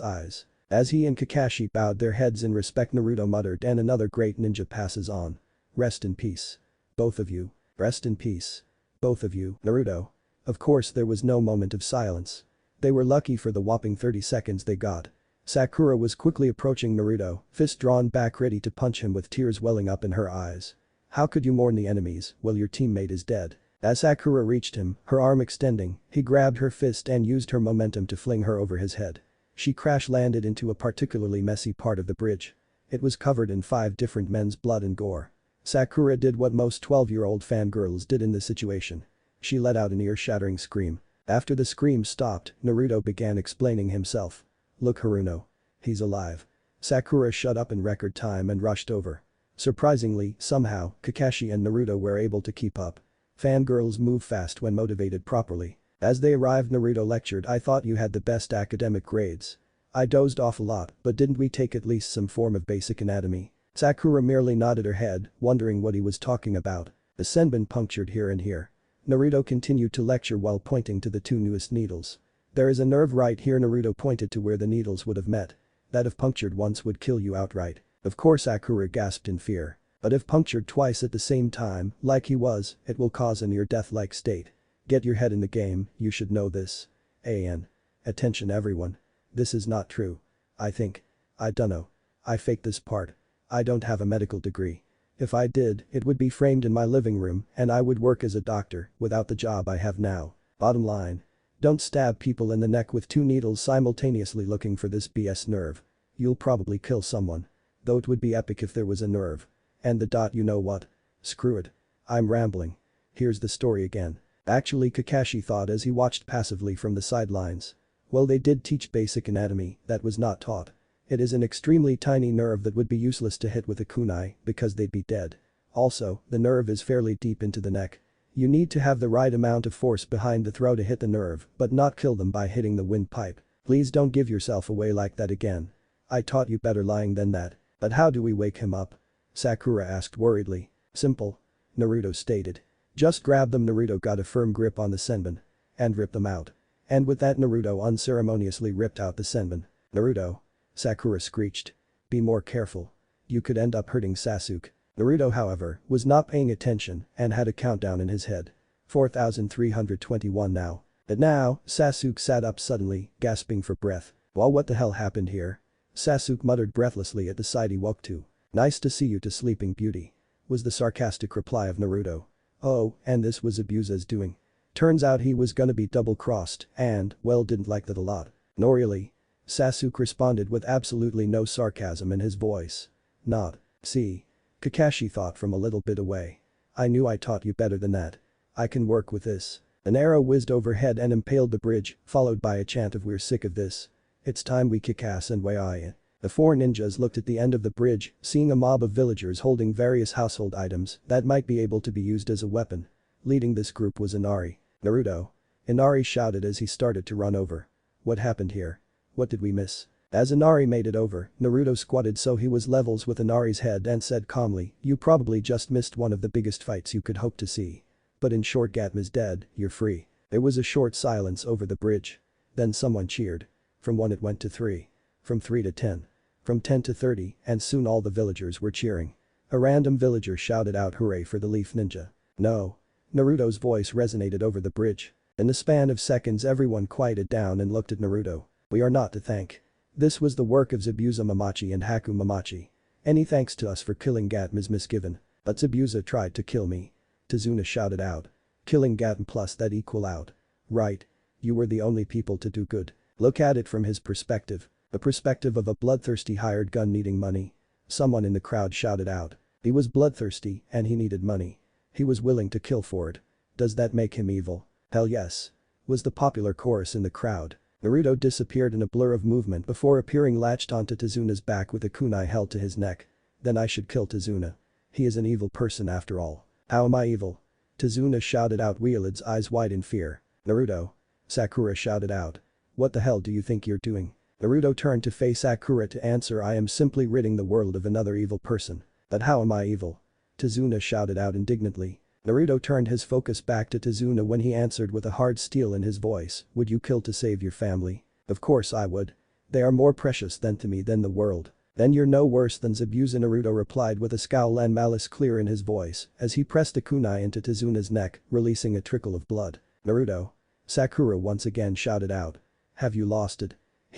eyes. As he and Kakashi bowed their heads in respect, Naruto muttered, and another great ninja passes on. Rest in peace. Both of you. Rest in peace. Both of you. Naruto. Of course there was no moment of silence. They were lucky for the whopping 30 seconds they got. Sakura was quickly approaching Naruto, fist drawn back ready to punch him with tears welling up in her eyes. How could you mourn the enemies while your teammate is dead? As Sakura reached him, her arm extending, he grabbed her fist and used her momentum to fling her over his head. She crash-landed into a particularly messy part of the bridge. It was covered in 5 different men's blood and gore. Sakura did what most 12-year-old fangirls did in this situation. She let out an ear-shattering scream. After the scream stopped, Naruto began explaining himself. Look, Haruno. He's alive. Sakura shut up in record time and rushed over. Surprisingly, somehow, Kakashi and Naruto were able to keep up. Fangirls move fast when motivated properly. As they arrived, Naruto lectured, I thought you had the best academic grades. I dozed off a lot, but didn't we take at least some form of basic anatomy? Sakura merely nodded her head, wondering what he was talking about. The senbon punctured here and here. Naruto continued to lecture while pointing to the 2 newest needles. There is a nerve right here. Naruto pointed to where the needles would have met. That if punctured once would kill you outright. Of course, Sakura gasped in fear. But if punctured twice at the same time, like he was, it will cause a near-death-like state. Get your head in the game, you should know this. Attention everyone. This is not true. I dunno. I faked this part. I don't have a medical degree. If I did, it would be framed in my living room and I would work as a doctor without the job I have now. Bottom line. Don't stab people in the neck with 2 needles simultaneously looking for this BS nerve. You'll probably kill someone. Though it would be epic if there was a nerve. And the dot, you know what? Screw it. I'm rambling. Here's the story again. Actually, Kakashi thought as he watched passively from the sidelines. Well, they did teach basic anatomy that was not taught. It is an extremely tiny nerve that would be useless to hit with a kunai because they'd be dead. Also, the nerve is fairly deep into the neck. You need to have the right amount of force behind the throw to hit the nerve but not kill them by hitting the windpipe. Please don't give yourself away like that again. I taught you better lying than that. But how do we wake him up? Sakura asked worriedly. Simple. Naruto stated. Just grab them. Naruto got a firm grip on the senbon. And ripped them out. And with that Naruto unceremoniously ripped out the senbon. Naruto. Sakura screeched. Be more careful. You could end up hurting Sasuke. Naruto, however, was not paying attention and had a countdown in his head. 4,321 now. But now, Sasuke sat up suddenly, gasping for breath. Well, what the hell happened here? Sasuke muttered breathlessly at the sight he woke to. Nice to see you, to Sleeping Beauty. Was the sarcastic reply of Naruto. Oh, and this was Zabuza's doing. Turns out he was gonna be double-crossed and, well, didn't like that a lot. No really. Sasuke responded with absolutely no sarcasm in his voice. Not. See. Kakashi thought from a little bit away. I knew I taught you better than that. I can work with this. An arrow whizzed overhead and impaled the bridge, followed by a chant of "We're sick of this. It's time we kick ass and why." The 4 ninjas looked at the end of the bridge, seeing a mob of villagers holding various household items that might be able to be used as a weapon. Leading this group was Inari. Naruto. Inari shouted as he started to run over. What happened here? What did we miss? As Inari made it over, Naruto squatted so he was levels with Inari's head and said calmly, you probably just missed one of the biggest fights you could hope to see. But in short, Gatma's dead, you're free. There was a short silence over the bridge. Then someone cheered. From 1 it went to 3. From 3 to 10. From 10 to 30, and soon all the villagers were cheering. A random villager shouted out hooray for the Leaf Ninja. No. Naruto's voice resonated over the bridge. In the span of seconds everyone quieted down and looked at Naruto. We are not to thank. This was the work of Zabuza Mamachi and Haku Mamachi. Any thanks to us for killing Gatma is misgiven. But Zabuza tried to kill me. Tazuna shouted out. Killing Gatma plus that equal out. Right. You were the only people to do good. Look at it from his perspective. The perspective of a bloodthirsty hired gun needing money. Someone in the crowd shouted out. He was bloodthirsty and he needed money. He was willing to kill for it. Does that make him evil? Hell yes. Was the popular chorus in the crowd. Naruto disappeared in a blur of movement before appearing latched onto Tazuna's back with a kunai held to his neck. Then I should kill Tazuna. He is an evil person after all. How am I evil? Tazuna shouted out, Wield's eyes wide in fear. Naruto. Sakura shouted out. What the hell do you think you're doing? Naruto turned to face Sakura to answer, I am simply ridding the world of another evil person. But how am I evil? Tazuna shouted out indignantly. Naruto turned his focus back to Tazuna when he answered with a hard steel in his voice, would you kill to save your family? Of course I would. They are more precious than to me than the world. Then you're no worse than Zabuza, Naruto replied with a scowl and malice clear in his voice as he pressed a kunai into Tazuna's neck, releasing a trickle of blood. Naruto. Sakura once again shouted out. Have you lost it?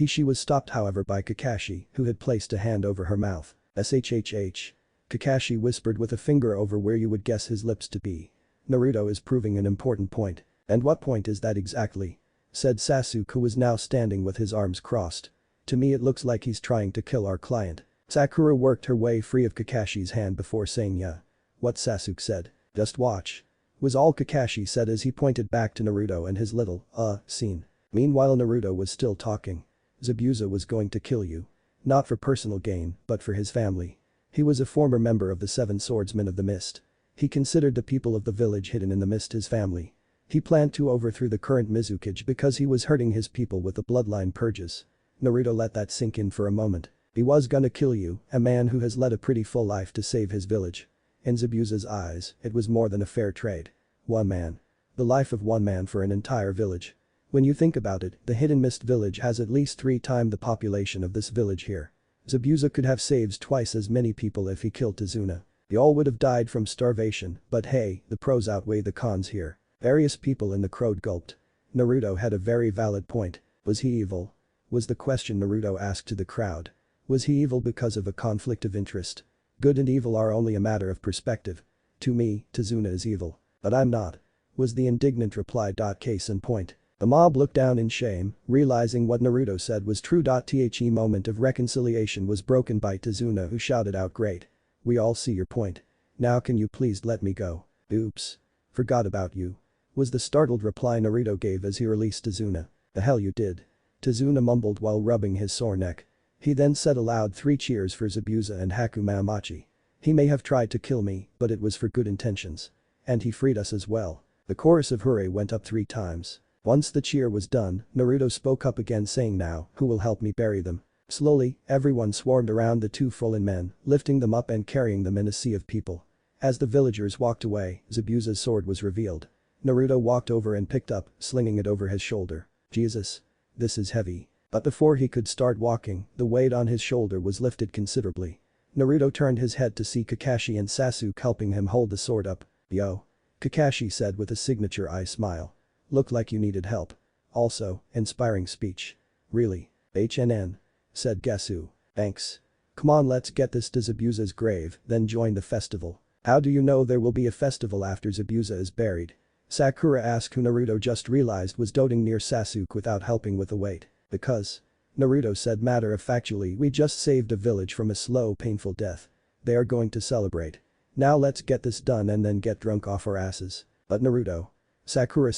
She was stopped however by Kakashi, who had placed a hand over her mouth. SHHH. Kakashi whispered with a finger over where you would guess his lips to be. Naruto is proving an important point. And what point is that exactly? Said Sasuke, who was now standing with his arms crossed. To me it looks like he's trying to kill our client. Sakura worked her way free of Kakashi's hand before saying yeah. What Sasuke said. Just watch. Was all Kakashi said as he pointed back to Naruto and his little, scene. Meanwhile Naruto was still talking. Zabuza was going to kill you. Not for personal gain, but for his family. He was a former member of the 7 Swordsmen of the Mist. He considered the people of the village hidden in the mist his family. He planned to overthrow the current Mizukage because he was hurting his people with the bloodline purges. Naruto let that sink in for a moment. He was gonna kill you, a man who has led a pretty full life to save his village. In Zabuza's eyes, it was more than a fair trade. One man. The life of one man for an entire village. When you think about it, the Hidden Mist village has at least 3 times the population of this village here. Zabuza could have saved twice as many people if he killed Tazuna. They all would have died from starvation, but hey, the pros outweigh the cons here. Various people in the crowd gulped. Naruto had a very valid point. Was he evil? Was the question Naruto asked to the crowd. Was he evil because of a conflict of interest? Good and evil are only a matter of perspective. To me, Tazuna is evil. But I'm not. Was the indignant reply. Case in point. The mob looked down in shame, realizing what Naruto said was true. The moment of reconciliation was broken by Tazuna, who shouted out, "Great. We all see your point. Now can you please let me go?" "Oops. Forgot about you," was the startled reply Naruto gave as he released Tazuna. "The hell you did?" Tazuna mumbled while rubbing his sore neck. He then said aloud, "3 cheers for Zabuza and Hakumamachi. He may have tried to kill me, but it was for good intentions. And he freed us as well." The chorus of hooray went up 3 times. Once the cheer was done, Naruto spoke up again, saying, "Now, who will help me bury them?" Slowly, everyone swarmed around the 2 fallen men, lifting them up and carrying them in a sea of people. As the villagers walked away, Zabuza's sword was revealed. Naruto walked over and picked up, slinging it over his shoulder. "Jesus. This is heavy." But before he could start walking, the weight on his shoulder was lifted considerably. Naruto turned his head to see Kakashi and Sasuke helping him hold the sword up. "Yo." Kakashi said with a signature eye smile. "Looked like you needed help. Also, inspiring speech." "Really? HNN." said Gesu. "Thanks. Come on, let's get this to Zabuza's grave, then join the festival." "How do you know there will be a festival after Zabuza is buried?" Sakura asked, who Naruto just realized was doting near Sasuke without helping with the weight. "Because," Naruto said matter-of-factually, "we just saved a village from a slow, painful death. They are going to celebrate. Now let's get this done and then get drunk off our asses." "But Naruto." Sakura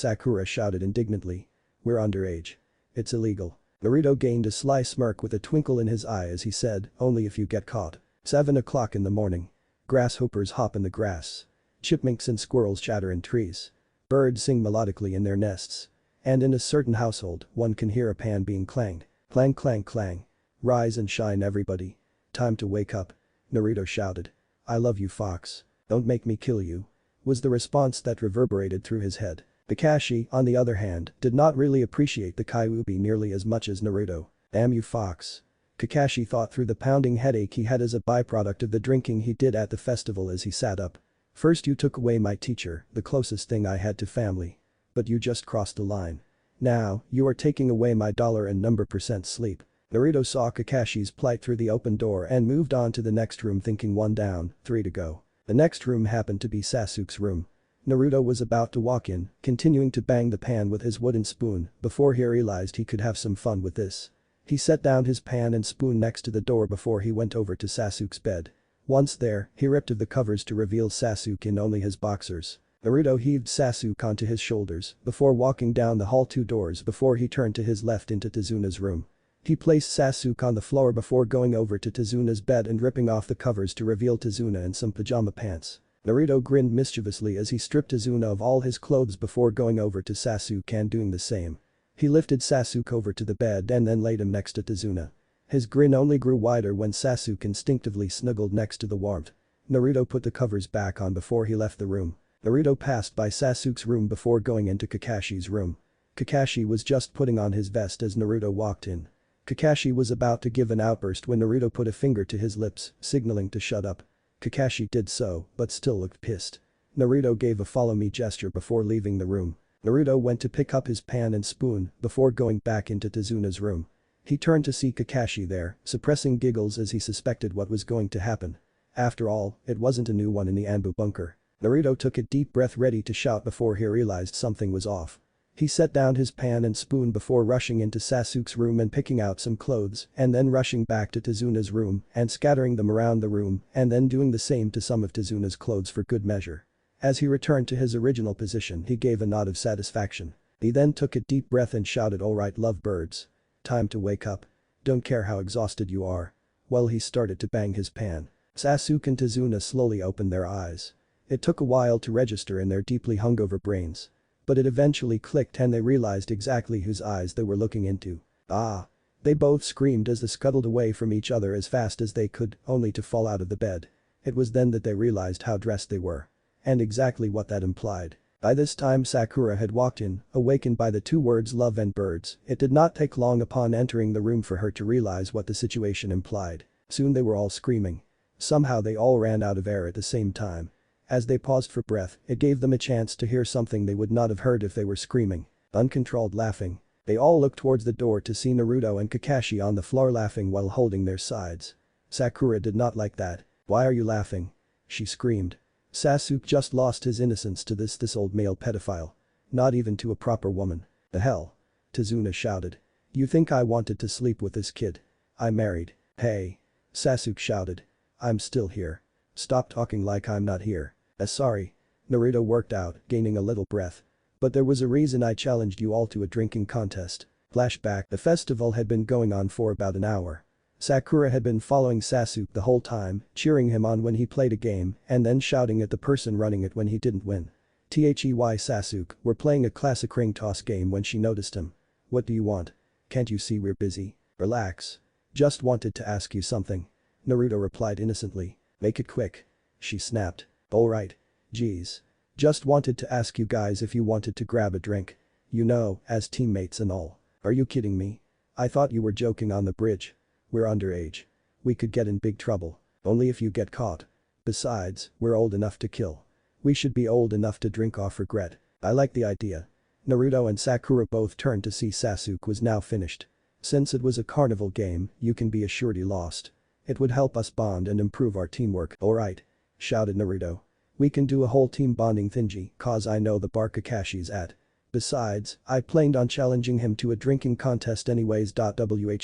shouted indignantly. "We're underage. It's illegal." Naruto gained a sly smirk with a twinkle in his eye as he said, "Only if you get caught." 7 o'clock in the morning. Grasshoppers hop in the grass. Chipmunks and squirrels chatter in trees. Birds sing melodically in their nests. And in a certain household, one can hear a pan being clanged. Clang clang clang. "Rise and shine, everybody. Time to wake up," Naruto shouted. "I love you, Fox. Don't make me kill you," was the response that reverberated through his head. Kakashi, on the other hand, did not really appreciate the Kyuubi nearly as much as Naruto. "Damn you, Fox." Kakashi thought through the pounding headache he had as a byproduct of the drinking he did at the festival as he sat up. "First you took away my teacher, the closest thing I had to family. But you just crossed the line. Now, you are taking away my dollar and number % sleep." Naruto saw Kakashi's plight through the open door and moved on to the next room, thinking 1 down, 3 to go. The next room happened to be Sasuke's room. Naruto was about to walk in, continuing to bang the pan with his wooden spoon, before he realized he could have some fun with this. He set down his pan and spoon next to the door before he went over to Sasuke's bed. Once there, he ripped off the covers to reveal Sasuke in only his boxers. Naruto heaved Sasuke onto his shoulders before walking down the hall 2 doors before he turned to his left into Tazuna's room. He placed Sasuke on the floor before going over to Tazuna's bed and ripping off the covers to reveal Tazuna in some pajama pants. Naruto grinned mischievously as he stripped Tazuna of all his clothes before going over to Sasuke and doing the same. He lifted Sasuke over to the bed and then laid him next to Tazuna. His grin only grew wider when Sasuke instinctively snuggled next to the warmth. Naruto put the covers back on before he left the room. Naruto passed by Sasuke's room before going into Kakashi's room. Kakashi was just putting on his vest as Naruto walked in. Kakashi was about to give an outburst when Naruto put a finger to his lips, signaling to shut up. Kakashi did so, but still looked pissed. Naruto gave a follow me gesture before leaving the room. Naruto went to pick up his pan and spoon before going back into Tazuna's room. He turned to see Kakashi there, suppressing giggles as he suspected what was going to happen. After all, it wasn't a new one in the Anbu bunker. Naruto took a deep breath, ready to shout before he realized something was off. He set down his pan and spoon before rushing into Sasuke's room and picking out some clothes and then rushing back to Tazuna's room and scattering them around the room and then doing the same to some of Tazuna's clothes for good measure. As he returned to his original position, he gave a nod of satisfaction. He then took a deep breath and shouted, "Alright, lovebirds. Time to wake up. Don't care how exhausted you are." While he started to bang his pan, Sasuke and Tazuna slowly opened their eyes. It took a while to register in their deeply hungover brains. But it eventually clicked and they realized exactly whose eyes they were looking into. "Ah!" They both screamed as they scuttled away from each other as fast as they could, only to fall out of the bed. It was then that they realized how dressed they were. And exactly what that implied. By this time Sakura had walked in, awakened by the 2 words love and birds. It did not take long upon entering the room for her to realize what the situation implied. Soon they were all screaming. Somehow they all ran out of air at the same time. As they paused for breath, it gave them a chance to hear something they would not have heard if they were screaming. Uncontrolled laughing. They all looked towards the door to see Naruto and Kakashi on the floor laughing while holding their sides. Sakura did not like that. "Why are you laughing?" she screamed. Sasuke just lost his innocence to this old male pedophile. Not even to a proper woman. "The hell?" Tazuna shouted. "You think I wanted to sleep with this kid? I married." "Hey!" Sasuke shouted. "I'm still here. Stop talking like I'm not here." Sorry." Naruto worked out, gaining a little breath. "But there was a reason I challenged you all to a drinking contest." Flashback. The festival had been going on for about an hour. Sakura had been following Sasuke the whole time, cheering him on when he played a game and then shouting at the person running it when he didn't win. Sasuke were playing a classic ring toss game when she noticed him. "What do you want? Can't you see we're busy?" "Relax. Just wanted to ask you something." Naruto replied innocently. "Make it quick." She snapped. "Alright. Geez. Just wanted to ask you guys if you wanted to grab a drink. You know, as teammates and all." "Are you kidding me? I thought you were joking on the bridge. We're underage. We could get in big trouble. Only if you get caught. Besides, we're old enough to kill. We should be old enough to drink off regret." "I like the idea." Naruto and Sakura both turned to see Sasuke was now finished. "Since it was a carnival game, you can be assured he lost. It would help us bond and improve our teamwork." "Alright," shouted Naruto. "We can do a whole team bonding thingy cause I know the bar Kakashi's at. Besides, I planned on challenging him to a drinking contest anyways.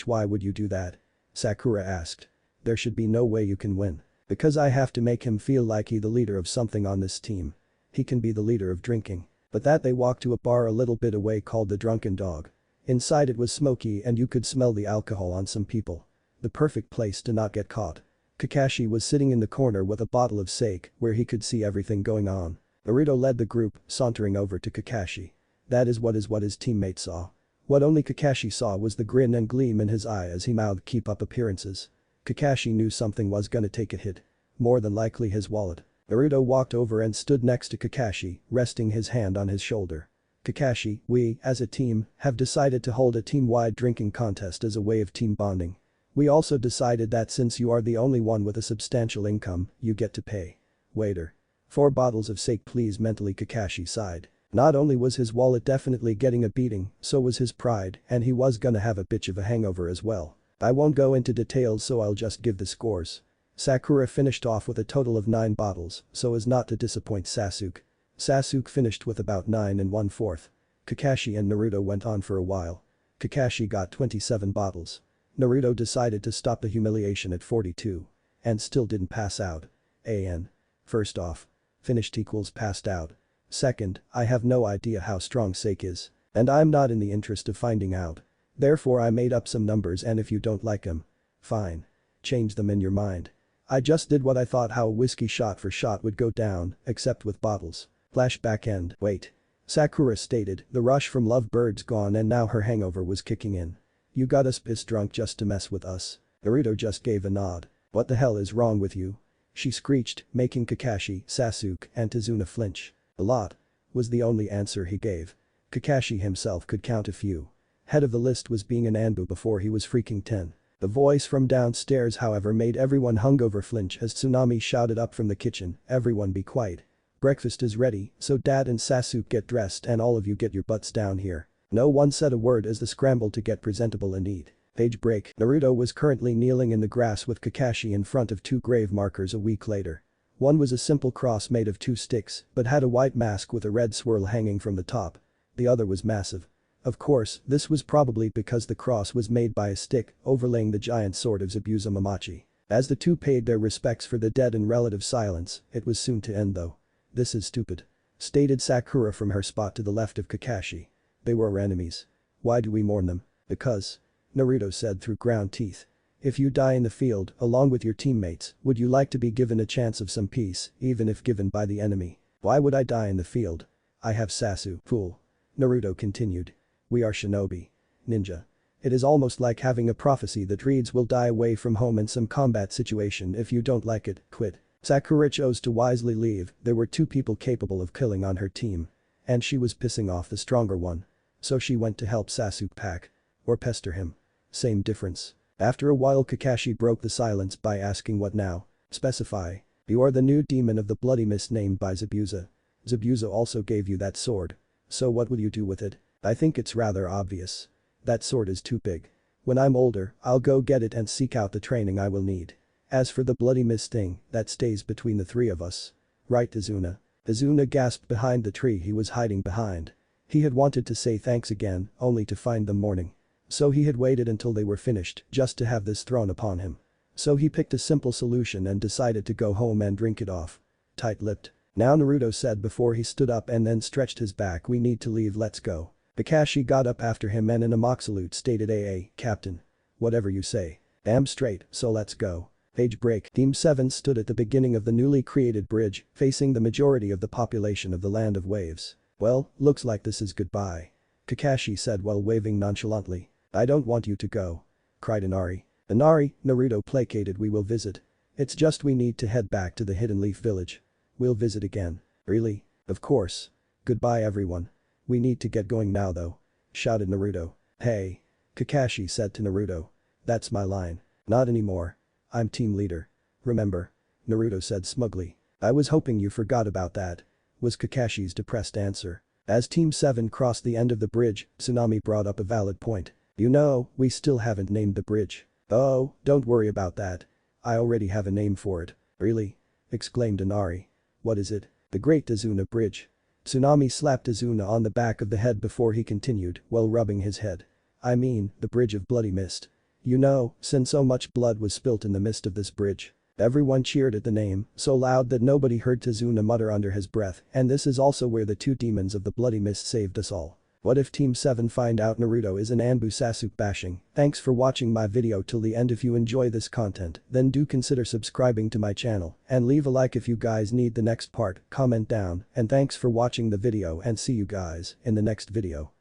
Why would you do that?" Sakura asked. "There should be no way you can win. Because I have to make him feel like he the leader of something on this team. He can be the leader of drinking." But that they walked to a bar a little bit away called the Drunken Dog. Inside it was smoky and you could smell the alcohol on some people. The perfect place to not get caught. Kakashi was sitting in the corner with a bottle of sake where he could see everything going on. Naruto led the group, sauntering over to Kakashi. That is what his teammate saw. What only Kakashi saw was the grin and gleam in his eye as he mouthed keep up appearances. Kakashi knew something was gonna take a hit. More than likely his wallet. Naruto walked over and stood next to Kakashi, resting his hand on his shoulder. "Kakashi, we, as a team, have decided to hold a team-wide drinking contest as a way of team bonding. We also decided that since you are the only one with a substantial income, you get to pay." "Waiter. 4 bottles of sake please." Mentally Kakashi sighed. Not only was his wallet definitely getting a beating, so was his pride and he was gonna have a bitch of a hangover as well. "I won't go into details so I'll just give the scores." Sakura finished off with a total of 9 bottles so as not to disappoint Sasuke. Sasuke finished with about 9 1/4. Kakashi and Naruto went on for a while. Kakashi got 27 bottles. Naruto decided to stop the humiliation at 42. And still didn't pass out. First off. Finished equals passed out. Second, I have no idea how strong sake is. And I'm not in the interest of finding out. Therefore I made up some numbers and if you don't like them. Fine. Change them in your mind. I just did what I thought how a whiskey shot for shot would go down, except with bottles. Flashback end. Wait. Sakura stated, the rush from lovebirds gone and now her hangover was kicking in. "You got us pissed drunk just to mess with us." Naruto just gave a nod. "What the hell is wrong with you?" she screeched, making Kakashi, Sasuke, and Tazuna flinch. "A lot," was the only answer he gave. Kakashi himself could count a few. Head of the list was being an Anbu before he was freaking 10. The voice from downstairs however made everyone hungover flinch as Tsunami shouted up from the kitchen, "Everyone be quiet. Breakfast is ready, so Dad and Sasuke get dressed and all of you get your butts down here." No one said a word as they scrambled to get presentable and eat. Page break. Naruto was currently kneeling in the grass with Kakashi in front of 2 grave markers a week later. One was a simple cross made of 2 sticks but had a white mask with a red swirl hanging from the top. The other was massive. Of course, this was probably because the cross was made by a stick overlaying the giant sword of Zabuza Mamachi. As the two paid their respects for the dead in relative silence, it was soon to end though. "This is stupid," stated Sakura from her spot to the left of Kakashi. "They were our enemies. Why do we mourn them?" "Because," Naruto said through ground teeth. "If you die in the field, along with your teammates, would you like to be given a chance of some peace, even if given by the enemy?" "Why would I die in the field? I have Sasu, fool." Naruto continued. "We are shinobi. Ninja. It is almost like having a prophecy that reads will die away from home in some combat situation. If you don't like it, quit." Sakura chose to wisely leave, there were 2 people capable of killing on her team. And she was pissing off the stronger one. So she went to help Sasuke pack. Or pester him. Same difference. After a while Kakashi broke the silence by asking what now. Specify. You are the new demon of the bloody mist named by Zabuza. Zabuza also gave you that sword. So what will you do with it? I think it's rather obvious. That sword is too big. When I'm older, I'll go get it and seek out the training I will need. As for the bloody mist thing, that stays between the three of us. Right, Izuna? Izuna gasped behind the tree he was hiding behind. He had wanted to say thanks again, only to find them mourning. So he had waited until they were finished just to have this thrown upon him. So he picked a simple solution and decided to go home and drink it off. Tight-lipped. Now Naruto said before he stood up and then stretched his back, we need to leave, let's go. Kakashi got up after him and in a mock salute stated, Captain. Whatever you say. Damn straight, so let's go. Page break. Team 7 stood at the beginning of the newly created bridge, facing the majority of the population of the Land of Waves. Well, looks like this is goodbye. Kakashi said while waving nonchalantly. I don't want you to go. Cried Inari. Inari, Naruto placated, we will visit. It's just we need to head back to the Hidden Leaf Village. We'll visit again. Really? Of course. Goodbye everyone. We need to get going now though. Shouted Naruto. Hey. Kakashi said to Naruto. That's my line. Not anymore. I'm team leader. Remember? Naruto said smugly. I was hoping you forgot about that. Was Kakashi's depressed answer. As Team 7 crossed the end of the bridge, Tsunami brought up a valid point. You know, we still haven't named the bridge. Oh, don't worry about that. I already have a name for it. Really? Exclaimed Inari. What is it? The Great Izuna Bridge. Tsunami slapped Izuna on the back of the head before he continued while rubbing his head. I mean, the Bridge of Bloody Mist. You know, since so much blood was spilt in the midst of this bridge. Everyone cheered at the name, so loud that nobody heard Tizuna mutter under his breath, and this is also where the two demons of the Bloody Mist saved us all. What if Team 7 find out Naruto is an Anbu Sasuke bashing? Thanks for watching my video till the end. If you enjoy this content, then do consider subscribing to my channel and leave a like if you guys need the next part, comment down, and thanks for watching the video and see you guys in the next video.